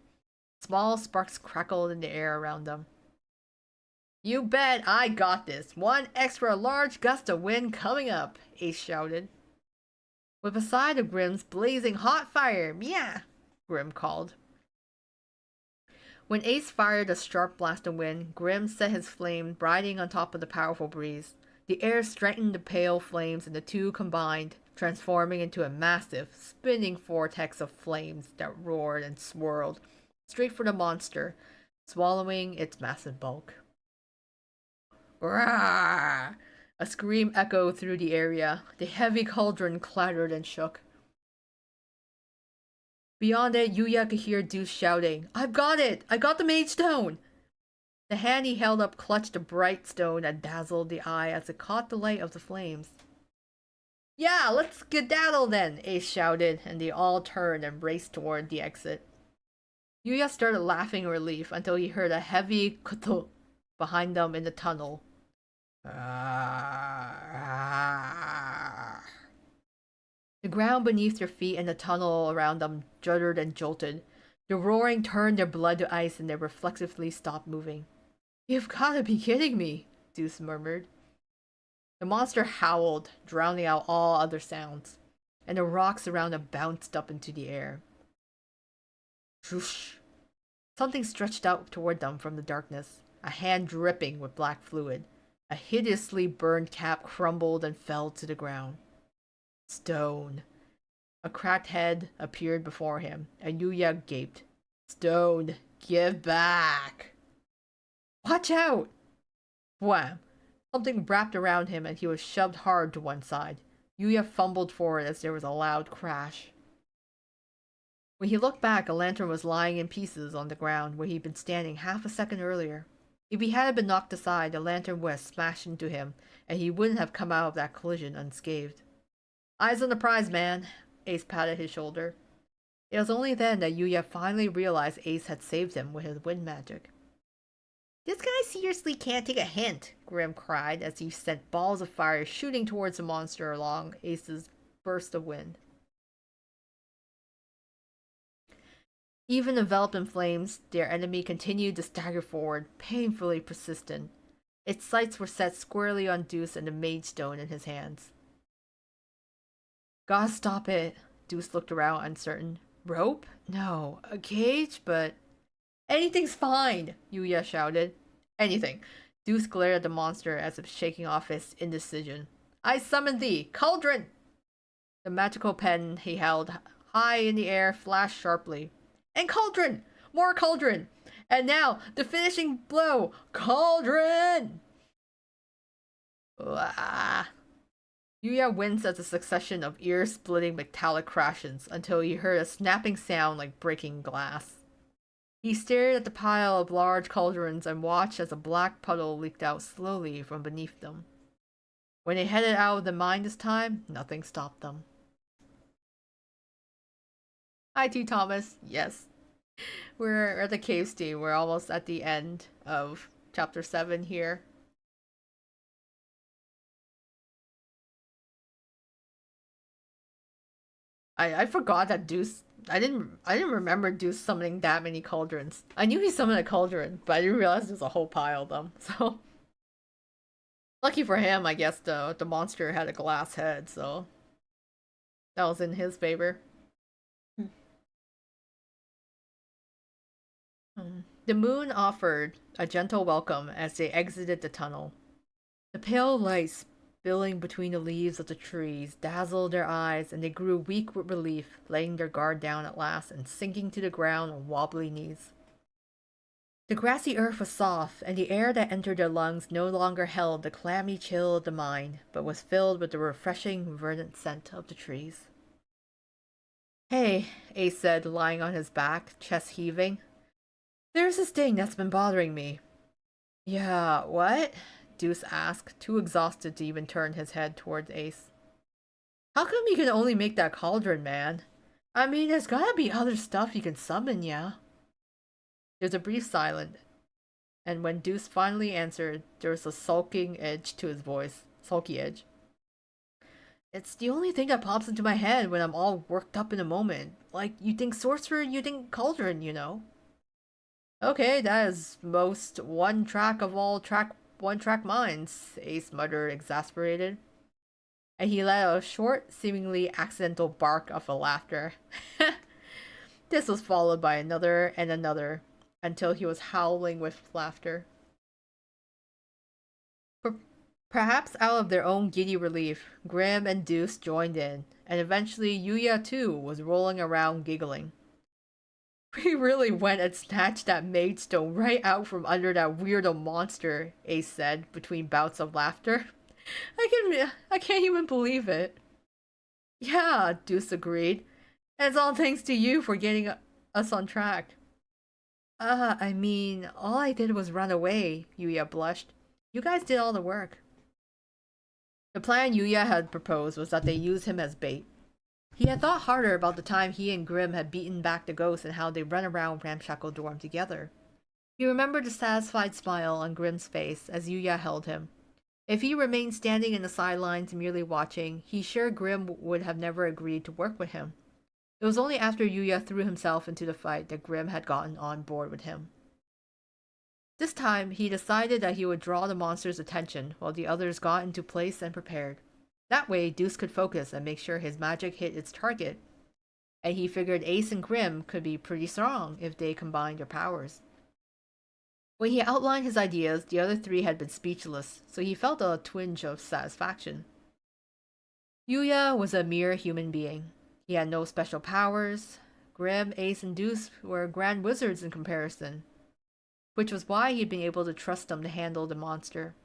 Small sparks crackled in the air around them. You bet I got this. One extra large gust of wind coming up, Ace shouted. With a side of Grim's blazing hot fire, yeah, Grim called. When Ace fired a sharp blast of wind, Grim set his flame riding on top of the powerful breeze. The air straightened the pale flames and the two combined, transforming into a massive, spinning vortex of flames that roared and swirled, straight for the monster, swallowing its massive bulk. Rawr! A scream echoed through the area. The heavy cauldron clattered and shook. Beyond it, Yuya could hear Deuce shouting, I've got it! I got the Mage Stone! The hand he held up clutched a bright stone that dazzled the eye as it caught the light of the flames. Yeah, let's skedaddle then, Ace shouted, and they all turned and raced toward the exit. Yuya started laughing in relief until he heard a heavy kuto behind them in the tunnel. The ground beneath their feet and the tunnel around them juddered and jolted. The roaring turned their blood to ice and they reflexively stopped moving. You've gotta be kidding me, Deuce murmured. The monster howled, drowning out all other sounds, and the rocks around them bounced up into the air. Swoosh! Something stretched out toward them from the darkness, a hand dripping with black fluid. A hideously burned cap crumbled and fell to the ground. Stone. A cracked head appeared before him, and Yuya gaped. Stone, give back! Watch out! Wham! Something wrapped around him and he was shoved hard to one side. Yuya fumbled forward as there was a loud crash. When he looked back, a lantern was lying in pieces on the ground where he'd been standing half a second earlier. If he hadn't been knocked aside, the lantern would have smashed into him, and he wouldn't have come out of that collision unscathed. Eyes on the prize, man, Ace patted his shoulder. It was only then that Yuya finally realized Ace had saved him with his wind magic. This guy seriously can't take a hint, Grim cried as he sent balls of fire shooting towards the monster along Ace's burst of wind. Even enveloped in flames, their enemy continued to stagger forward, painfully persistent. Its sights were set squarely on Deuce and the Mage Stone in his hands. Gotta stop it. Deuce looked around, uncertain. Rope? No. A cage? But... Anything's fine, Yuya shouted. Anything. Deuce glared at the monster as if shaking off his indecision. I summon thee! Cauldron! The magical pen he held high in the air flashed sharply. And cauldron! More cauldron! And now, the finishing blow! Cauldron! Wah. Yuya winced at the succession of ear-splitting metallic crashes until he heard a snapping sound like breaking glass. He stared at the pile of large cauldrons and watched as a black puddle leaked out slowly from beneath them. When they headed out of the mine this time, nothing stopped them. Hi, T. Thomas. Yes. We're at the cave steam. We're almost at the end of chapter 7 here. I forgot that Deuce... I didn't remember Deuce summoning that many cauldrons. I knew he summoned a cauldron, but I didn't realize there's a whole pile of them, so... Lucky for him, I guess the monster had a glass head, so... That was in his favor. The moon offered a gentle welcome as they exited the tunnel. The pale light spilling between the leaves of the trees dazzled their eyes, and they grew weak with relief, laying their guard down at last and sinking to the ground on wobbly knees. The grassy earth was soft, and the air that entered their lungs no longer held the clammy chill of the mine, but was filled with the refreshing, verdant scent of the trees. Hey, Ace said, lying on his back, chest heaving. There's this thing that's been bothering me. Yeah, what? Deuce asked, too exhausted to even turn his head towards Ace. How come you can only make that cauldron, man? I mean, there's gotta be other stuff you can summon, yeah? There's a brief silence. And when Deuce finally answered, there was a sulking edge to his voice. Sulky edge. It's the only thing that pops into my head when I'm all worked up in a moment. Like, you think sorcerer, you think cauldron, you know? Okay, that is most one track of all one track minds, Ace muttered, exasperated. And he let out a short, seemingly accidental bark of a laughter. This was followed by another and another, until he was howling with laughter. Perhaps out of their own giddy relief, Grim and Deuce joined in, and eventually Yuya too was rolling around giggling. We really went and snatched that maid stone right out from under that weirdo monster, Ace said between bouts of laughter. I can't even believe it. Yeah, Deuce agreed. And it's all thanks to you for getting us on track. I mean, all I did was run away, Yuya blushed. You guys did all the work. The plan Yuya had proposed was that they use him as bait. He had thought harder about the time he and Grim had beaten back the ghosts and how they run around Ramshackle Dorm together. He remembered the satisfied smile on Grim's face as Yuya held him. If he remained standing in the sidelines merely watching, he's sure Grim would have never agreed to work with him. It was only after Yuya threw himself into the fight that Grim had gotten on board with him. This time, he decided that he would draw the monster's attention while the others got into place and prepared. That way, Deuce could focus and make sure his magic hit its target. And he figured Ace and Grim could be pretty strong if they combined their powers. When he outlined his ideas, the other three had been speechless, so he felt a twinge of satisfaction. Yuya was a mere human being. He had no special powers. Grim, Ace, and Deuce were grand wizards in comparison, which was why he'd been able to trust them to handle the monster.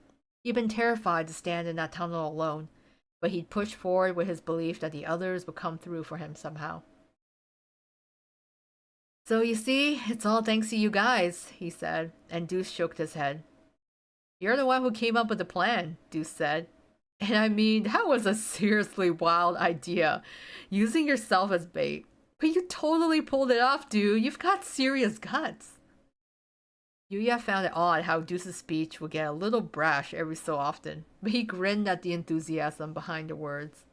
He'd been terrified to stand in that tunnel alone, but he'd pushed forward with his belief that the others would come through for him somehow. So you see, it's all thanks to you guys, he said, and Deuce shook his head. You're the one who came up with the plan, Deuce said. And I mean, that was a seriously wild idea, using yourself as bait. But you totally pulled it off, dude. You've got serious guts. Yuya found it odd how Deuce's speech would get a little brash every so often, but he grinned at the enthusiasm behind the words.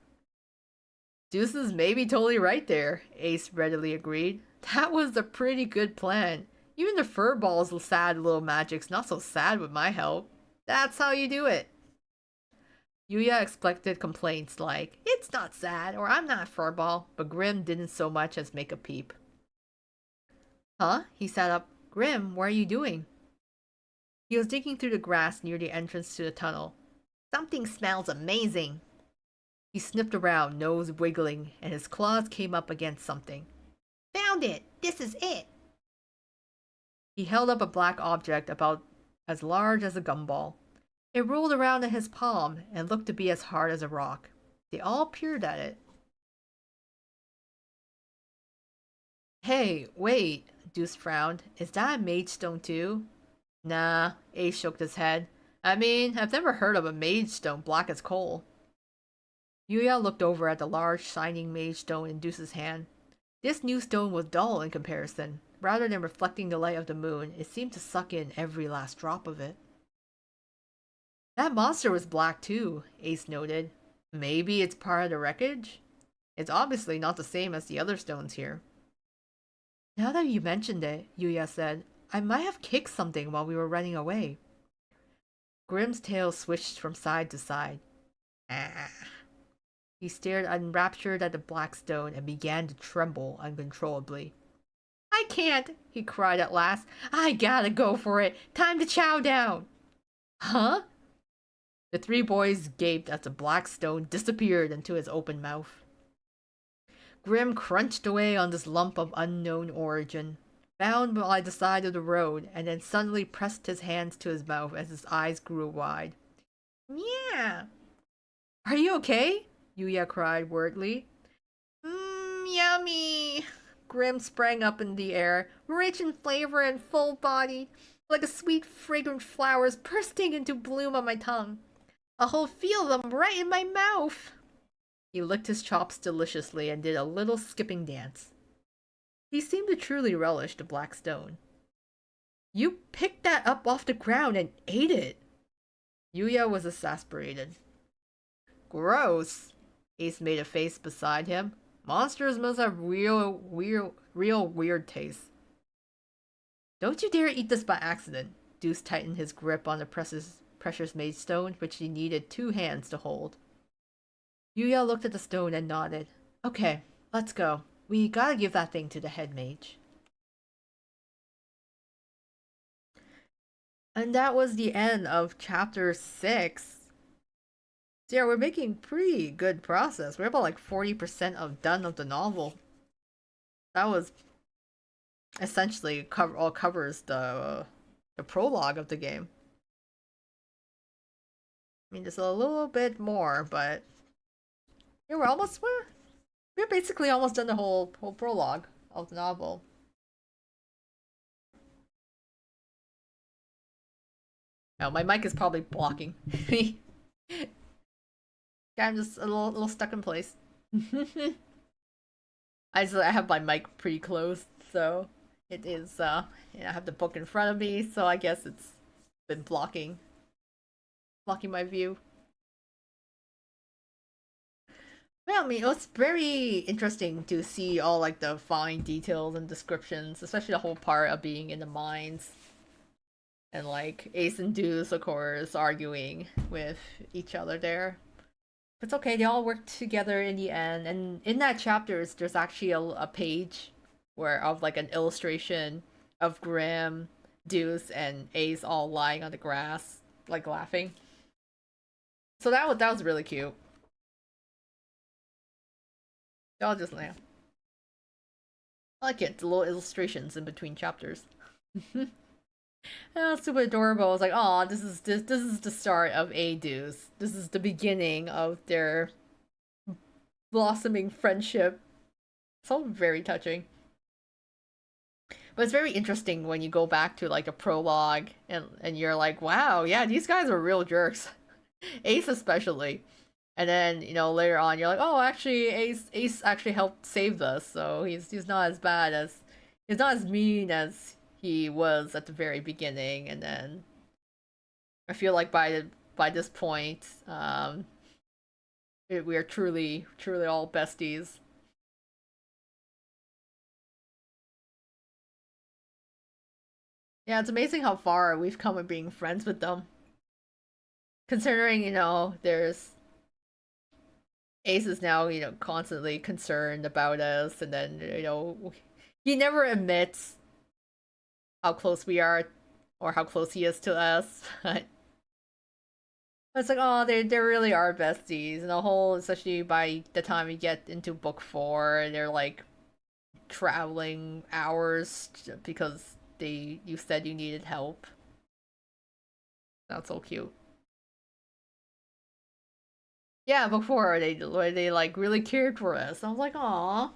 Deuce is maybe totally right there, Ace readily agreed. That was a pretty good plan. Even the furball's sad little magic's not so sad with my help. That's how you do it. Yuya expected complaints like, it's not sad, or I'm not furball, but Grim didn't so much as make a peep. Huh? He sat up. Grim, what are you doing? He was digging through the grass near the entrance to the tunnel. Something smells amazing. He sniffed around, nose wiggling, and his claws came up against something. Found it! This is it! He held up a black object about as large as a gumball. It rolled around in his palm and looked to be as hard as a rock. They all peered at it. Hey, wait, Deuce frowned. Is that a mage stone too? Nah, Ace shook his head. I mean, I've never heard of a mage stone black as coal. Yuya looked over at the large, shining mage stone in Deuce's hand. This new stone was dull in comparison. Rather than reflecting the light of the moon, it seemed to suck in every last drop of it. That monster was black too, Ace noted. Maybe it's part of the wreckage? It's obviously not the same as the other stones here. Now that you mentioned it, Yuya said, I might have kicked something while we were running away. Grim's tail swished from side to side. Ah. He stared enraptured at the black stone and began to tremble uncontrollably. I can't, he cried at last. I gotta go for it. Time to chow down. Huh? The three boys gaped as the black stone disappeared into his open mouth. Grim crunched away on this lump of unknown origin, found by the side of the road, and then suddenly pressed his hands to his mouth as his eyes grew wide. Yeah. Are you okay? Yuya cried worriedly. Yummy. Grim sprang up in the air, rich in flavor and full-bodied, like a sweet, fragrant flowers bursting into bloom on my tongue. A whole field of them right in my mouth. He licked his chops deliciously and did a little skipping dance. He seemed to truly relish the black stone. You picked that up off the ground and ate it. Yuya was exasperated. Gross. Ace made a face beside him. Monsters must have real weird taste. Don't you dare eat this by accident. Deuce tightened his grip on the precious made stone, which he needed 2 hands to hold. Yuya looked at the stone and nodded. Okay, let's go. We gotta give that thing to the head mage. And that was the end of chapter 6. So yeah, we're making pretty good progress. We're about like 40% done of the novel. That was essentially all covers the prologue of the game. I mean, there's a little bit more, but yeah, we're basically almost done the whole prologue of the novel. Oh, my mic is probably blocking. Yeah, I'm just a little stuck in place. I have my mic pretty close, so it is I have the book in front of me, so I guess it's been blocking my view. Well, I mean, it was very interesting to see all like the fine details and descriptions, especially the whole part of being in the mines. And like Ace and Deuce, of course, arguing with each other there. But it's okay, they all work together in the end. And in that chapter, there's actually a page where of like an illustration of Grimm, Deuce, and Ace all lying on the grass, like laughing. So that was really cute. They all just laugh. I like it, the little illustrations in between chapters. Oh, super adorable. I was like, oh, this is the start of A Deuce. This is the beginning of their blossoming friendship. So very touching. But it's very interesting when you go back to like the prologue and you're like, wow, yeah, these guys are real jerks. Ace especially. And then, later on you're like, oh, actually Ace actually helped save us, so he's not as bad as he's not as mean as he was at the very beginning. And then I feel like by this point, we are truly all besties. Yeah, it's amazing how far we've come in being friends with them. Considering, there's Ace is now, constantly concerned about us, and then, he never admits how close we are or how close he is to us. But it's like, oh, they really are besties. And the whole, especially by the time we get into book 4, they're like traveling hours because you said you needed help. That's so cute. Yeah, before they like really cared for us. I was like, aw.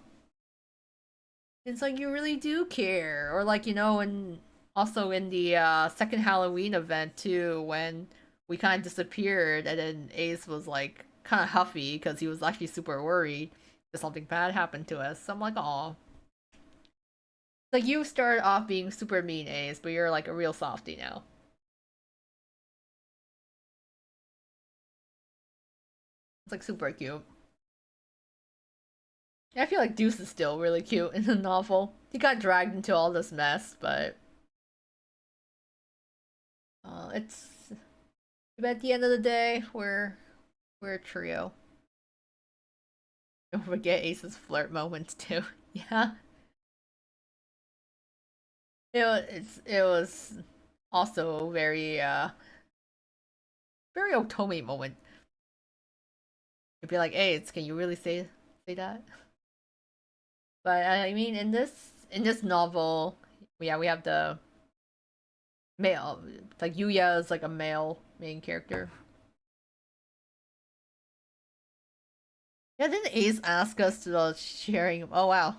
It's like you really do care. Or like, and also in the second Halloween event too, when we kind of disappeared and then Ace was like kind of huffy because he was actually super worried that something bad happened to us. So I'm like, aw. Like you started off being super mean, Ace, but you're like a real softie now. It's like super cute. I feel like Deuce is still really cute in the novel. He got dragged into all this mess, but it's but at the end of the day, we're a trio. Don't forget Ace's flirt moments too. Yeah, it was also very Otome moment. You'd be like, Ace, can you really say that? But I mean, in this novel, yeah, we have the male, like Yuya is like a male main character. Yeah, didn't Ace ask us to sharing? Oh wow,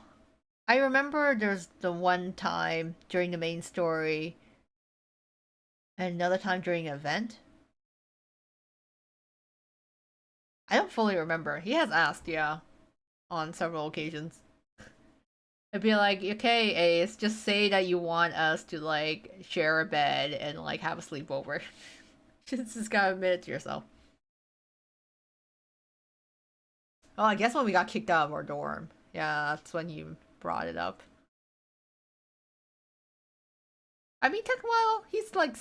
I remember there's the one time during the main story, and another time during an event. I don't fully remember. He has asked, yeah, on several occasions. I'd be like, okay, Ace, just say that you want us to like share a bed and like have a sleepover. Just gotta admit it to yourself. Oh, I guess when we got kicked out of our dorm. Yeah, that's when you brought it up. I mean, well, he's like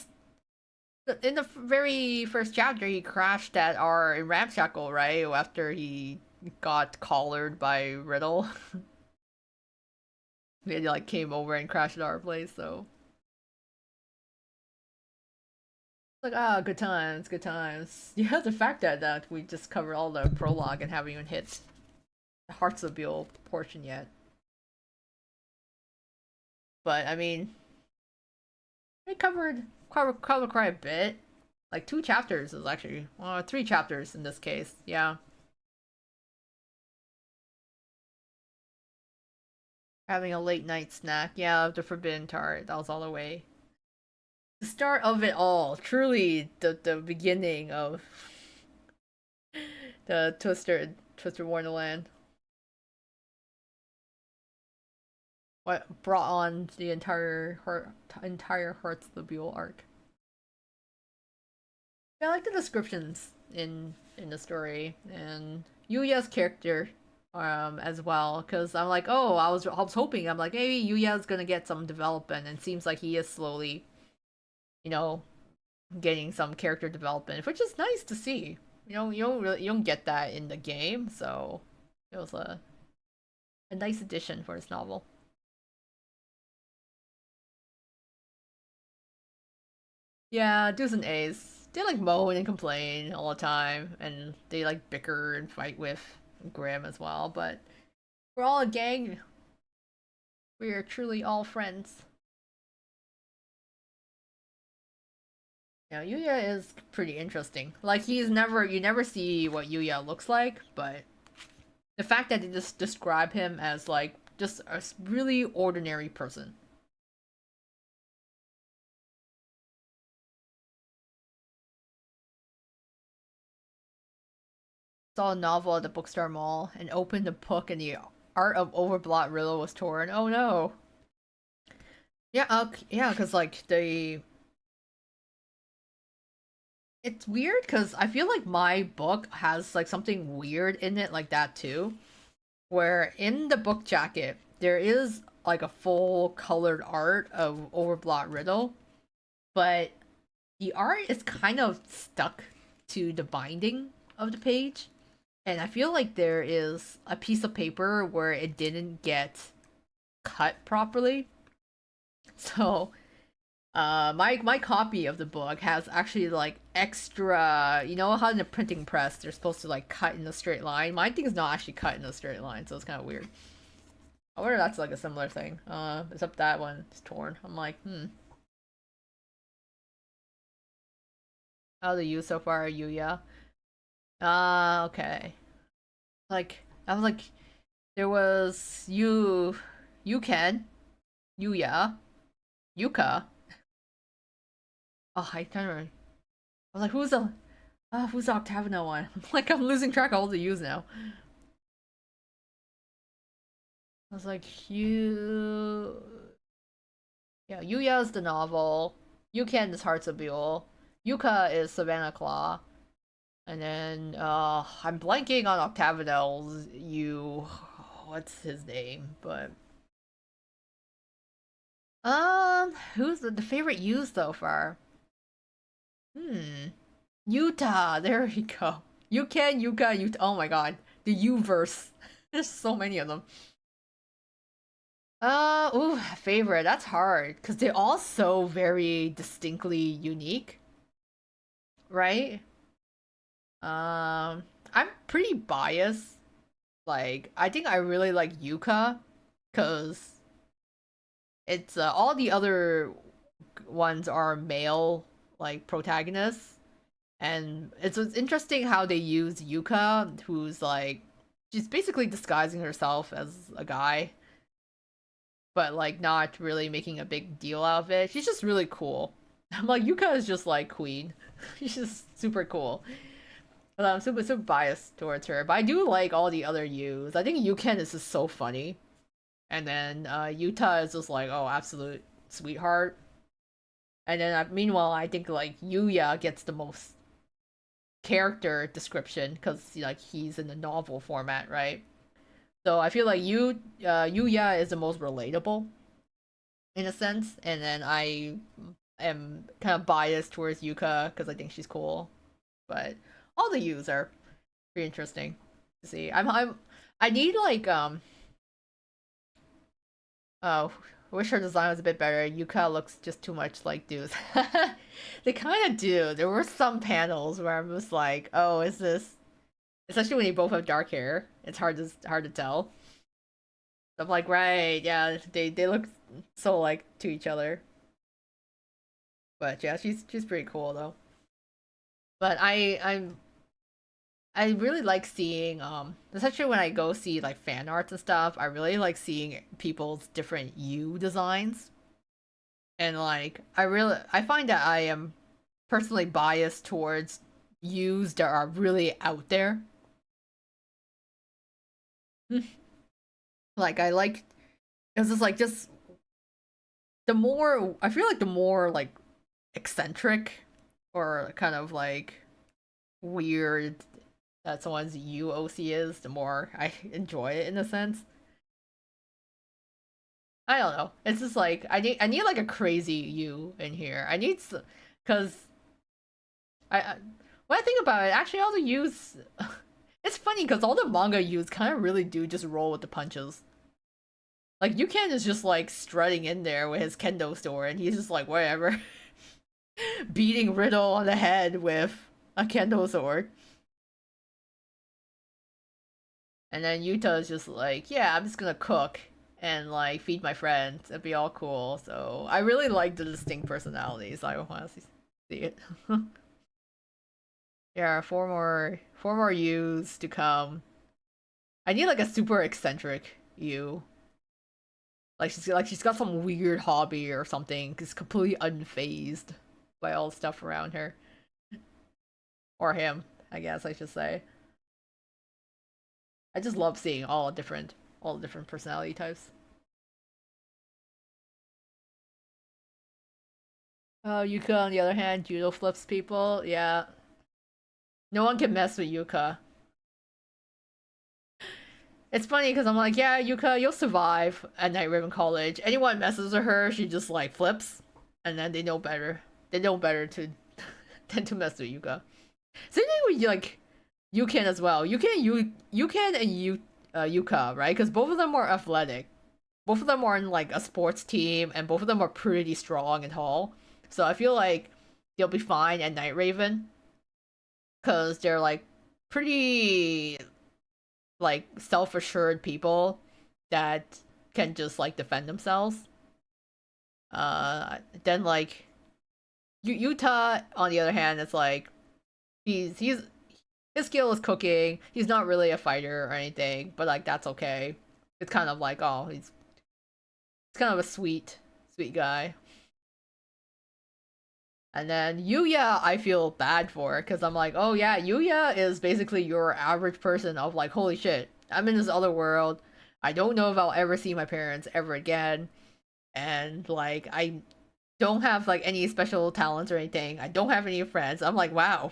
in the very first chapter, he crashed at our ramshackle, right? After he got collared by Riddle. He like came over and crashed at our place, so like good times, good times. Yeah, the fact that we just covered all the prologue and haven't even hit the Hearts of Beale portion yet. But I mean, we covered quite a bit. Like 2 chapters is actually 3 chapters in this case. Yeah, having a late night snack. Yeah, the Forbidden Tart. That was all the way. The start of it all. Truly, the beginning of the Twister Wonderland. What brought on the entire Hearts of the Buell arc. Yeah, I like the descriptions in the story and Yuya's character as well because I'm like, oh, I was hoping, I'm like, maybe Yuya's gonna get some development, and it seems like he is slowly, you know, getting some character development, which is nice to see. You don't get that in the game, so it was a nice addition for this novel. Yeah, Deuce and Ace. They like moan and complain all the time, and they like bicker and fight with Graham as well. But we're all a gang. We are truly all friends. Yeah, Yuya is pretty interesting. Like you never see what Yuya looks like, but the fact that they just describe him as like just a really ordinary person. Saw a novel at the bookstore mall and opened the book, and the art of Overblot Riddle was torn. Oh no. Yeah, yeah, because like it's weird because I feel like my book has like something weird in it like that too. Where in the book jacket there is like a full colored art of Overblot Riddle, but the art is kind of stuck to the binding of the page. And I feel like there is a piece of paper where it didn't get cut properly. So my copy of the book has actually like extra, you know how in the printing press they're supposed to like cut in a straight line. My thing is not actually cut in a straight line, so it's kind of weird. I wonder if that's like a similar thing. Except that one is torn. I'm like, how the you so far, Yuya? Okay. Like I was like, there was you can, Yuya, Yuka. Oh, I can't remember. I was like, who's the Octavino one? Like I'm losing track of all the U's now. I was like, yeah, Yuya is the novel. Yuken is Hearts of Buell. Yuka is Savannah Claw. And then I'm blanking on Octavidel's you, what's his name? But who's the favorite you so far? Hmm. Utah, there we go. Yuken, Yuka, Utah. Oh my god. The U verse. There's so many of them. Ooh, favorite. That's hard because they're all so very distinctly unique, right? I'm pretty biased. Like, I think I really like Yuka because it's all the other ones are male like protagonists, and it's interesting how they use Yuka, who's like she's basically disguising herself as a guy, but like not really making a big deal out of it. She's just really cool. I'm like Yuka is just like queen. She's just super cool. But I'm super biased towards her. But I do like all the other Yus. I think Yuken is just so funny. And then Yuta is just like, oh, absolute sweetheart. And then meanwhile, I think like Yuya gets the most character description because like he's in the novel format, right? So I feel like Yuya is the most relatable in a sense, and then I am kind of biased towards Yuka because I think she's cool. But all the Yus are pretty interesting to see. I need like oh, I wish her design was a bit better. Yuka looks just too much like dudes. They kind of do. There were some panels where I'm just like, oh, is this? Especially when you both have dark hair, it's hard to tell. I'm like, right, yeah, they look so like to each other. But yeah, she's pretty cool though. But I really like seeing especially when I go see like fan arts and stuff, I really like seeing people's different U designs. And like I find that I am personally biased towards U's that are really out there. Like I like it's just like just the more I feel like the more like eccentric or kind of like weird that someone's UOC is, the more I enjoy it in a sense. I don't know. It's just like I need like a crazy U in here. I need because I when I think about it, actually all the U's it's funny because all the manga U's kind of really do just roll with the punches. Like Yuken is just like strutting in there with his kendo sword, and he's just like whatever, beating Riddle on the head with a kendo sword. And then Yuta is just like, yeah, I'm just gonna cook and like feed my friends. It'd be all cool. So I really like the distinct personalities. I want to see it. Yeah, four more U's to come. I need like a super eccentric U. Like she's got some weird hobby or something. Cause completely unfazed by all the stuff around her or him. I guess I should say. I just love seeing all the different personality types. Yuka on the other hand, judo flips people. Yeah, no one can mess with Yuka. It's funny because I'm like, yeah, Yuka, you'll survive at Night Raven College. Anyone messes with her, she just like flips, and then they know better. They know better to than to mess with Yuka. Same thing with like Yuken as well. Yuken and Yuka, right? Because both of them are athletic. Both of them are in like a sports team, and both of them are pretty strong and tall. So I feel like they'll be fine at Night Raven because they're like pretty like self-assured people that can just like defend themselves. Then like Utah on the other hand, it's like he's his skill is cooking. He's not really a fighter or anything, but like that's okay. It's kind of like oh he's kind of a sweet guy. And then Yuya, I feel bad for because I'm like, oh yeah, Yuya is basically your average person of like, holy shit, I'm in this other world. I don't know if I'll ever see my parents ever again, and like I don't have like any special talents or anything. I don't have any friends. I'm like, wow,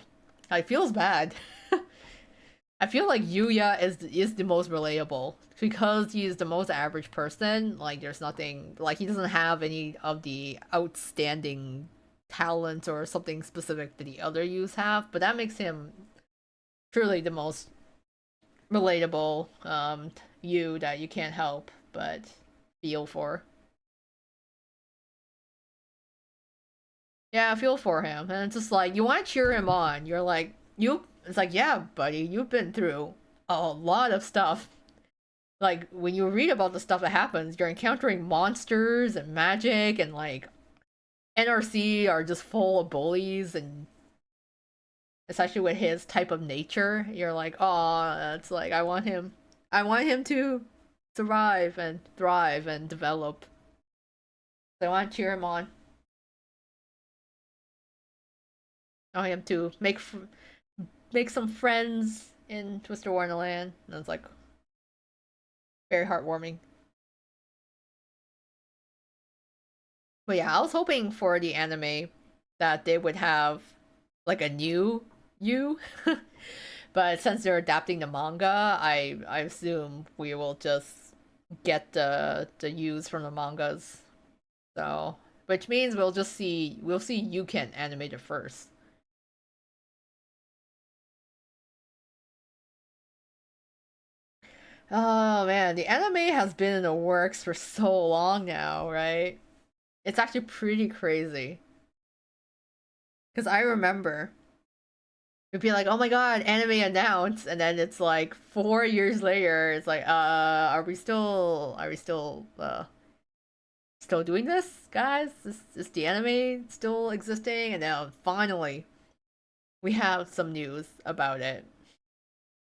it feels bad. I feel like Yuya is the most relatable because he's the most average person. Like, there's nothing like he doesn't have any of the outstanding talent or something specific that the other youths have, but that makes him truly the most relatable you that you can't help but feel for. Yeah, I feel for him. And it's just like you want to cheer him on. You're like you it's like, yeah, buddy, you've been through a lot of stuff. Like when you read about the stuff that happens, you're encountering monsters and magic and like NRC are just full of bullies and especially with his type of nature, you're like, oh, it's like I want him to survive and thrive and develop. So I want to cheer him on. I want him to make some friends in Twister Wonderland. And it's like very heartwarming. But yeah, I was hoping for the anime that they would have like a new you. But since they're adapting the manga, I assume we will just get the use from the mangas. So, which means we'll see you can animate it first. Oh man, the anime has been in the works for so long now, right? It's actually pretty crazy. Because I remember it'd be like, oh my god, anime announced, and then it's like 4 years later, it's like, are we still, still doing this, guys? Is the anime still existing? And now finally, we have some news about it.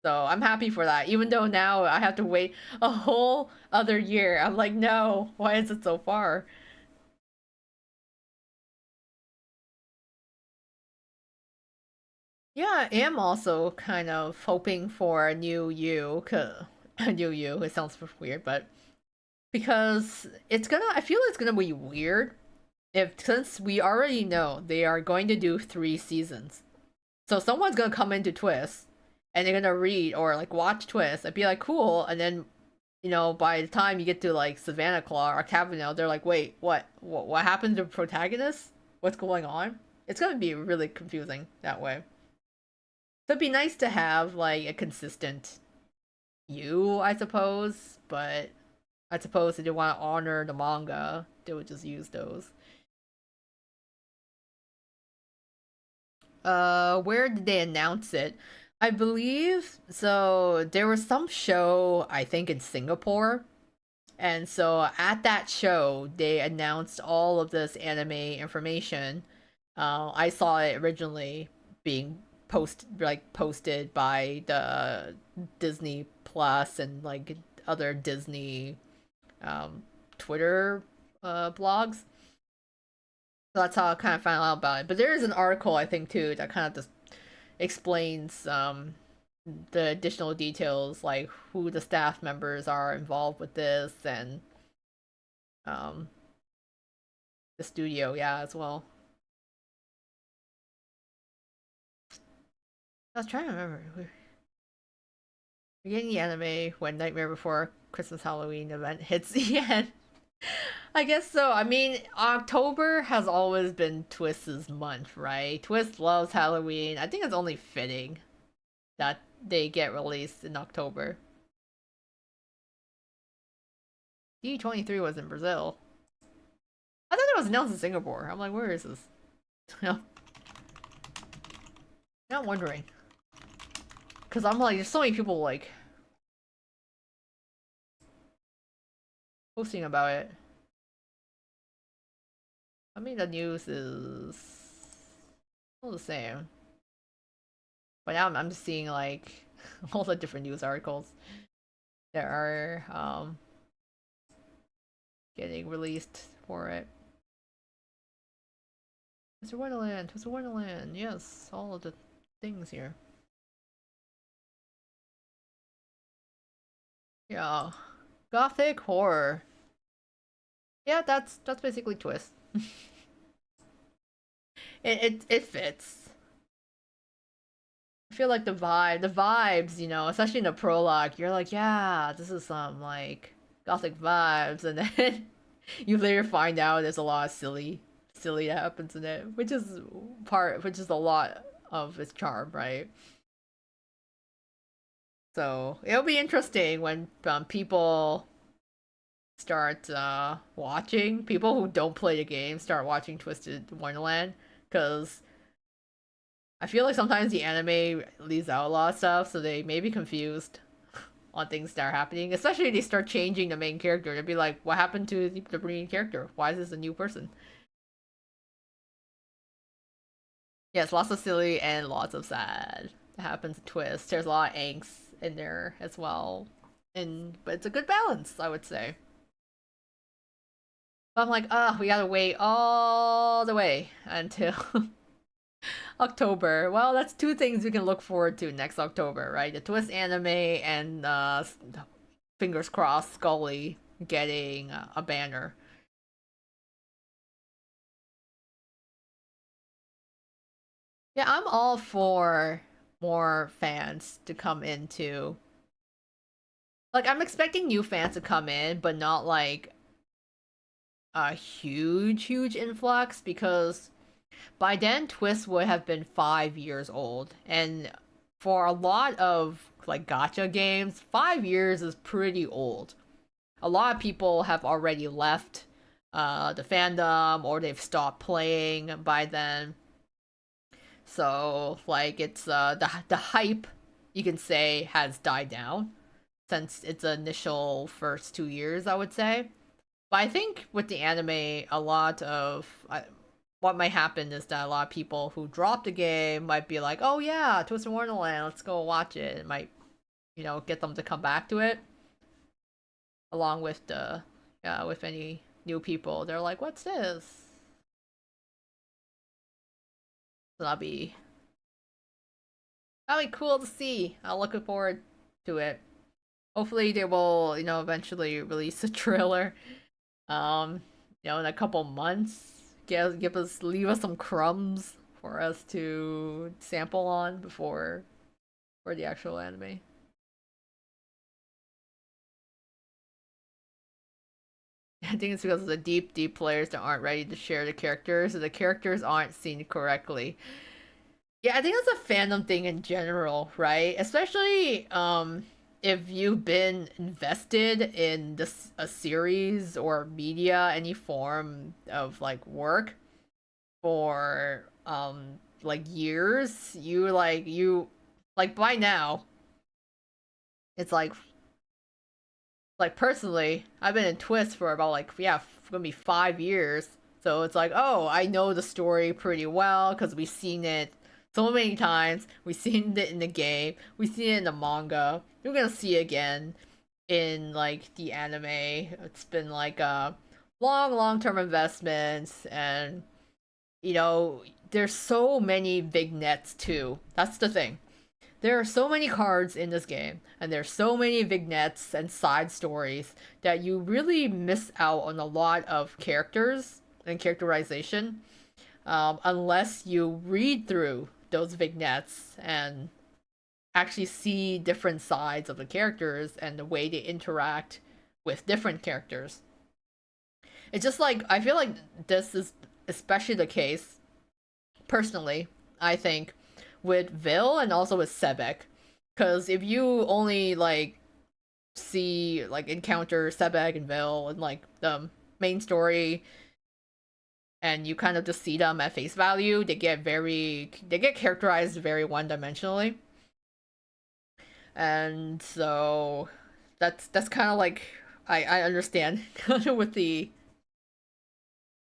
So I'm happy for that. Even though now I have to wait a whole other year. I'm like, no, why is it so far? Yeah, I am also kind of hoping for a new you. A new you. It sounds weird, but because I feel it's gonna be weird if since we already know they are going to do 3 seasons. So someone's gonna come into Twist and they're gonna read or like watch Twist and be like, cool, and then by the time you get to like Savannah Claw or Cavino, they're like, wait, what happened to the protagonist? What's going on? It's gonna be really confusing that way. So it'd be nice to have like a consistent you, I suppose, but I suppose if they want to honor the manga, they would just use those. Where did they announce it? I believe so. There was some show, I think, in Singapore. And so at that show, they announced all of this anime information. I saw it originally being posted by the Disney Plus and like other Disney Twitter blogs. So that's how I kind of found out about it. But there is an article I think too that kind of just explains the additional details like who the staff members are involved with this and um the studio, yeah, as well. I was trying to remember. We're getting the anime when Nightmare Before Christmas Halloween event hits the end. I guess so. I mean, October has always been Twist's month, right? Twist loves Halloween. I think it's only fitting that they get released in October. D23 was in Brazil. I thought it was announced in Singapore. I'm like, where is this? No, I'm wondering. Because I'm like, there's so many people like posting about it. I mean, the news is all the same. But now I'm just seeing like all the different news articles that are getting released for it. Mr. Wonderland, Mr. Wonderland, yes, all of the things here. Yeah, gothic horror. Yeah, that's basically Twist. It fits. I feel like the vibes, especially in the prologue, you're like, yeah, this is some like gothic vibes, and then you later find out there's a lot of silly that happens in it, which is a lot of its charm, right? So it'll be interesting when people start watching, people who don't play the game start watching Twisted Wonderland, because I feel like sometimes the anime leaves out a lot of stuff, so they may be confused on things that are happening. Especially if they start changing the main character. They'd be like, "What happened to the main character? Why is this a new person?" Yes, lots of silly and lots of sad. It happens. Twist. There's a lot of angst in there as well, and but it's a good balance, I would say. But I'm like, we gotta wait all the way until October. Well, that's two things we can look forward to next October, right? The Twist anime and fingers crossed, Scully getting a banner. Yeah, I'm all for more fans to come into. Like, I'm expecting new fans to come in, but not like a huge influx because by then Twist would have been 5 years old, and for a lot of like gacha games, 5 years is pretty old. A lot of people have already left the fandom or they've stopped playing by then. So like it's the hype you can say has died down since its initial first 2 years, I would say. But I think with the anime, a lot of what might happen is that a lot of people who dropped the game might be like, "Oh yeah, Twist and Wonderland, let's go watch it." It might, get them to come back to it, along with the, yeah, with any new people. They're like, "What's this?" So that'll be cool to see. I'm looking forward to it. Hopefully, they will, eventually release a trailer. Um, in a couple months. Leave us some crumbs for us to sample on before for the actual anime. I think it's because of the deep players that aren't ready to share the characters, and the characters aren't seen correctly. Yeah, I think that's a fandom thing in general, right? Especially if you've been invested in this a series or media, any form of like work for like years, you like by now, it's like personally, I've been in Twist for about like, yeah, gonna be 5 years. So it's like, oh, I know the story pretty well because we've seen it so many times. We've seen it in the game. We've seen it in the manga. We're gonna see it again in like the anime. It's been like a long term investments, and there's so many vignettes too. That's the thing. There are so many cards in this game, and there's so many vignettes and side stories that you really miss out on a lot of characters and characterization, unless you read through those vignettes and actually see different sides of the characters and the way they interact with different characters. It's just like I feel like this is especially the case personally, I think, with Vil and also with Sebek. Because if you only like encounter Sebek and Vil and like the main story, and you kind of just see them at face value, they get characterized very one dimensionally. And so that's kind of like I understand kind of with the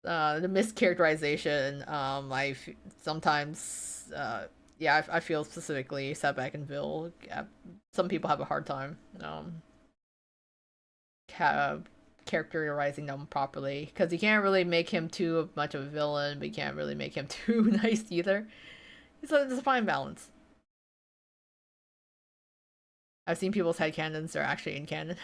mischaracterization. Sometimes yeah, I feel specifically Setback and Vil. Some people have a hard time characterizing them properly because you can't really make him too much of a villain, but you can't really make him too nice either. So it's a fine balance. I've seen people's headcanons; they're actually in canon.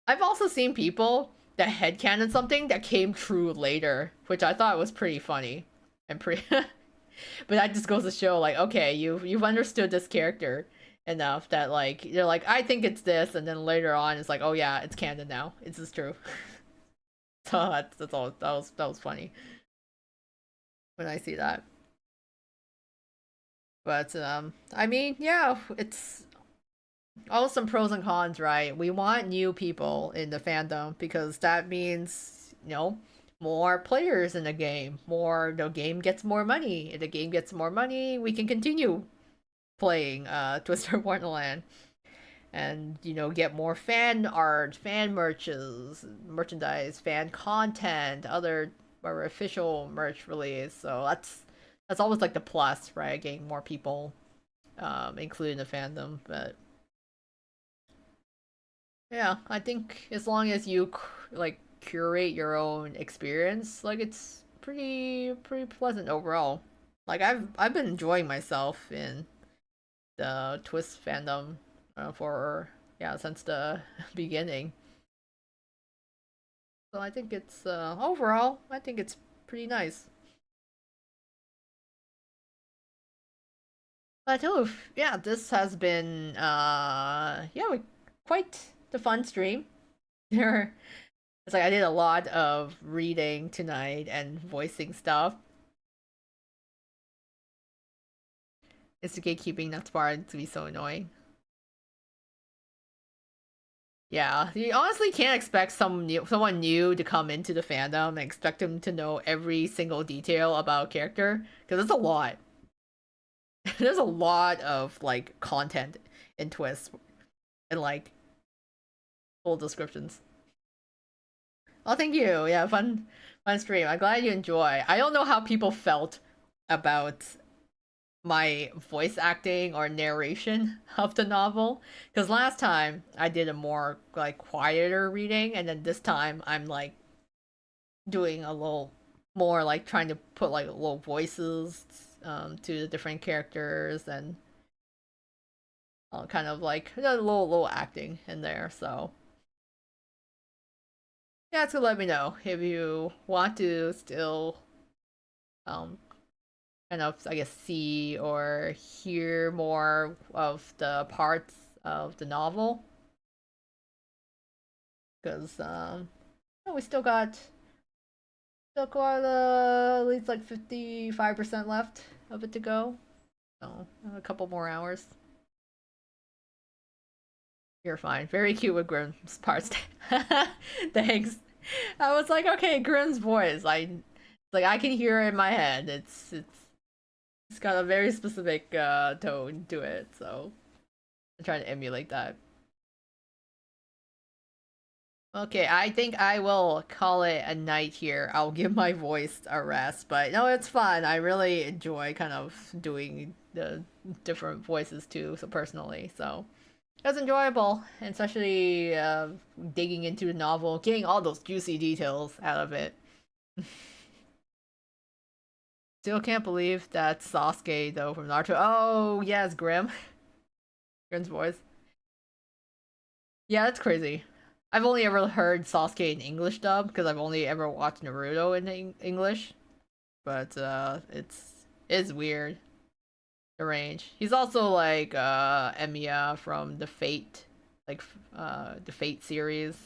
I've also seen people that headcanon something that came true later, which I thought was pretty funny and pretty. But that just goes to show, like, okay, you've understood this character enough that like you're like, I think it's this, and then later on it's like, oh yeah, it's canon now. It's just true. So that's all. That was funny when I see that. But I mean, yeah, it's all some pros and cons, right? We want new people in the fandom because that means, more players in the game. The game gets more money. If the game gets more money, we can continue playing Twister Wonderland and get more fan art, fan merchandise, fan content, other or official merch release. So that's always like the plus, right? Getting more people included in the fandom. But yeah, I think as long as you like curate your own experience, like it's pretty pleasant overall. Like I've been enjoying myself in the Twist fandom for yeah since the beginning. So I think it's overall I think it's pretty nice. But oof, yeah, this has been yeah, quite the fun stream. There, it's like I did a lot of reading tonight and voicing stuff. It's the gatekeeping that's part to be so annoying. Yeah, you honestly can't expect someone new to come into the fandom and expect them to know every single detail about a character because it's a lot. There's a lot of like content in Twist and like full descriptions. Oh, thank you. Yeah, fun stream. I'm glad you enjoy. I don't know how people felt about my voice acting or narration of the novel because last time I did a more like quieter reading, and then this time I'm like doing a little more like trying to put like little voices to the different characters and kind of like a little acting in there. So yeah, it's gonna let me know if you want to still um kind of I guess see or hear more of the parts of the novel because we still got at least like 55% left of it to go. So a couple more hours. You're fine. Very cute with Grimm's parts. Thanks. I was like, okay, Grimm's voice. I can hear it in my head. It's got a very specific tone to it, so I'm trying to emulate that. Okay, I think I will call it a night here. I'll give my voice a rest, but no, it's fun. I really enjoy kind of doing the different voices too, so personally. So it was enjoyable, and especially digging into the novel, getting all those juicy details out of it. Still can't believe that Sasuke though from Naruto. Oh yes, Grim. Grim's voice. Yeah, that's crazy. I've only ever heard Sasuke in English dub because I've only ever watched Naruto in English. But it's weird the range. He's also like Emiya from the Fate the Fate series,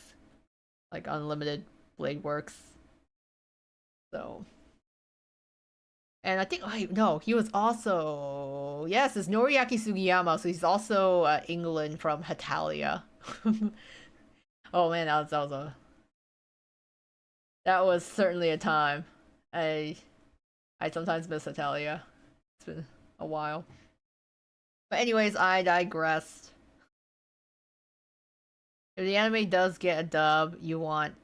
like Unlimited Blade Works. So and I think no, he was also yes, it's Noriaki Sugiyama, so he's also England from Hetalia. Oh man, that was certainly a time. I I sometimes miss Hetalia. It's been a while. But anyways, I digressed. If the anime does get a dub, you want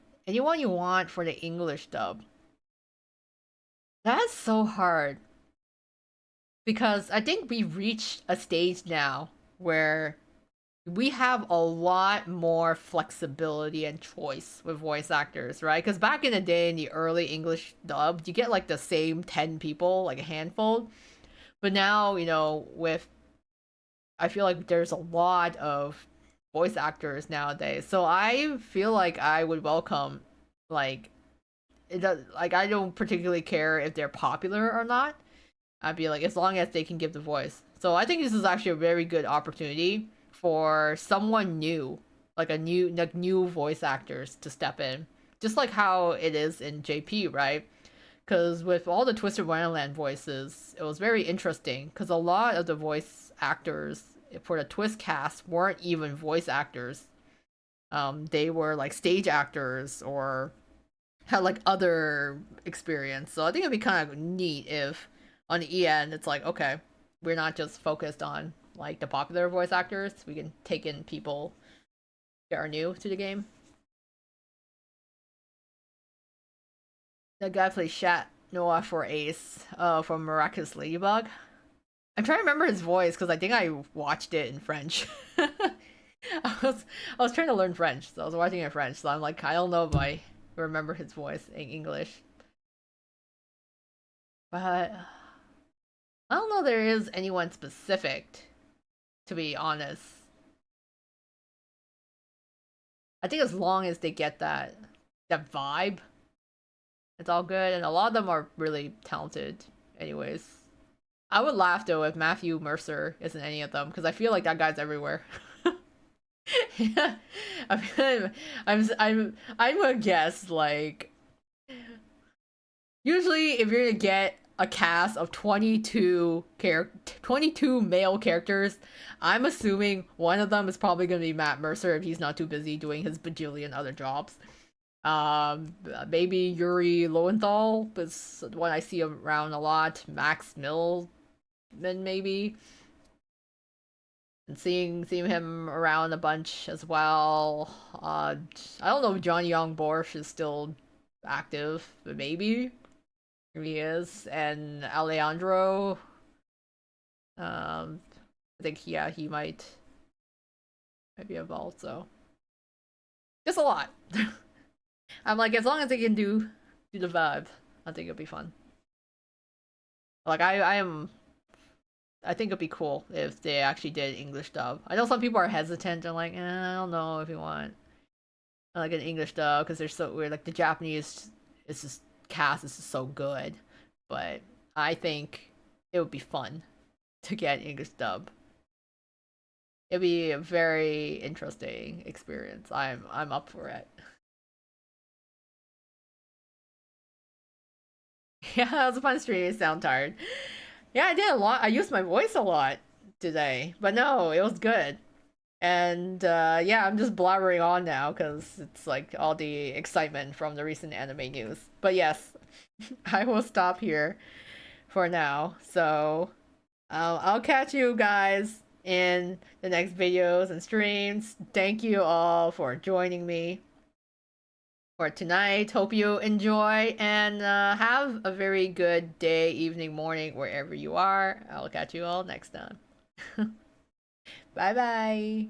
for the English dub. That's so hard because I think we reached a stage now where we have a lot more flexibility and choice with voice actors, right? Because back in the day, in the early English dub, you get like the same 10 people, like a handful. But now, with I feel like there's a lot of voice actors nowadays. So I feel like I would welcome like it does like I don't particularly care if they're popular or not. I'd be like as long as they can give the voice. So I think this is actually a very good opportunity for someone new, like new voice actors to step in. Just like how it is in JP, right? Because with all the Twisted Wonderland voices, it was very interesting because a lot of the voice actors for the Twist cast weren't even voice actors. They were like stage actors or had like other experience. So I think it'd be kind of neat if on the end it's like, okay, we're not just focused on like the popular voice actors. We can take in people that are new to the game. The guy plays Shat Noah for Ace, from Miraculous Ladybug. I'm trying to remember his voice because I think I watched it in French. I was trying to learn French, so I was watching it in French. So I'm like, I don't know if I remember his voice in English, but I don't know if there is anyone specific. To be honest, I think as long as they get that vibe, it's all good. And a lot of them are really talented, anyways. I would laugh though if Matthew Mercer isn't any of them because I feel like that guy's everywhere. Yeah, I'm gonna guess like usually if you're gonna get a cast of 22 male characters, I'm assuming one of them is probably gonna be Matt Mercer if he's not too busy doing his bajillion other jobs. Maybe Yuri Lowenthal is one I see around a lot. Max Millman maybe. And seeing him around a bunch as well. I don't know if John Young Borsch is still active, but maybe he is. And Alejandro, I think yeah he might be involved. So just a lot. I'm like as long as they can do the vibe, I think it'll be fun. Like I think it'd be cool if they actually did English dub. I know some people are hesitant and like, I don't know if you want like an English dub because they're so weird. Like the Japanese is just cast is just so good, but I think it would be fun to get English dub. It'd be a very interesting experience. I'm up for it. Yeah, that was a fun stream. You sound tired. Yeah, I did a lot. I used my voice a lot today, but no, it was good. And yeah, I'm just blabbering on now because it's like all the excitement from the recent anime news. But yes, I will stop here for now. So I'll catch you guys in the next videos and streams. Thank you all for joining me for tonight. Hope you enjoy and have a very good day, evening, morning, wherever you are. I'll catch you all next time. Bye bye.